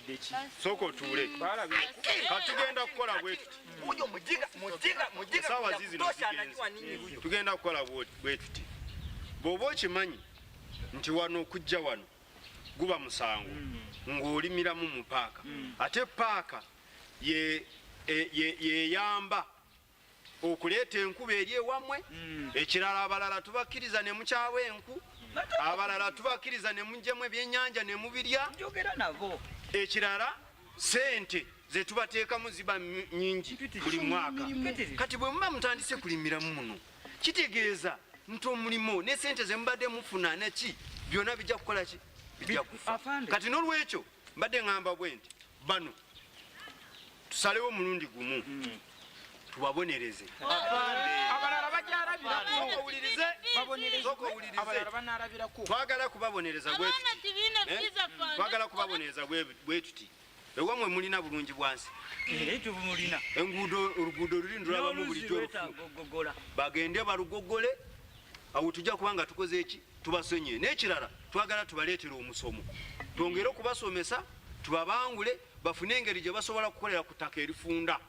Soko otuule. Katugenda kukola bwetu. Oyo mujiga. Sawa zizino. Tugenda kukola bwetu. Bw'oba okimanyi nti wano okujja wano guba musango ng'olimiramu mu paaka. Ate paaka yeyamba okuleeta enkuba eri ewammwe. Ekirala abalala tubakkiriza ne mukyawa enku. Abalala tubakkiriza ne mujjemu ebyennyanja ne mubirya. Njogera nabo. Ekirala sente ze tubateekamu ziba nnyingi buli mwaka. Kati bwe muba mutandise kulimiramu muno kitegeeza nti omulimo ne sente ze mubadde mufuna neki byonna bijja kukola ki? Bijja kufa. Kati n'olwekyo mbadde ŋŋamba bwe nti bano tusalewo omulundi gumu tubabonereze. Abalala bajarabirako. Owulirize. Abalala banarabirako. Twagala kubabonereza bwe tuti. Twagala kubabonereza bwe tuti. Ewamwe mulina bulungi bwansi. Tubumulina. Oluguudo luli ndulabamu bulijjo. Bagende balugogole. Awo tujja kubanga tukoze eki? Tubasonye. N'ekirala twagala tubaleetera omusomo. Twongere okubasomesa, tubabangule, bafune engeri gye basobola kukolera ku ttaka erifunda.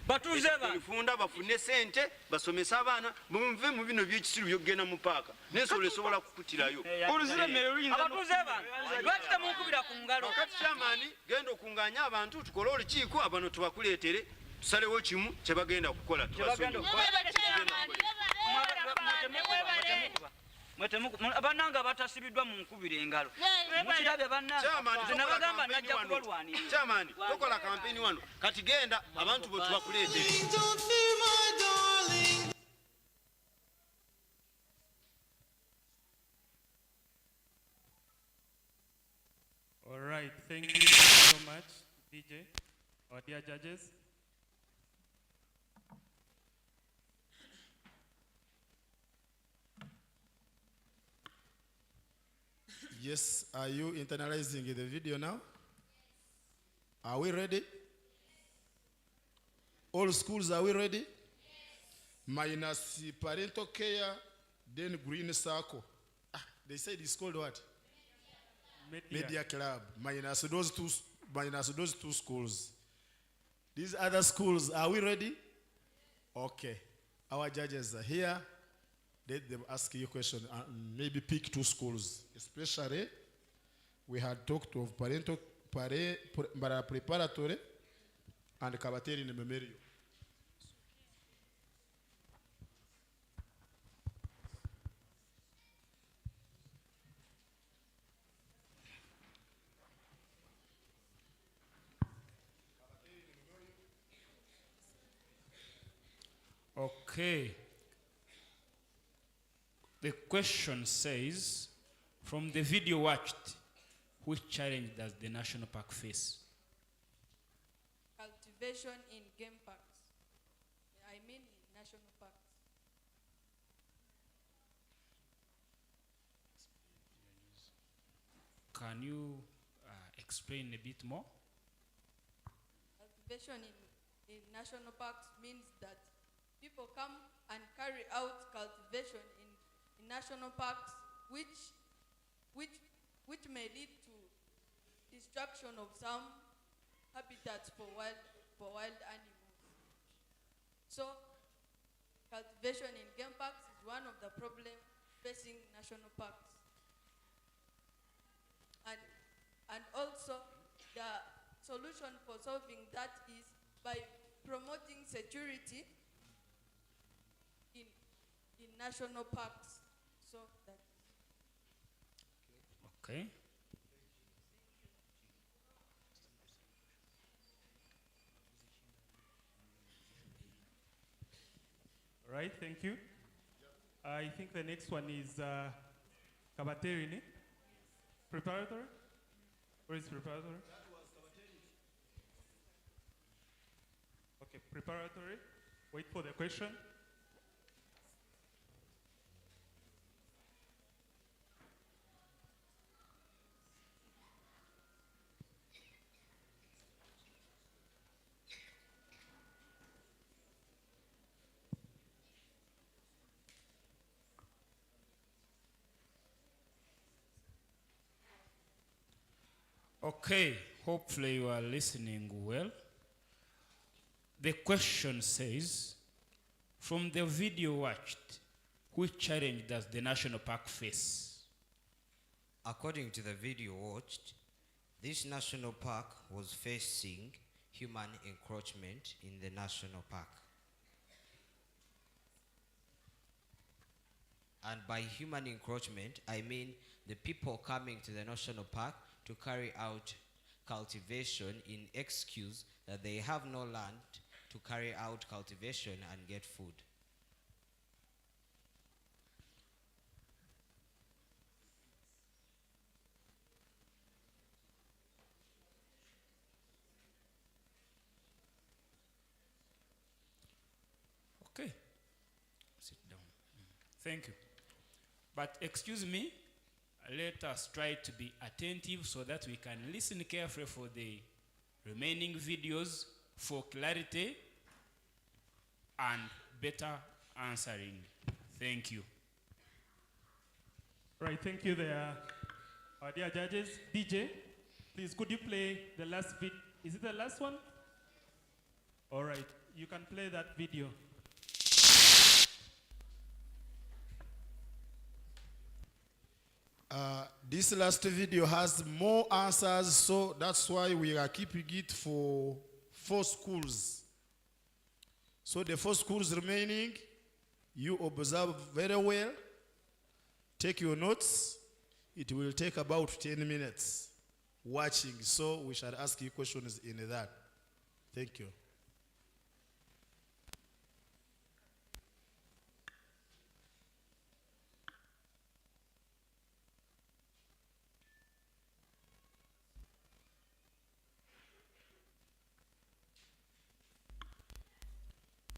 Batuuze ba. Erifunda bafune sente, basomese abaana, bumve mu bino by'ekisiru by'okugenda mu paaka. N'ensolo esobola kukutirayo. Oluziremere luyinza. Abatuuze ba. Lwaki temunkubira ku ngalo? Kati kyamaani genda okunganya abantu tukole olukiiko abano tubakuleetere tusalewo kimu kye bagenda kukola. Abananga batasibiddwa mu nkubira engalo. Mukirabe bannange. Nabagamba najja kubalwanira. Kyamaani tokola kampeni wano. Kati genda abantu bwe tubakuleetere. All right, thank you so much, DJ, our dear judges. Yes, are you internalizing the video now? Are we ready? All schools, are we ready? Minus parental care, then green circle. They said it's called what? Media Club. Minus those two schools. These other schools, are we ready? Okay. Our judges are here. Let them ask you a question. Maybe pick two schools. Especially, we had talked of Mbarara Preparatory and Kabateri in Memorial. Okay. The question says, from the video watched, which challenge does the national park face? Cultivation in game parks. I mean in national parks. Can you explain a bit more? Cultivation in national parks means that people come and carry out cultivation in national parks, which may lead to destruction of some habitats for wild animals. So, cultivation in game parks is one of the problems facing national parks. And also, the solution for solving that is by promoting security in national parks. So that. Okay. All right, thank you. I think the next one is Kabaterini. Preparatory? Where is preparatory? Okay, preparatory. Wait for the question. Okay, hopefully you are listening well. The question says, from the video watched, which challenge does the national park face? According to the video watched, this national park was facing human encroachment in the national park. And by human encroachment, I mean the people coming to the national park to carry out cultivation in excuse that they have no land to carry out cultivation and get food. Okay, sit down. Thank you. But excuse me, let us try to be attentive so that we can listen carefully for the remaining videos for clarity and better answering. Thank you. Right, thank you there, our dear judges. DJ, please could you play the last bit? Is it the last one? All right, you can play that video. This last video has more answers, so that's why we are keeping it for 4 schools. So the 4 schools remaining, you observe very well, take your notes. It will take about 10 minutes watching, so we shall ask you questions in that. Thank you.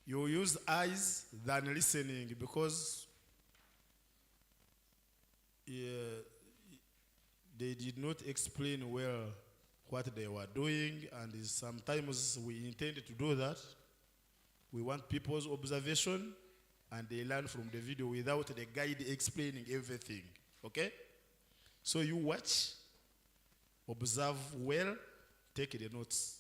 You use eyes than listening because they did not explain well what they were doing, and sometimes we intend to do that. We want people's observation and they learn from the video without the guide explaining everything. Okay? So you watch, observe well, take the notes.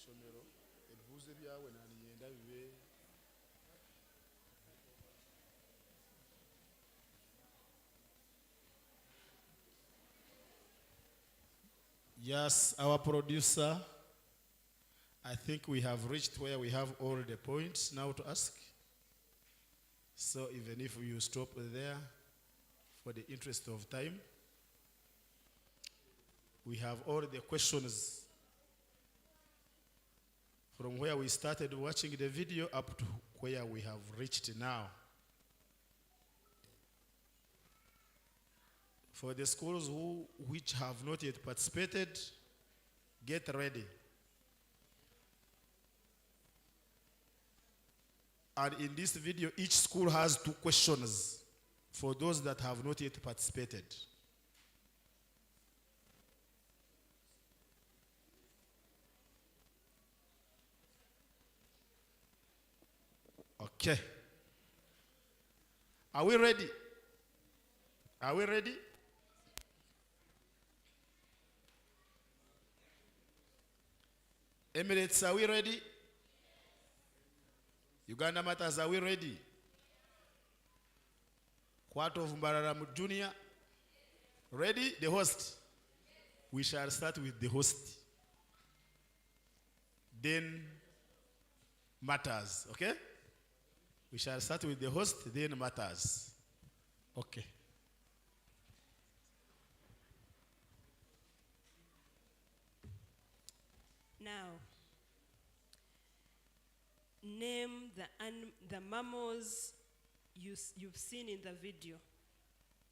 essomero ebibuuzo byawe naninyenda bibe Yes, our producer, I think we have reached where we have all the points now to ask. So even if you stop there for the interest of time, we have all the questions from where we started watching the video up to where we have reached now. For the schools which have not yet participated, get ready. And in this video, each school has 2 questions for those that have not yet participated. Okay. Are we ready? Are we ready? Emirates, are we ready? Uganda Matters, are we ready? What of Mbarara Junior? Ready? The host. We shall start with the host. Then Matters, okay? We shall start with the host, then Matters. Okay. Now, name the mammals you've seen in the video.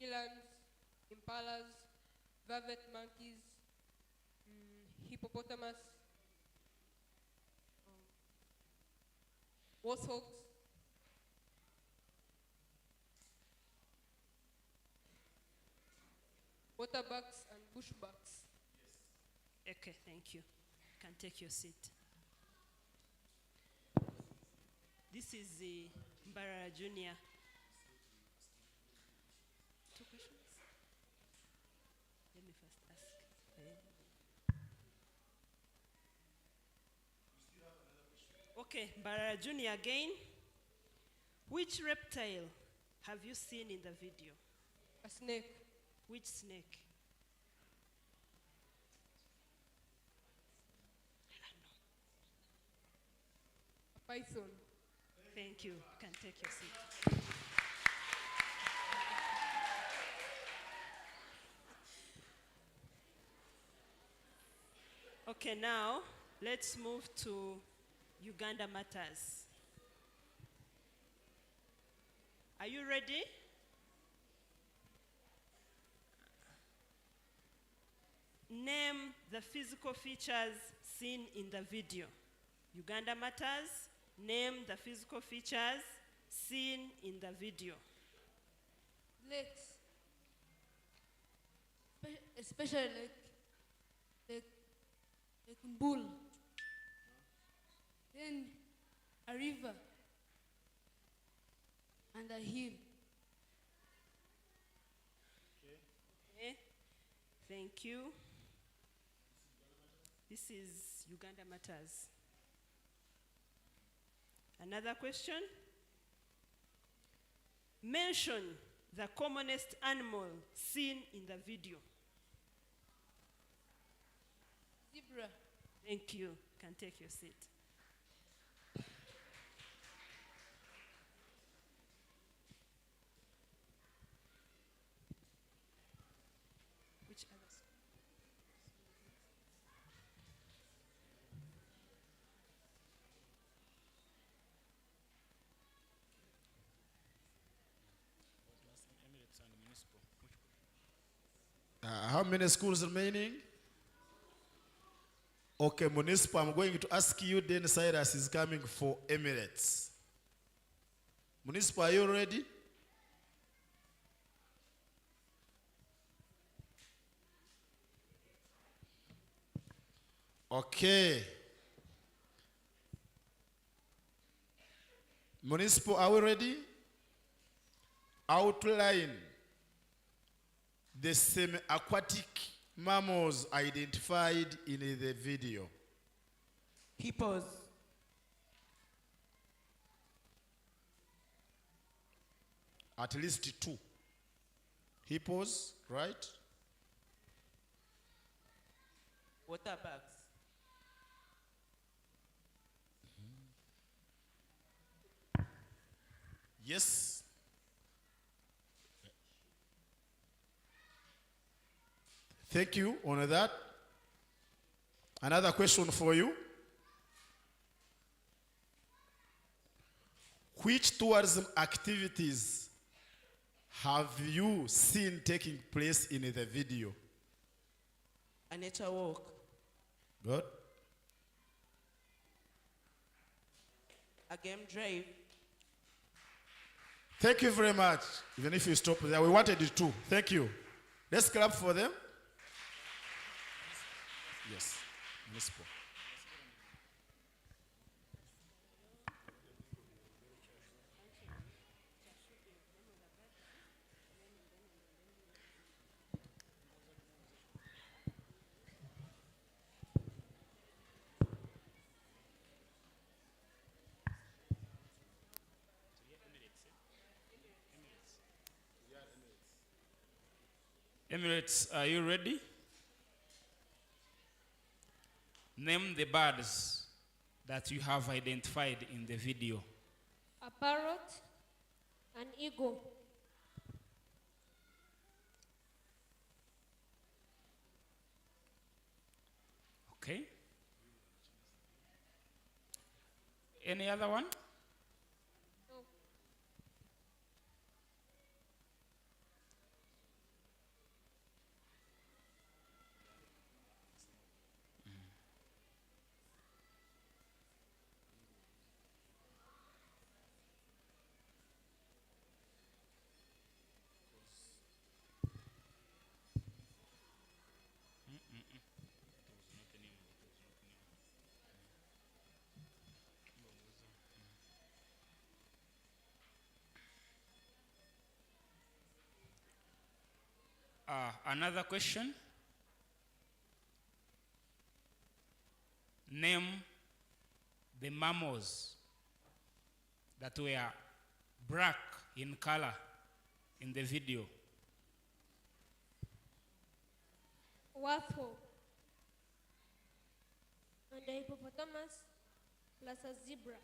Elands, impalas, vervet monkeys, hippopotamus, warthogs, waterbucks, and bushbucks. Okay, thank you. You can take your seat. This is the Mbarara Junior. 2 questions? Let me first ask. Okay, Mbarara Junior again. Which reptile have you seen in the video? A snake. Which snake? A python. Thank you. You can take your seat. Okay, now let's move to Uganda Matters. Are you ready? Name the physical features seen in the video. Uganda Matters, name the physical features seen in the video. Lakes. Especially like Mbul. Then a river and a hill. Okay. Thank you. This is Uganda Matters. Another question. Mention the commonest animal seen in the video. Zebra. Thank you. You can take your seat. Which others? How many schools remaining? Okay, municipal, I'm going to ask you, then Cyrus is coming for Emirates. Municipal, are you ready? Okay. Municipal, are we ready? Outline the semi-aquatic mammals identified in the video. Hippos. At least 2. Hippos, right? Water bags. Yes. Thank you on that. Another question for you. Which tourism activities have you seen taking place in the video? A nature walk. Good. A game drive. Thank you very much. Even if you stop there, we wanted it too. Thank you. Let's clap for them. Yes. Municipal. Emirates, are you ready? Name the birds that you have identified in the video. A parrot, an eagle. Okay. Any other one? No. Another question. Name the mammals that were black in color in the video. Warthog. And a hippopotamus plus a zebra.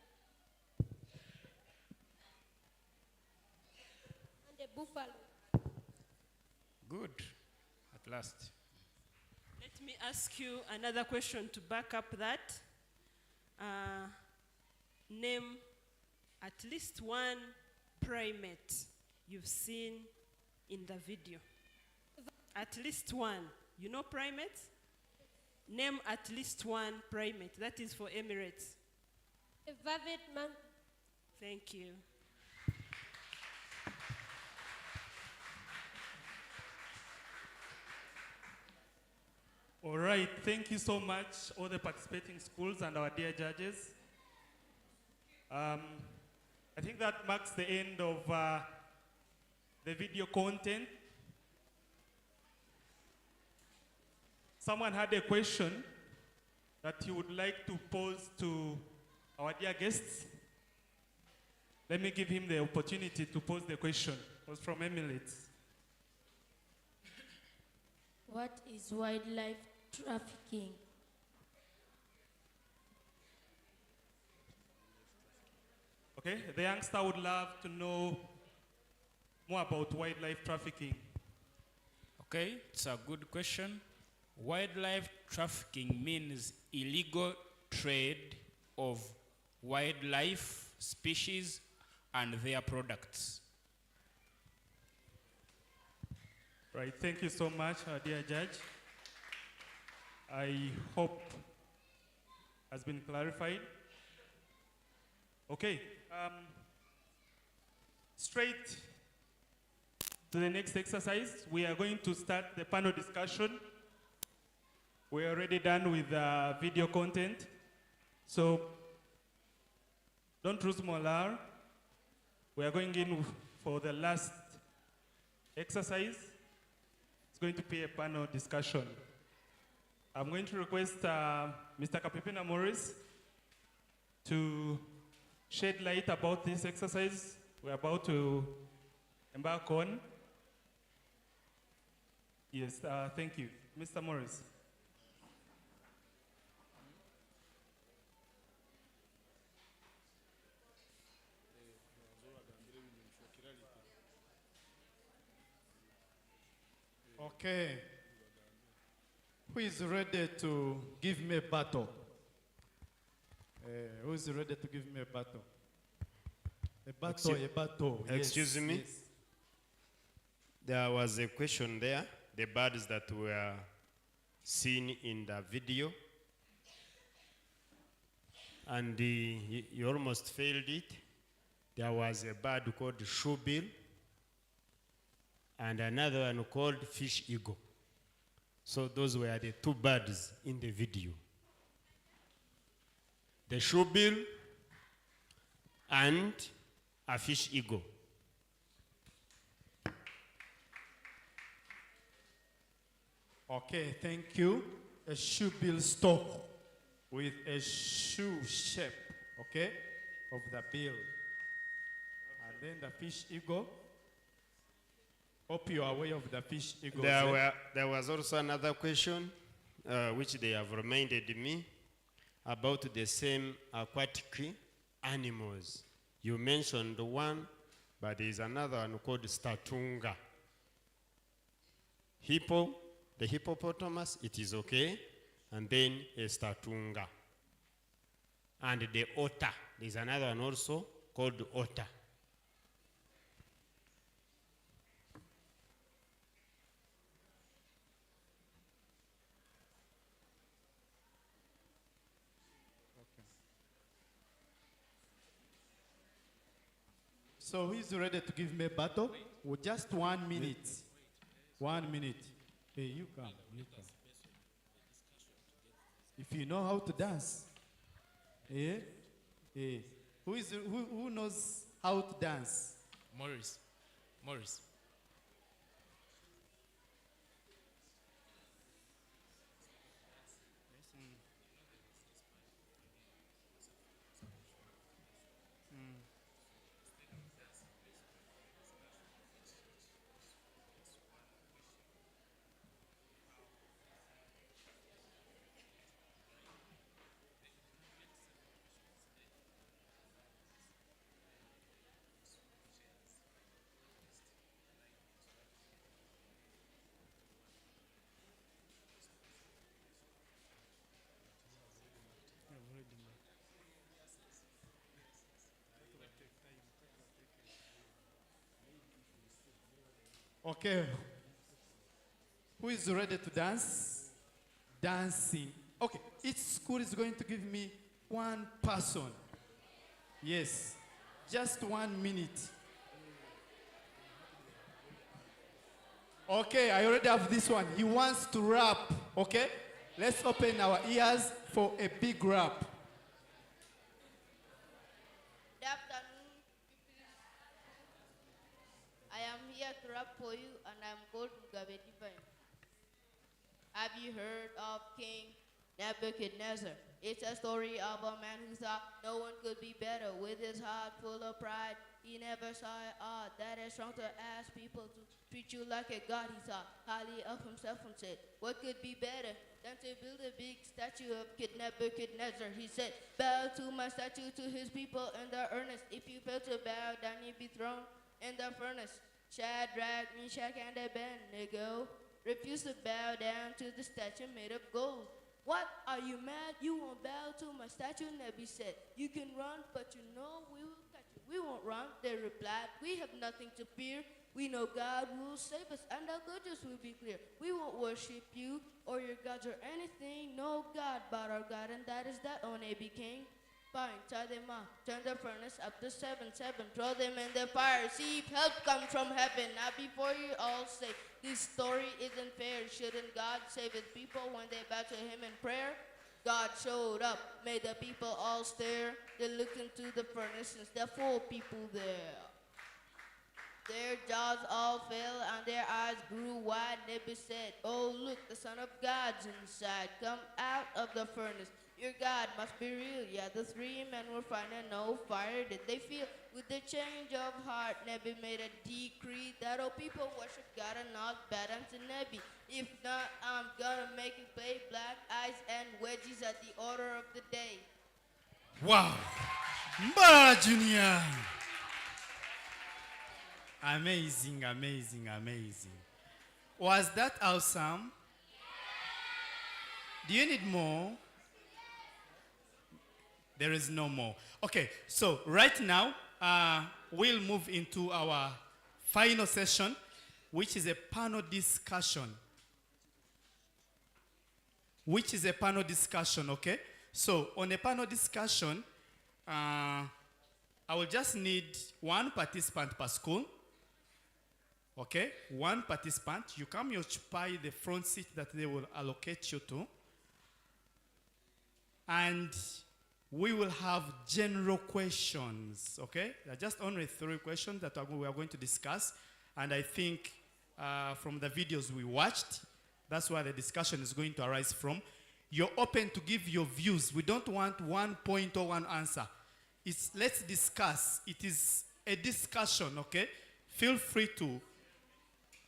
And a buffalo. Good. At last. Let me ask you another question to back up that. Name at least one primate you've seen in the video. At least one. You know primates? Name at least one primate. That is for Emirates. A vervet monkey. Thank you. All right, thank you so much, all the participating schools and our dear judges. I think that marks the end of the video content. Someone had a question that he would like to pose to our dear guests. Let me give him the opportunity to pose the question. It was from Emirates. What is wildlife trafficking? Okay, the youngster would love to know more about wildlife trafficking. Okay, it's a good question. Wildlife trafficking means illegal trade of wildlife species and their products. Right, thank you so much, dear judge. I hope has been clarified. Okay, straight to the next exercise. We are going to start the panel discussion. We're already done with video content. So don't lose morale. We are going in for the last exercise. It's going to be a panel discussion. I'm going to request Mr. Kapipina Morris to shed light about this exercise we're about to embark on. Yes, thank you. Mr. Morris. Okay. Who is ready to give me a battle? Who is ready to give me a battle? A battle, a battle. Excuse yes, me? yes. There was a question there, the birds that were seen in the video. And you almost failed it. There was a bird called shoebill and another one called fish eagle. So those were the two birds in the video. The shoebill and a fish eagle. Okay, thank you. A shoebill stalk with a shoe shape, okay, of the bill. And then the fish eagle. Hope you are aware of the fish eagle. There was also another question which they have reminded me about the same aquatic animals. You mentioned one, but there is another one called statunga. The hippopotamus, it is okay, and then a statunga. And the otter, there is another one also called otter. So who is ready to give me a battle? With just 1 minute. 1 minute. Hey, you come. You come. If you know how to dance. Eh? Eh. Who knows how to dance? Morris. Morris. Okay. Who is ready to dance? Dancing. Okay. Each school is going to give me one person. Yes. Just 1 minute. Okay, I already have this one. He wants to rap. Okay? Let's open our ears for a big rap. Good afternoon. I am here to rap for you, and I'm called Mugabe Divine. Have you heard of King Nebuchadnezzar? It's a story of a man who thought no one could be better. With his heart full of pride, he never saw it odd that it's wrong to ask people to treat you like a god. He thought highly of himself and said, what could be better than to build a big statue of King Nebuchadnezzar? He said, bow to my statue, to his people in their earnest. If you fail to bow down, you'll be thrown in the furnace. Shadrach, Meshach, and Abednego refused to bow down to the statue made of gold. What? Are you mad? You won't bow to my statue? Nebi said. You can run, but you know we will catch you. We won't run, they replied. We have nothing to fear. We know God will save us, and our goodness will be clear. We won't worship you or your gods or anything. No God but our God, and that is that, O Nebi King. Fine, tie them up, turn the furnace up to 7, throw them in the fire, see if help comes from heaven. Now before you all say, this story isn't fair, shouldn't God save his people when they bow to him in prayer? God showed up, made the people all stare. They looked into the furnace and there were 4 people there. Their jaws all fell and their eyes grew wide. Nebi said, oh look, the Son of God's inside. Come out of the furnace. Your God must be real. Yeah, the three men were finding no fire. Did they feel? With the change of heart, Nebi made a decree that all people worship God and not bad unto Nebi. If not, I'm gonna make it play black eyes and wedgies at the order of the day. Wow. Mbarara Junior. Amazing, amazing, amazing. Was that awesome? Do you need more? There is no more. Okay, so right now, we'll move into our final session, which is a panel discussion. Okay? So on a panel discussion, I will just need one participant per school. Okay? One participant. You come, you occupy the front seat that they will allocate you to. And we will have general questions, okay? There are just only 3 questions that we are going to discuss. And I think from the videos we watched, that's where the discussion is going to arise from. You're open to give your views. We don't want 1 point or 1 answer. Let's discuss. It is a discussion, okay? Feel free to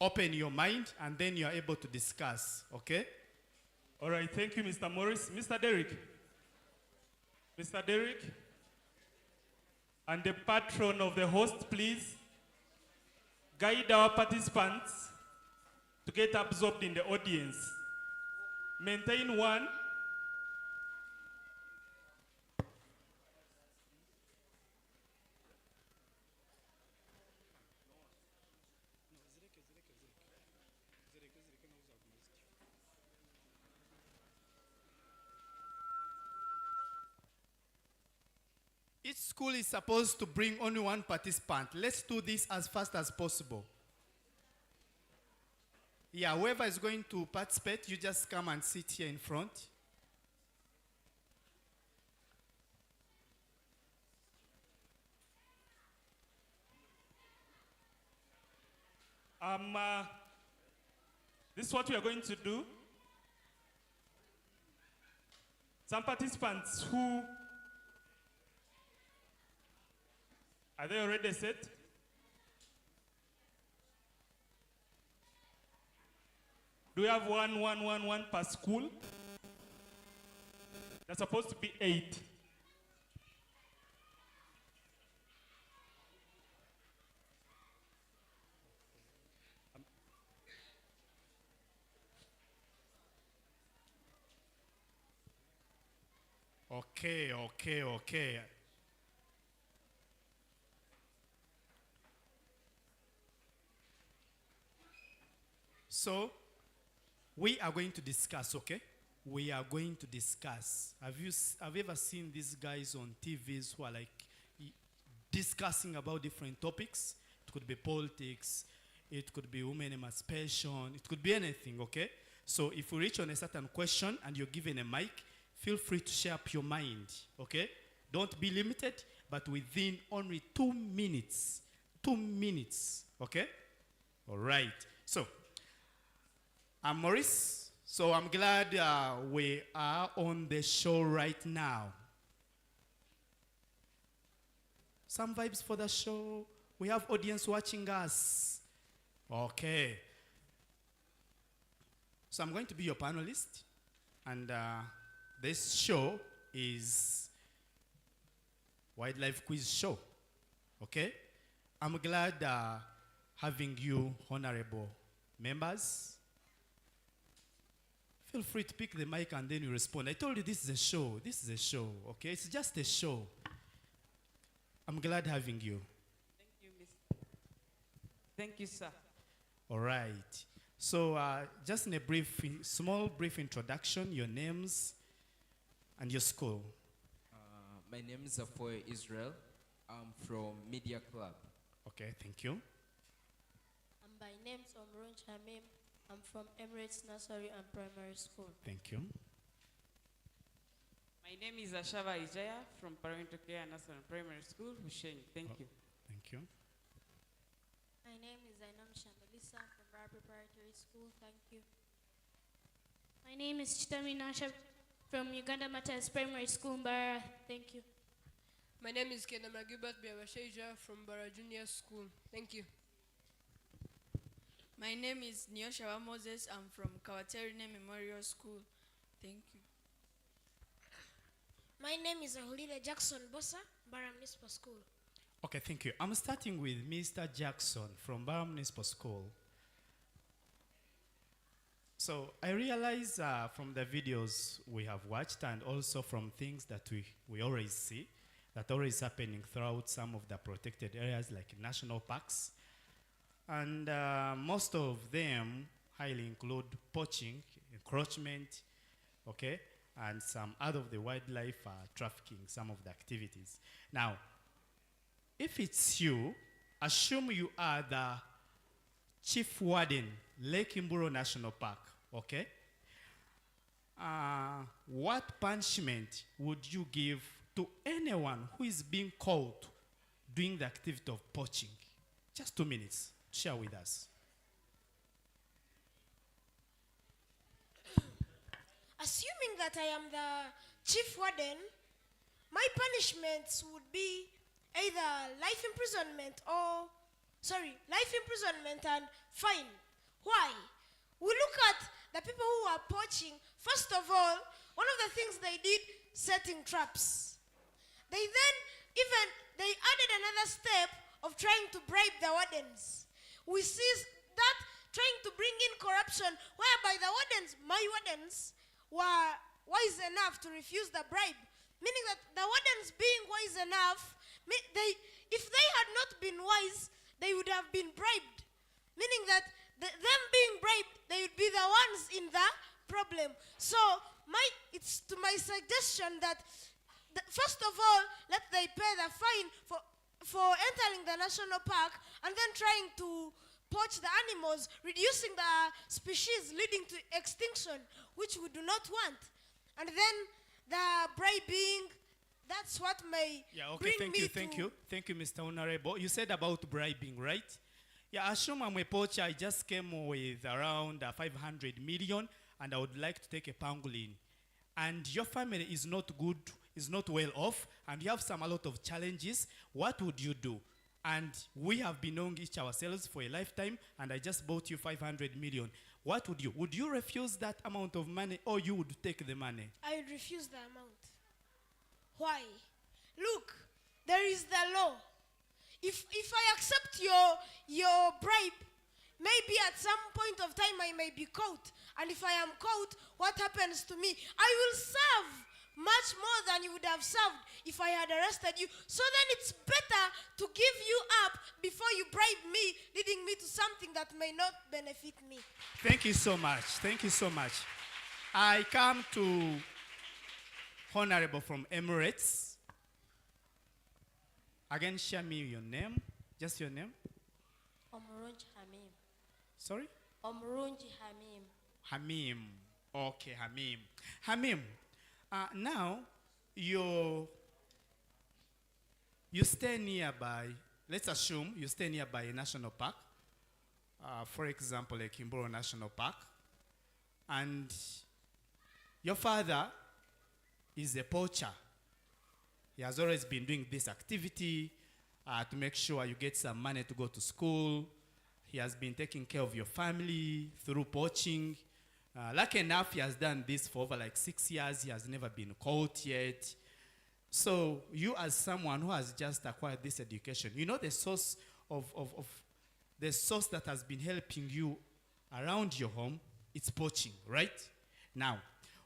open your mind and then you are able to discuss, okay? All right, thank you, Mr. Morris. Mr. Derek. Mr. Derek. And the patron of the host, please guide our participants to get absorbed in the audience. Maintain 1. Each school is supposed to bring only 1 participant. Let's do this as fast as possible. Yeah, whoever is going to participate, you just come and sit here in front. This is what we are going to do. Some participants who are they already set? Do we have 1, 1, 1, 1 per school? There's supposed to be 8. Okay. So, we are going to discuss, okay? We are going to discuss. Have you ever seen these guys on TVs who are like discussing about different topics? It could be politics, it could be women emancipation, it could be anything, okay? So if you reach on a certain question and you're given a mic, feel free to share up your mind, okay? Don't be limited, but within only 2 minutes. 2 minutes, okay? All right. So, I'm Maurice. So I'm glad we are on the show right now. Some vibes for the show. We have audience watching us. Okay. So I'm going to be your panelist. And this show is Wildlife Quiz Show. Okay? I'm glad having you, honorable members. Feel free to pick the mic and then you respond. I told you this is a show. This is a show, okay? It's just a show. I'm glad having you. Thank you, Mr. Thank you, sir. All right. So just in a small brief introduction, your names and your school. My name is Afoy Israel. I'm from Media Club. Okay, thank you. My name is Omron Chamim. I'm from Emirates Nursery and Primary School. Thank you. My name is Ashava Ijaya from Parental Care Nursery and Primary School, Hussein. Thank you. Thank you. My name is Zainam Shandelisa from Bar Preparatory School. Thank you. My name is Chitamina From Uganda Matters Primary School, Mbarara. Thank you. My name is Kenama Gilbert Biabashaija from Bara Junior School. Thank you. My name is Nyoshawa Moses. I'm from Kawaterine Memorial School. Thank you. My name is Ahulile Jackson Bosa, Bara Municipal School. Okay, thank you. I'm starting with Mr. Jackson from Barham Municipal School. So I realize from the videos we have watched and also from things that we always see that always happening throughout some of the protected areas like national parks. And most of them highly include poaching, encroachment, okay, and some out of the wildlife trafficking, some of the activities. Now, if it's you, assume you are the chief warden, Lake Imburo National Park, okay? What punishment would you give to anyone who is being caught doing the activity of poaching? Just 2 minutes. Share with us. Assuming that I am the chief warden, my punishments would be either life imprisonment and fine. Why? We look at the people who are poaching. First of all, one of the things they did, setting traps. They added another step of trying to bribe the wardens. We see that trying to bring in corruption, whereby the wardens, my wardens, were wise enough to refuse the bribe. Meaning that the wardens being wise enough, if they had not been wise, they would have been bribed. Meaning that them being bribed, they would be the ones in the problem. So it's to my suggestion that first of all, let they pay the fine for entering the national park and then trying to poach the animals, reducing the species leading to extinction, which we do not want. And then the bribing, that's what may bring me Thank you, Mr. Honorable. You said about bribing, right? Yeah, assume I'm a poacher. I just came with around 500 million and I would like to take a pangolin. And your family is not good, is not well off, and you have a lot of challenges. What would you do? And we have been knowing each ourselves for a lifetime, and I just bought you 500 million. What would you? Would you refuse that amount of money, or you would take the money? I would refuse the amount. Why? Look, there is the law. If I accept your bribe, maybe at some point of time I may be caught. And if I am caught, what happens to me? I will serve much more than you would have served if I had arrested you. So then it's better to give you up before you bribe me, leading me to something that may not benefit me. Thank you so much. Thank you so much. I come to Honorable from Emirates. Again, share me your name. Just your name. Omrunji Hamim. Sorry? Omrunji Hamim. Hamim. Okay, Hamim. Hamim, now you stay nearby. Let's assume you stay nearby a national park. For example, like Imboro National Park. And your father is a poacher. He has always been doing this activity to make sure you get some money to go to school. He has been taking care of your family through poaching. Lucky enough, he has done this for over like 6 years. He has never been caught yet. So you as someone who has just acquired this education, you know the source the source that has been helping you around your home, it's poaching, right? Now,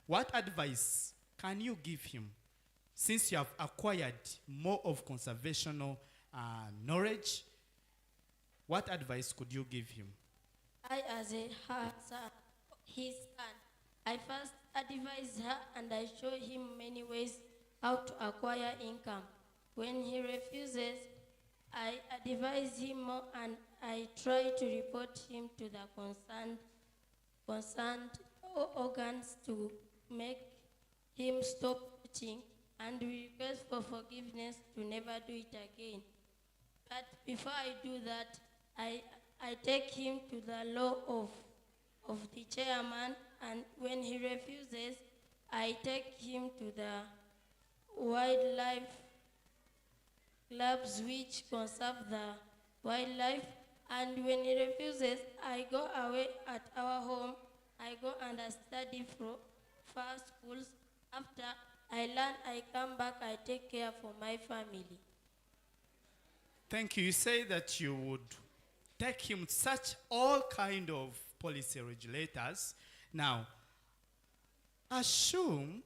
what advice can you give him since you have acquired more of conservational knowledge? What advice could you give him? I, as his son, I first advise her and I show him many ways how to acquire income. When he refuses, I advise him more and I try to report him to the concerned organs to make him stop poaching, and we request for forgiveness to never do it again. But before I do that, I take him to the law of the chairman, and when he refuses, I take him to the wildlife clubs which conserve the wildlife, and when he refuses, I go away at our home. I go and I study for schools. After I learn, I come back, I take care for my family. Thank you. You say that you would take him such all kind of policy regulators. Now, assume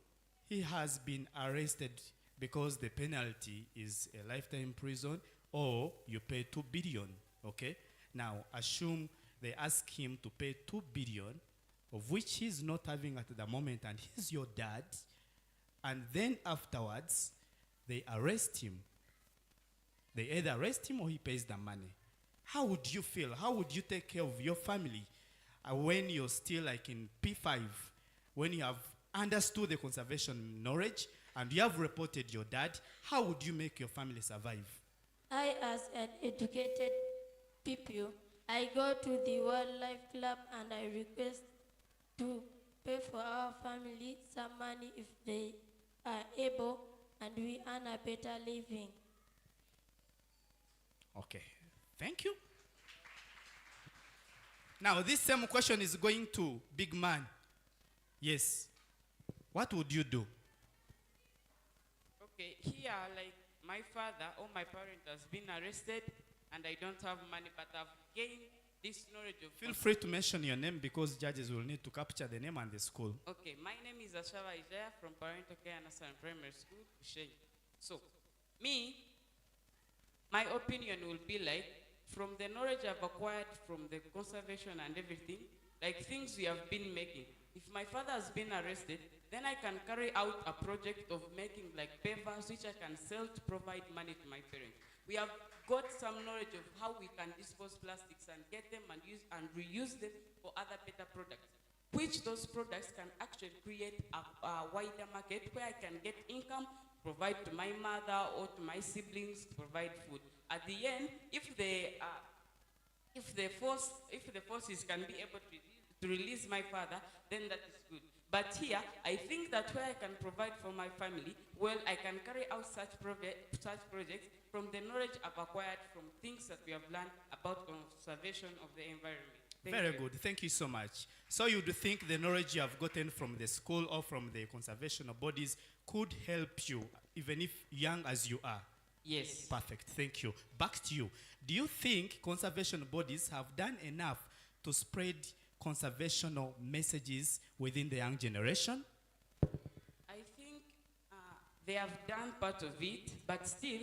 he has been arrested because the penalty is a lifetime prison or you pay 2 billion, okay? Now, assume they ask him to pay 2 billion, of which he's not having at the moment, and he's your dad, and then afterwards, they arrest him. They either arrest him or he pays the money. How would you feel? How would you take care of your family when you're still like in P5, when you have understood the conservation knowledge and you have reported your dad? How would you make your family survive? I, as an educated pupil, I go to the wildlife club and I request to pay for our family some money if they are able, and we earn a better living. Okay, thank you. Now, this same question is going to big man. Yes. What would you do? Okay, here, like my father or my parent has been arrested and I don't have money, but I've gained this knowledge of... Feel free to mention your name because judges will need to capture the name and the school. Okay, my name is Ashava Ijaya from Parental Care Nursery and Primary School, Kushei. So, my opinion will be like, from the knowledge I've acquired from the conservation and everything, like things we have been making. If my father has been arrested, then I can carry out a project of making like papers which I can sell to provide money to my parents. We have got some knowledge of how we can dispose plastics and get them and use and reuse them for other better products, which those products can actually create a wider market where I can get income, provide to my mother or to my siblings, to provide food. At the end, if the forces can be able to release my father, then that is good. But here, I think that where I can provide for my family, well, I can carry out such projects from the knowledge I've acquired from things that we have learned about conservation of the environment. Very good. Thank you so much. So you do think the knowledge you have gotten from the school or from the conservation bodies could help you, even if young as you are? Yes. Perfect. Thank you. Back to you. Do you think conservation bodies have done enough to spread conservational messages within the young generation? I think they have done part of it, but still,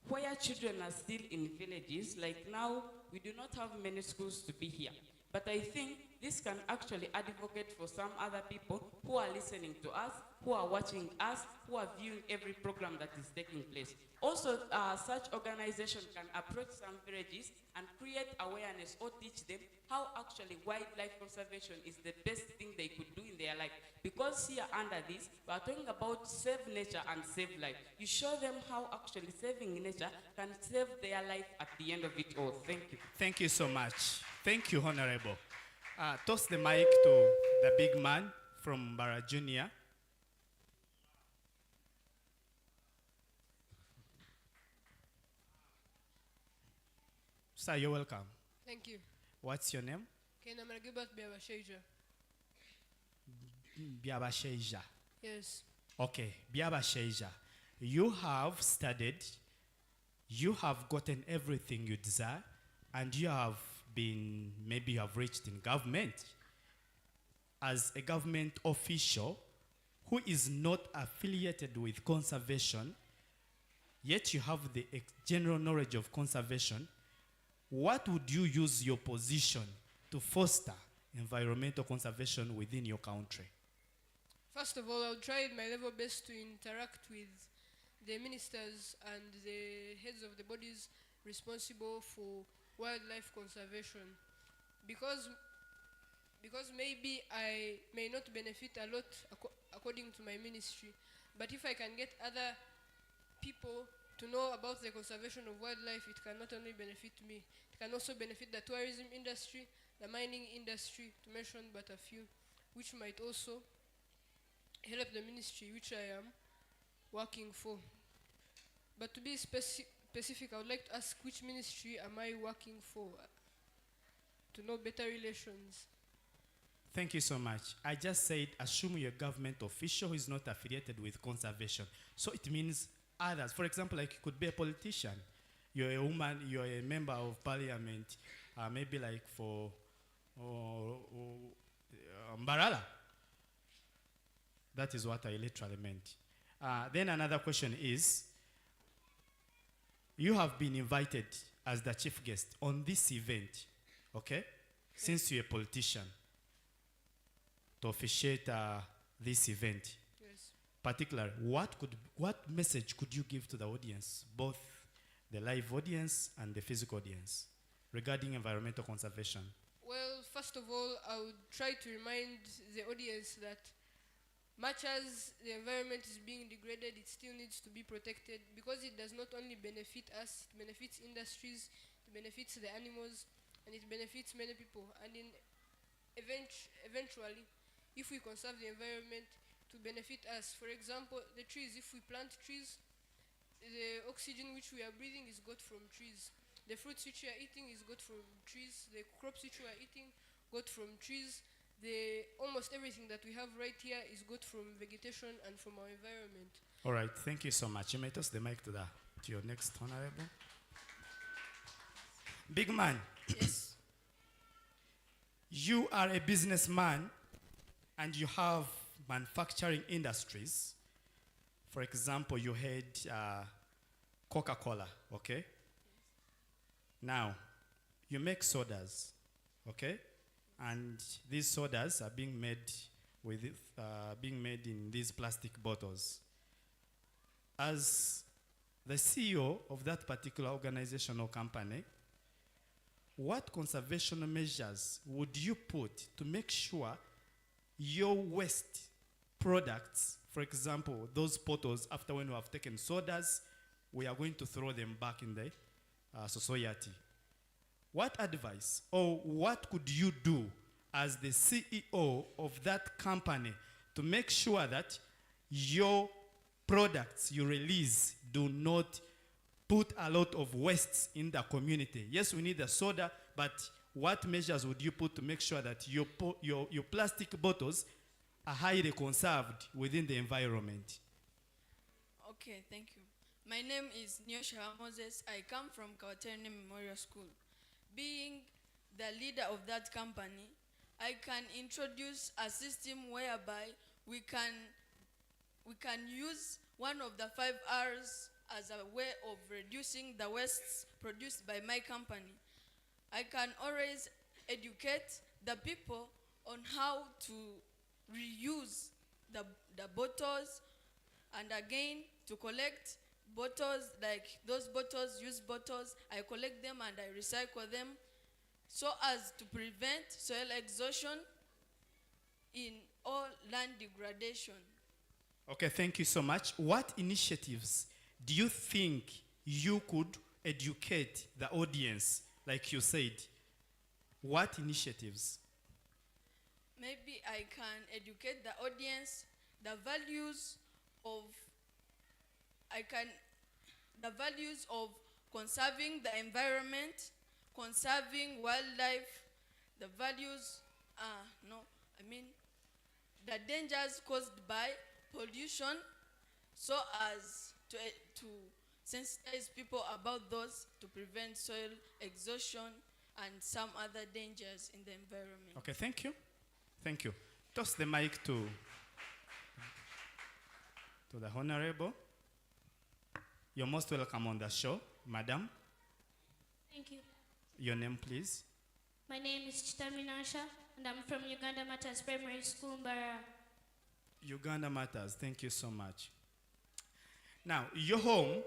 where children are still in villages, like now, we do not have many schools to be here. But I think this can actually advocate for some other people who are listening to us, who are watching us, who are viewing every program that is taking place. Also, such organizations can approach some villages and create awareness or teach them how actually wildlife conservation is the best thing they could do in their life. Because here under this, we are talking about save nature and save life. You show them how actually saving nature can save their life at the end of it all. Thank you. Thank you so much. Thank you, Honorable. Toss the mic to the big man from Mbarara Junior. Sir, you're welcome. Thank you. What's your name? Biabasheja. Yes. Okay, Biabasheja. You have studied, you have gotten everything you desire, and you have been, maybe you have reached in government. As a government official who is not affiliated with conservation, yet you have the general knowledge of conservation, what would you use your position to foster environmental conservation within your country? First of all, I'll try my level best to interact with the ministers and the heads of the bodies responsible for wildlife conservation. Because maybe I may not benefit a lot according to my ministry, but if I can get other people to know about the conservation of wildlife, it can not only benefit me, it can also benefit the tourism industry, the mining industry, to mention but a few, which might also help the ministry which I am working for. But to be specific, I would like to ask which ministry am I working for to know better relations. Thank you so much. I just said, assume you're a government official who is not affiliated with conservation. So it means others. For example, like you could be a politician. You're a woman, you're a member of parliament, maybe like for Mbarara. That is what I literally meant. Then another question is, you have been invited as the chief guest on this event, okay? Since you're a politician, to officiate this event. Yes. Particularly, what message could you give to the audience, both the live audience and the physical audience, regarding environmental conservation? Well, first of all, I would try to remind the audience that much as the environment is being degraded, it still needs to be protected because it does not only benefit us, it benefits industries, it benefits the animals, and it benefits many people. And eventually, if we conserve the environment, to benefit us. For example, the trees, if we plant trees, the oxygen which we are breathing is got from trees. The fruits which we are eating is got from trees. The crops which we are eating got from trees. Almost everything that we have right here is got from vegetation and from our environment. All right, thank you so much. You may toss the mic to your next honorable. Big man. Yes. You are a businessman and you have manufacturing industries. For example, you had Coca-Cola, okay? Now, you make sodas, okay? And these sodas are being made in these plastic bottles. As the CEO of that particular organization or company, what conservation measures would you put to make sure your waste products, for example, those bottles, after when we have taken sodas, we are going to throw them back in the society? What advice or what could you do as the CEO of that company to make sure that your products you release do not put a lot of wastes in the community? Yes, we need a soda, but what measures would you put to make sure that your plastic bottles are highly conserved within the environment? Okay, thank you. My name is Nyosha Moses. I come from Kawaterine Memorial School. Being the leader of that company, I can introduce a system whereby we can use one of the 5 R's as a way of reducing the wastes produced by my company. I can always educate the people on how to reuse the bottles, and again to collect bottles, like those bottles, used bottles, I collect them and I recycle them so as to prevent soil exhaustion in all land degradation. Okay, thank you so much. What initiatives do you think you could educate the audience, like you said? What initiatives? Maybe I can educate the audience the values of conserving the environment, conserving wildlife, the values, the dangers caused by pollution, so as to sensitize people about those, to prevent soil exhaustion and some other dangers in the environment. Okay, thank you. Thank you. Toss the mic to the Honorable. You're most welcome on the show, Madam. Thank you. Your name, please. My name is Chitaminasha, and I'm from Uganda Matters Primary School, Mbarara. Uganda Matters, thank you so much. Now, your home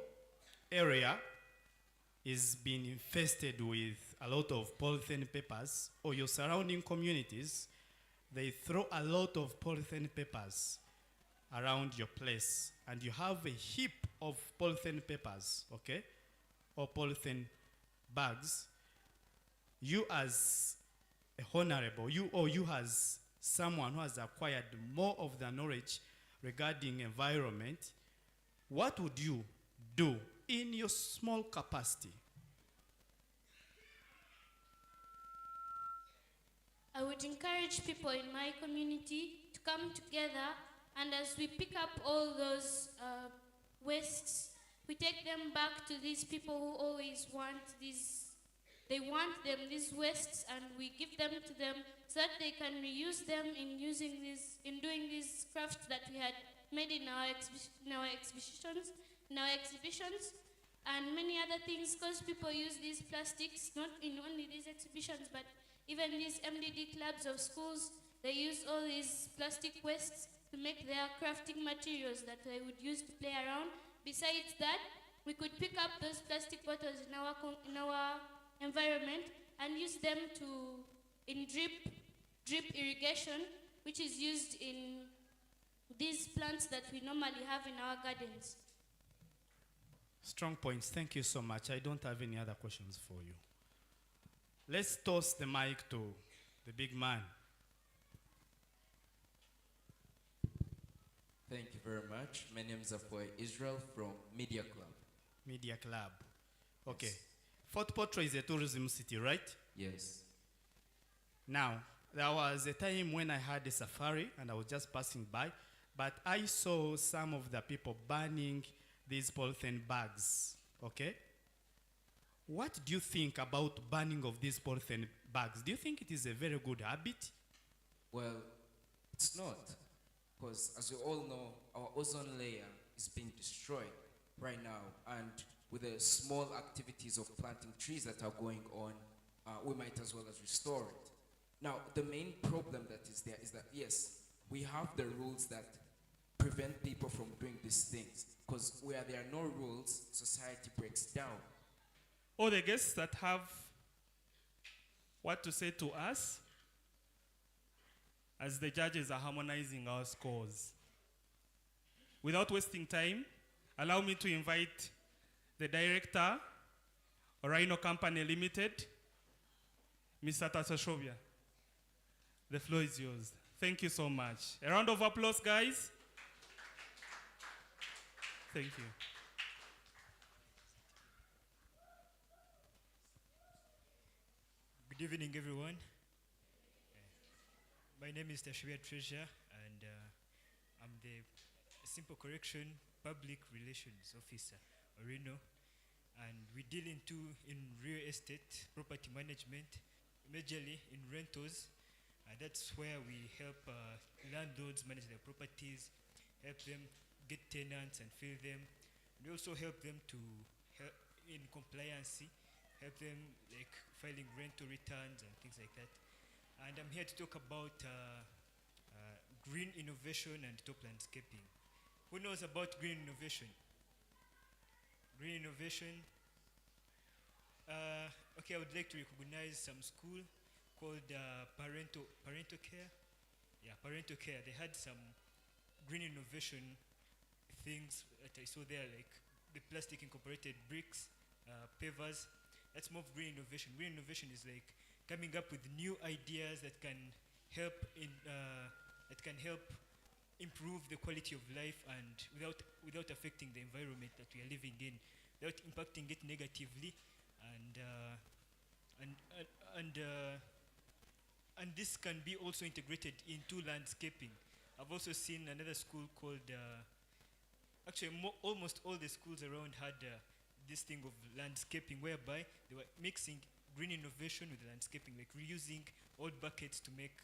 area is being infested with a lot of polythene papers, or your surrounding communities, they throw a lot of polythene papers around your place, and you have a heap of polythene papers, okay, or polythene bags. You as a honorable, you as someone who has acquired more of the knowledge, regarding environment, what would you do in your small capacity? I would encourage people in my community to come together, and as we pick up all those wastes, we take them back to these people who always want these. They want these wastes, and we give them to them so that they can reuse them in doing these crafts that we had made in our exhibitions, and many other things. Because people use these plastics not in only these exhibitions, but even these MDD clubs of schools, they use all these plastic wastes to make their crafting materials that they would use to play around. Besides that, we could pick up those plastic bottles in our environment and use them in drip irrigation, which is used in these plants that we normally have in our gardens. Strong points. Thank you so much. I don't have any other questions for you. Let's toss the mic to the big man. Thank you very much. My name is Israel from Media Club. Media Club. Okay. Yes. Fort Portrait is a tourism city, right? Yes. Now, there was a time when I had a safari and I was just passing by, but I saw some of the people burning these polythene bags, okay? What do you think about burning of these polythene bags? Do you think it is a very good habit? Well, it's not, because as you all know, our ozone layer is being destroyed right now, and with the small activities of planting trees that are going on, we might as well as restore it. Now, the main problem that is there is that, yes, we have the rules that prevent people from doing these things, because where there are no rules, society breaks down. All the guests that have what to say to us as the judges are harmonizing our scores. Without wasting time, allow me to invite the director, Rhino Company Limited, Mr. Tasashovia. The floor is yours. Thank you so much. A round of applause, guys. Thank you. Good evening, everyone. My name is Tashwia Treasure, and I'm the Simple Correction Public Relations Officer, or RENO. And we deal in real estate, property management, majorly in rentals. That's where we help landlords manage their properties, help them get tenants and fill them. We also help them to help in compliance, help them like filing rental returns and things like that. And I'm here to talk about green innovation and top landscaping. Who knows about green innovation? Green innovation. Okay, I would like to recognize some school called Parental Care. Yeah, Parental Care. They had some green innovation things that I saw there, like the plastic incorporated bricks, pavers. That's more of green innovation. Green innovation is like coming up with new ideas that can help improve the quality of life, and without affecting the environment that we are living in, without impacting it negatively, and this can be also integrated into landscaping. I've also seen another school called almost all the schools around had this thing of landscaping, whereby they were mixing green innovation with landscaping, like reusing old buckets to make